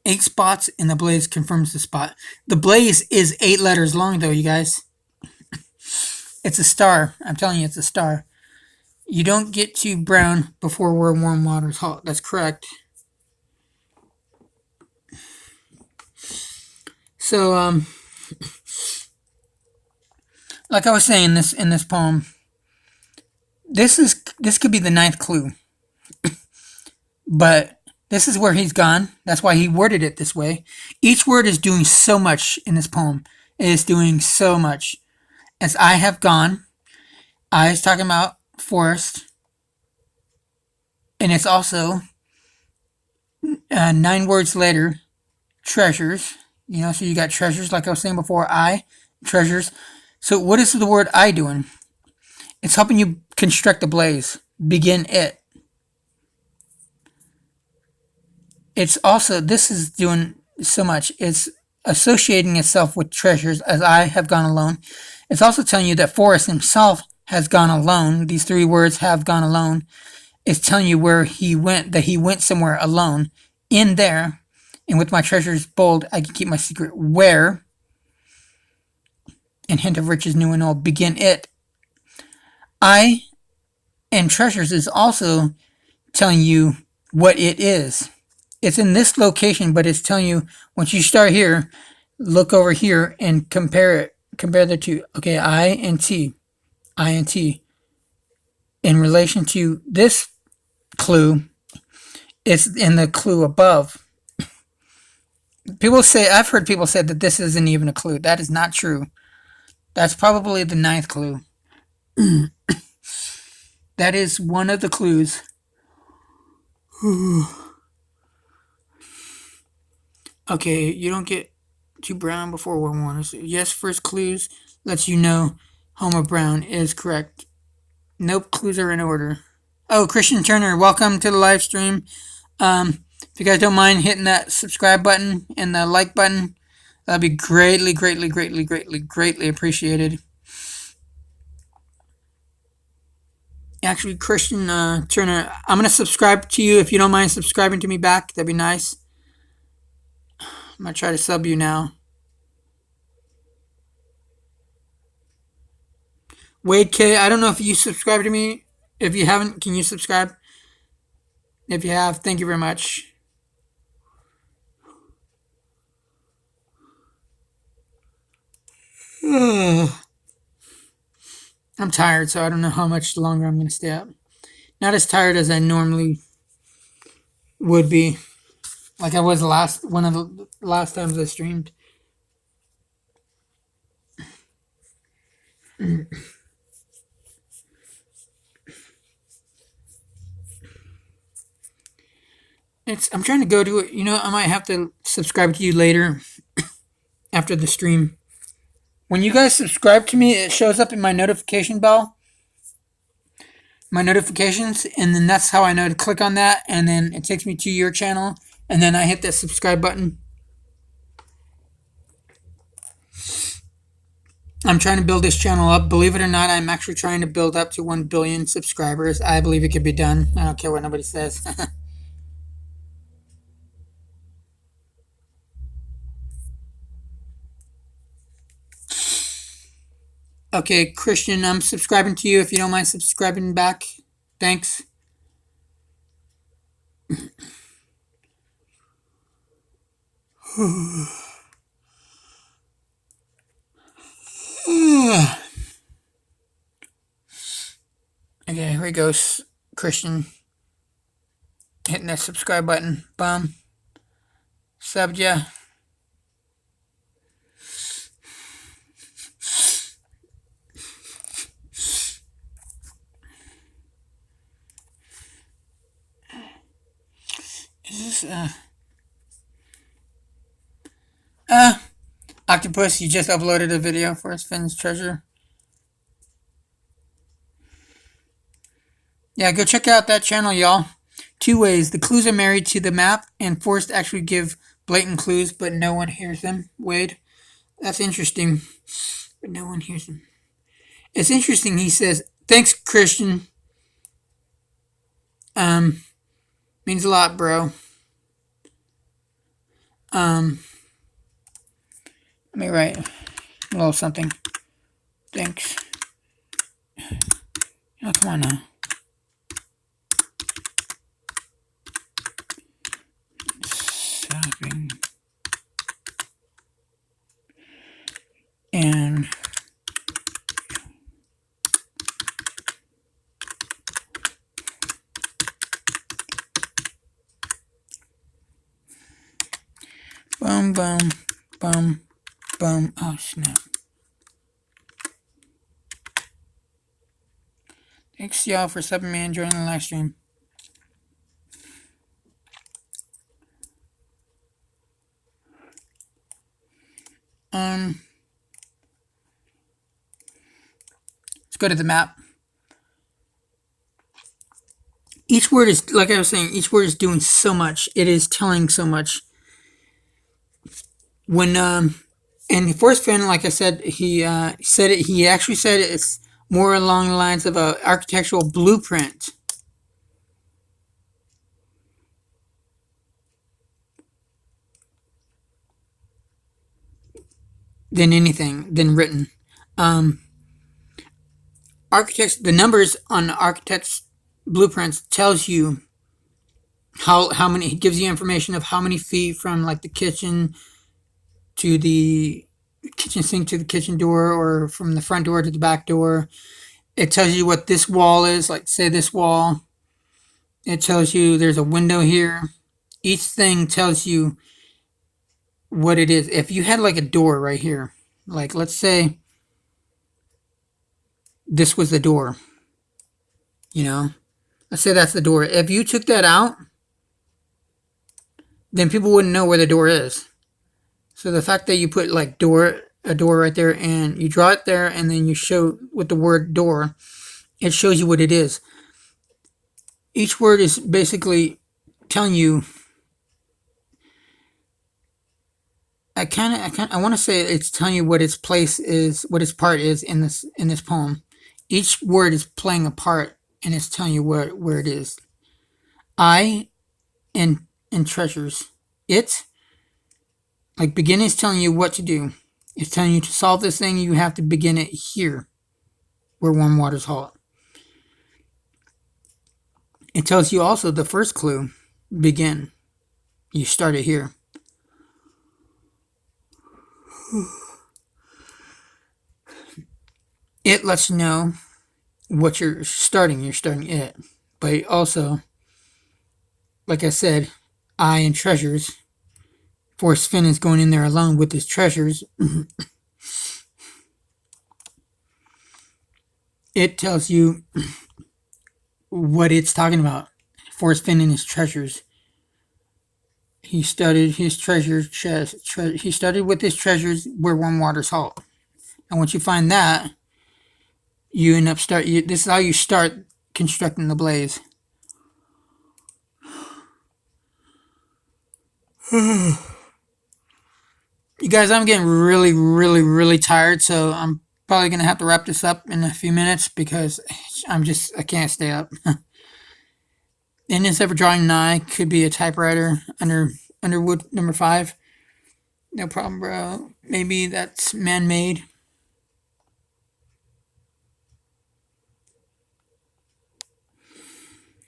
8 spots, and the blaze confirms the spot. The blaze is 8 letters long, though, you guys. It's a star. I'm telling you, it's a star. You don't get to brown before where warm water's hot. That's correct. So, like I was saying in this poem, this could be the 9th clue. But this is where he's gone. That's why he worded it this way. Each word is doing so much in this poem. It is doing so much. As I have gone, I is talking about Forrest. And it's also 9 words later, treasures. So you got treasures, like I was saying before, treasures. So what is the word I doing? It's helping you construct the blaze. Begin it. It's also, this is doing so much. It's associating itself with treasures, as I have gone alone. It's also telling you that Forrest himself has gone alone. These 3 words, have gone alone. It's telling you where he went, that he went somewhere alone. In there, and with my treasures bold, I can keep my secret. Where, and hint of riches new and old, begin it. I and treasures is also telling you what it is. It's in this location, but it's telling you, once you start here, look over here and compare the two. Okay, I and T. In relation to this clue, it's in the clue above. I've heard people say that this isn't even a clue. That is not true. That's probably the 9th clue. That is one of the clues. Okay, you don't get to brown before warm water. So yes, first clues lets you know Homer Brown is correct. Nope, clues are in order. Oh, Christian Turner, welcome to the live stream. If you guys don't mind hitting that subscribe button and the like button, that'd be greatly appreciated. Actually, Christian Turner, I'm going to subscribe to you. If you don't mind subscribing to me back, that'd be nice. I'm going to try to sub you now. Wade K, I don't know if you subscribe to me. If you haven't, can you subscribe? If you have, thank you very much. I'm tired, so I don't know how much longer I'm going to stay up. Not as tired as I normally would be. Like I was one of the last times I streamed. I'm trying to go to it. You know, I might have to subscribe to you later after the stream. When you guys subscribe to me, it shows up in my notification bell, my notifications, and then that's how I know to click on that, and then it takes me to your channel, and then I hit that subscribe button. I'm trying to build this channel up. Believe it or not, I'm actually trying to build up to 1 billion subscribers. I believe it could be done. I don't care what nobody says. Okay, Christian, I'm subscribing to you. If you don't mind subscribing back, thanks. Okay, here he goes, Christian. Hitting that subscribe button. Boom. Subbed ya. Is this Octopus, you just uploaded a video for Forrest Fenn's treasure. Yeah, go check out that channel, y'all. 2 ways. The clues are married to the map, and Forrest actually give blatant clues, but no one hears them. Wade. That's interesting. But no one hears them. It's interesting, he says, thanks, Christian. Means a lot, bro. Let me write a little something. Thanks. Oh, come on now. Shopping. And boom, boom, boom, boom. Oh, snap. Thanks, y'all, for subbing me and joining the live stream. Let's go to the map. Each word is, like I was saying, each word is doing so much. It is telling so much. When and Forrest Fenn, like I said, he said it. He actually said it's more along the lines of an architectural blueprint than anything than written. Architects, the numbers on architects' blueprints tells you how many. It gives you information of how many feet from like the kitchen to the kitchen sink to the kitchen door, or from the front door to the back door. It tells you what this wall is, like say this wall. It tells you there's a window here. Each thing tells you what it is. If you had like a door right here, like let's say this was the door, you know, let's say that's the door. If you took that out, then people wouldn't know where the door is. So the fact that you put like a door right there, and you draw it there, and then you show with the word door, it shows you what it is. Each word is basically telling you. I want to say it's telling you what its place is, what its part is in this poem. Each word is playing a part, and it's telling you where it is. I and treasures. It, like beginning, is telling you what to do. It's telling you to solve this thing. You have to begin it here, where warm waters halt. It tells you also the first clue. Begin. You start it here. It lets you know what you're starting. You're starting it. But also, like I said, I and treasures. Forrest Fenn is going in there alone with his treasures. It tells you what it's talking about. Forrest Fenn and his treasures. He studied his treasure chest. He studied with his treasures where warm waters halt. And once you find that, you end up this is how you start constructing the blaze. You guys, I'm getting really, really, really tired, so I'm probably gonna have to wrap this up in a few minutes because I can't stay up. In this ever drawing nigh could be a typewriter Underwood number 5. No problem, bro. Maybe that's man-made.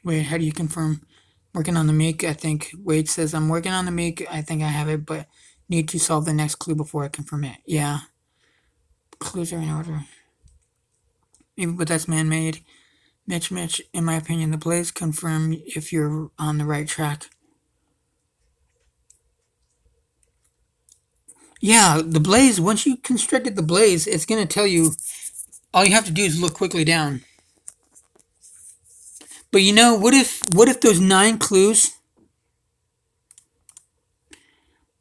Wait, how do you confirm? Working on the make, I think. Wade says, I'm working on the make. I think I have it, but need to solve the next clue before I confirm it. Yeah. Clues are in order. Maybe, but that's man-made. Mitch, in my opinion, the blaze confirm if you're on the right track. Yeah, the blaze, once you constructed the blaze, it's going to tell you, all you have to do is look quickly down. But you know, what if those 9 clues,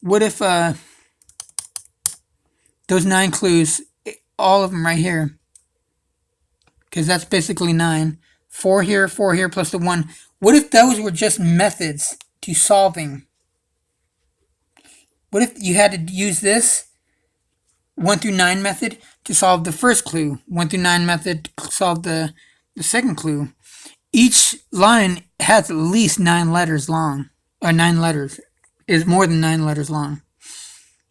what if those 9 clues, all of them right here, because that's basically 9, 4 here plus the 1, what if those were just methods to solving? What if you had to use this 1 through 9 method to solve the first clue, 1 through 9 method to solve the second clue? Each line has at least 9 letters long, or 9 letters. Is more than 9 letters long.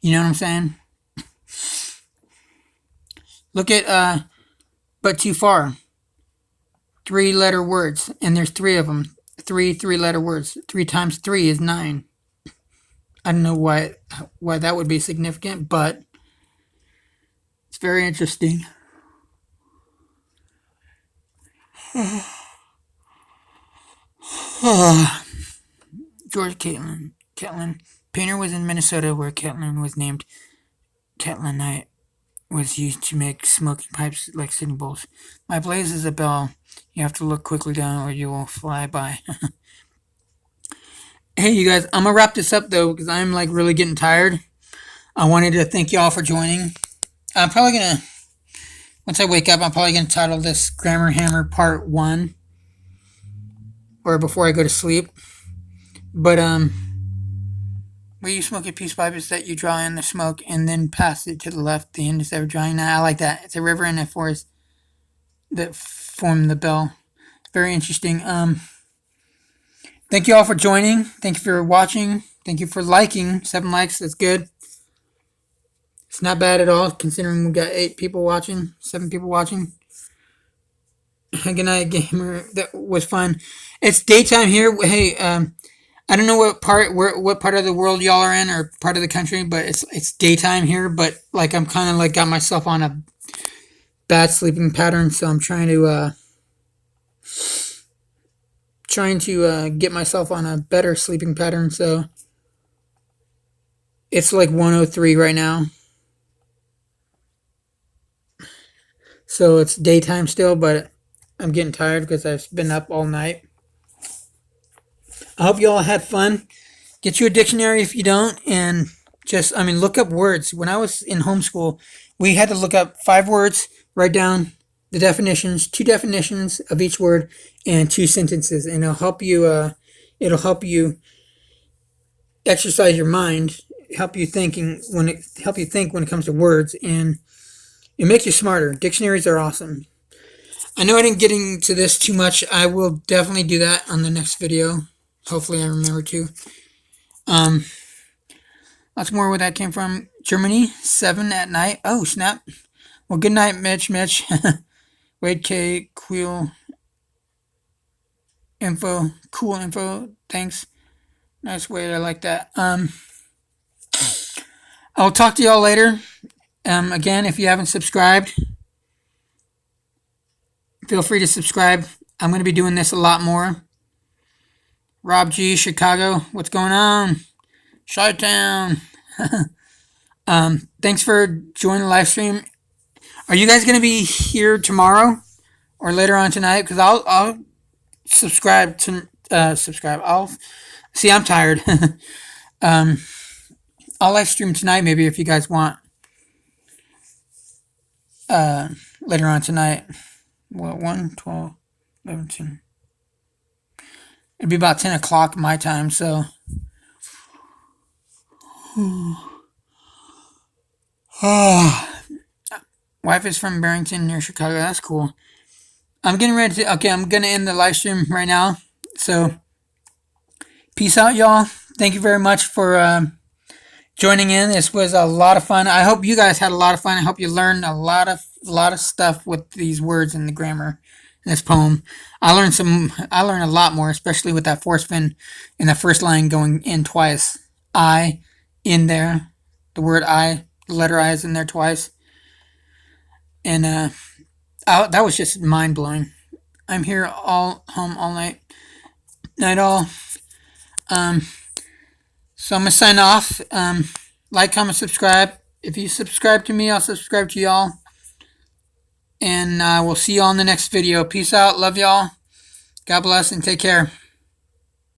You know what I'm saying? Look at but too far. 3-letter words, and there's 3 of them. 3-letter words. 3 times 3 is 9. I don't know why that would be significant, but it's very interesting. George Catlin. Painter was in Minnesota where Catlin was named. Catlinite was used to make smoking pipes like sitting bowls. My blaze is a bell. You have to look quickly down or you will fly by. Hey, you guys, I'm going to wrap this up, though, because I'm, like, really getting tired. I wanted to thank you all for joining. I'm probably going to, once I wake up, I'm probably going to title this Grammar Hammer Part 1. Or before I go to sleep. But, where you smoke a peace pipe is that you draw in the smoke and then pass it to the left. The end is ever drawing. Now, I like that. It's a river and a forest that form the bell. Very interesting. Thank you all for joining. Thank you for watching. Thank you for liking. 7 likes. That's good. It's not bad at all, considering we got 8 people watching. 7 people watching. Good night, gamer. That was fun. It's daytime here. Hey, I don't know what part of the world y'all are in, or part of the country, but it's daytime here. But like I'm kind of like got myself on a bad sleeping pattern, so I'm trying to get myself on a better sleeping pattern. So it's like 1:03 right now. So it's daytime still, but I'm getting tired because I've been up all night. I hope you all had fun. Get you a dictionary if you don't, and look up words. When I was in homeschool, we had to look up 5 words, write down the definitions, 2 definitions of each word, and 2 sentences, and it'll help you. It'll help you exercise your mind, help you think when it comes to words, and it makes you smarter. Dictionaries are awesome. I know I didn't get into this too much. I will definitely do that on the next video. Hopefully I remember to. Lots more where that came from. Germany, 7 at night. Oh, snap. Well, good night, Mitch. Wade K, cool info. Thanks. Nice way. I like that. I'll talk to y'all later. Again, if you haven't subscribed, feel free to subscribe. I'm going to be doing this a lot more. Rob G, Chicago. What's going on? Chi-Town. Thanks for joining the live stream. Are you guys going to be here tomorrow or later on tonight? Because I'll subscribe to subscribe. I'm tired. I'll live stream tonight maybe if you guys want. Later on tonight. What, 1, 12, 11, 10. It'd be about 10 o'clock my time, so. Wife is from Barrington near Chicago. That's cool. I'm getting ready to. Okay, I'm gonna end the live stream right now. So, peace out, y'all. Thank you very much for joining in. This was a lot of fun. I hope you guys had a lot of fun. I hope you learned a lot of stuff with these words in the grammar in this poem. I learned a lot more, especially with that Forrest Fenn in the first line going in twice. I in there, the word I, the letter I is in there twice, and that was just mind blowing. I'm here home all night all. So I'm gonna sign off. Like, comment, subscribe. If you subscribe to me, I'll subscribe to y'all. And we'll see y'all in the next video. Peace out. Love y'all. God bless and take care.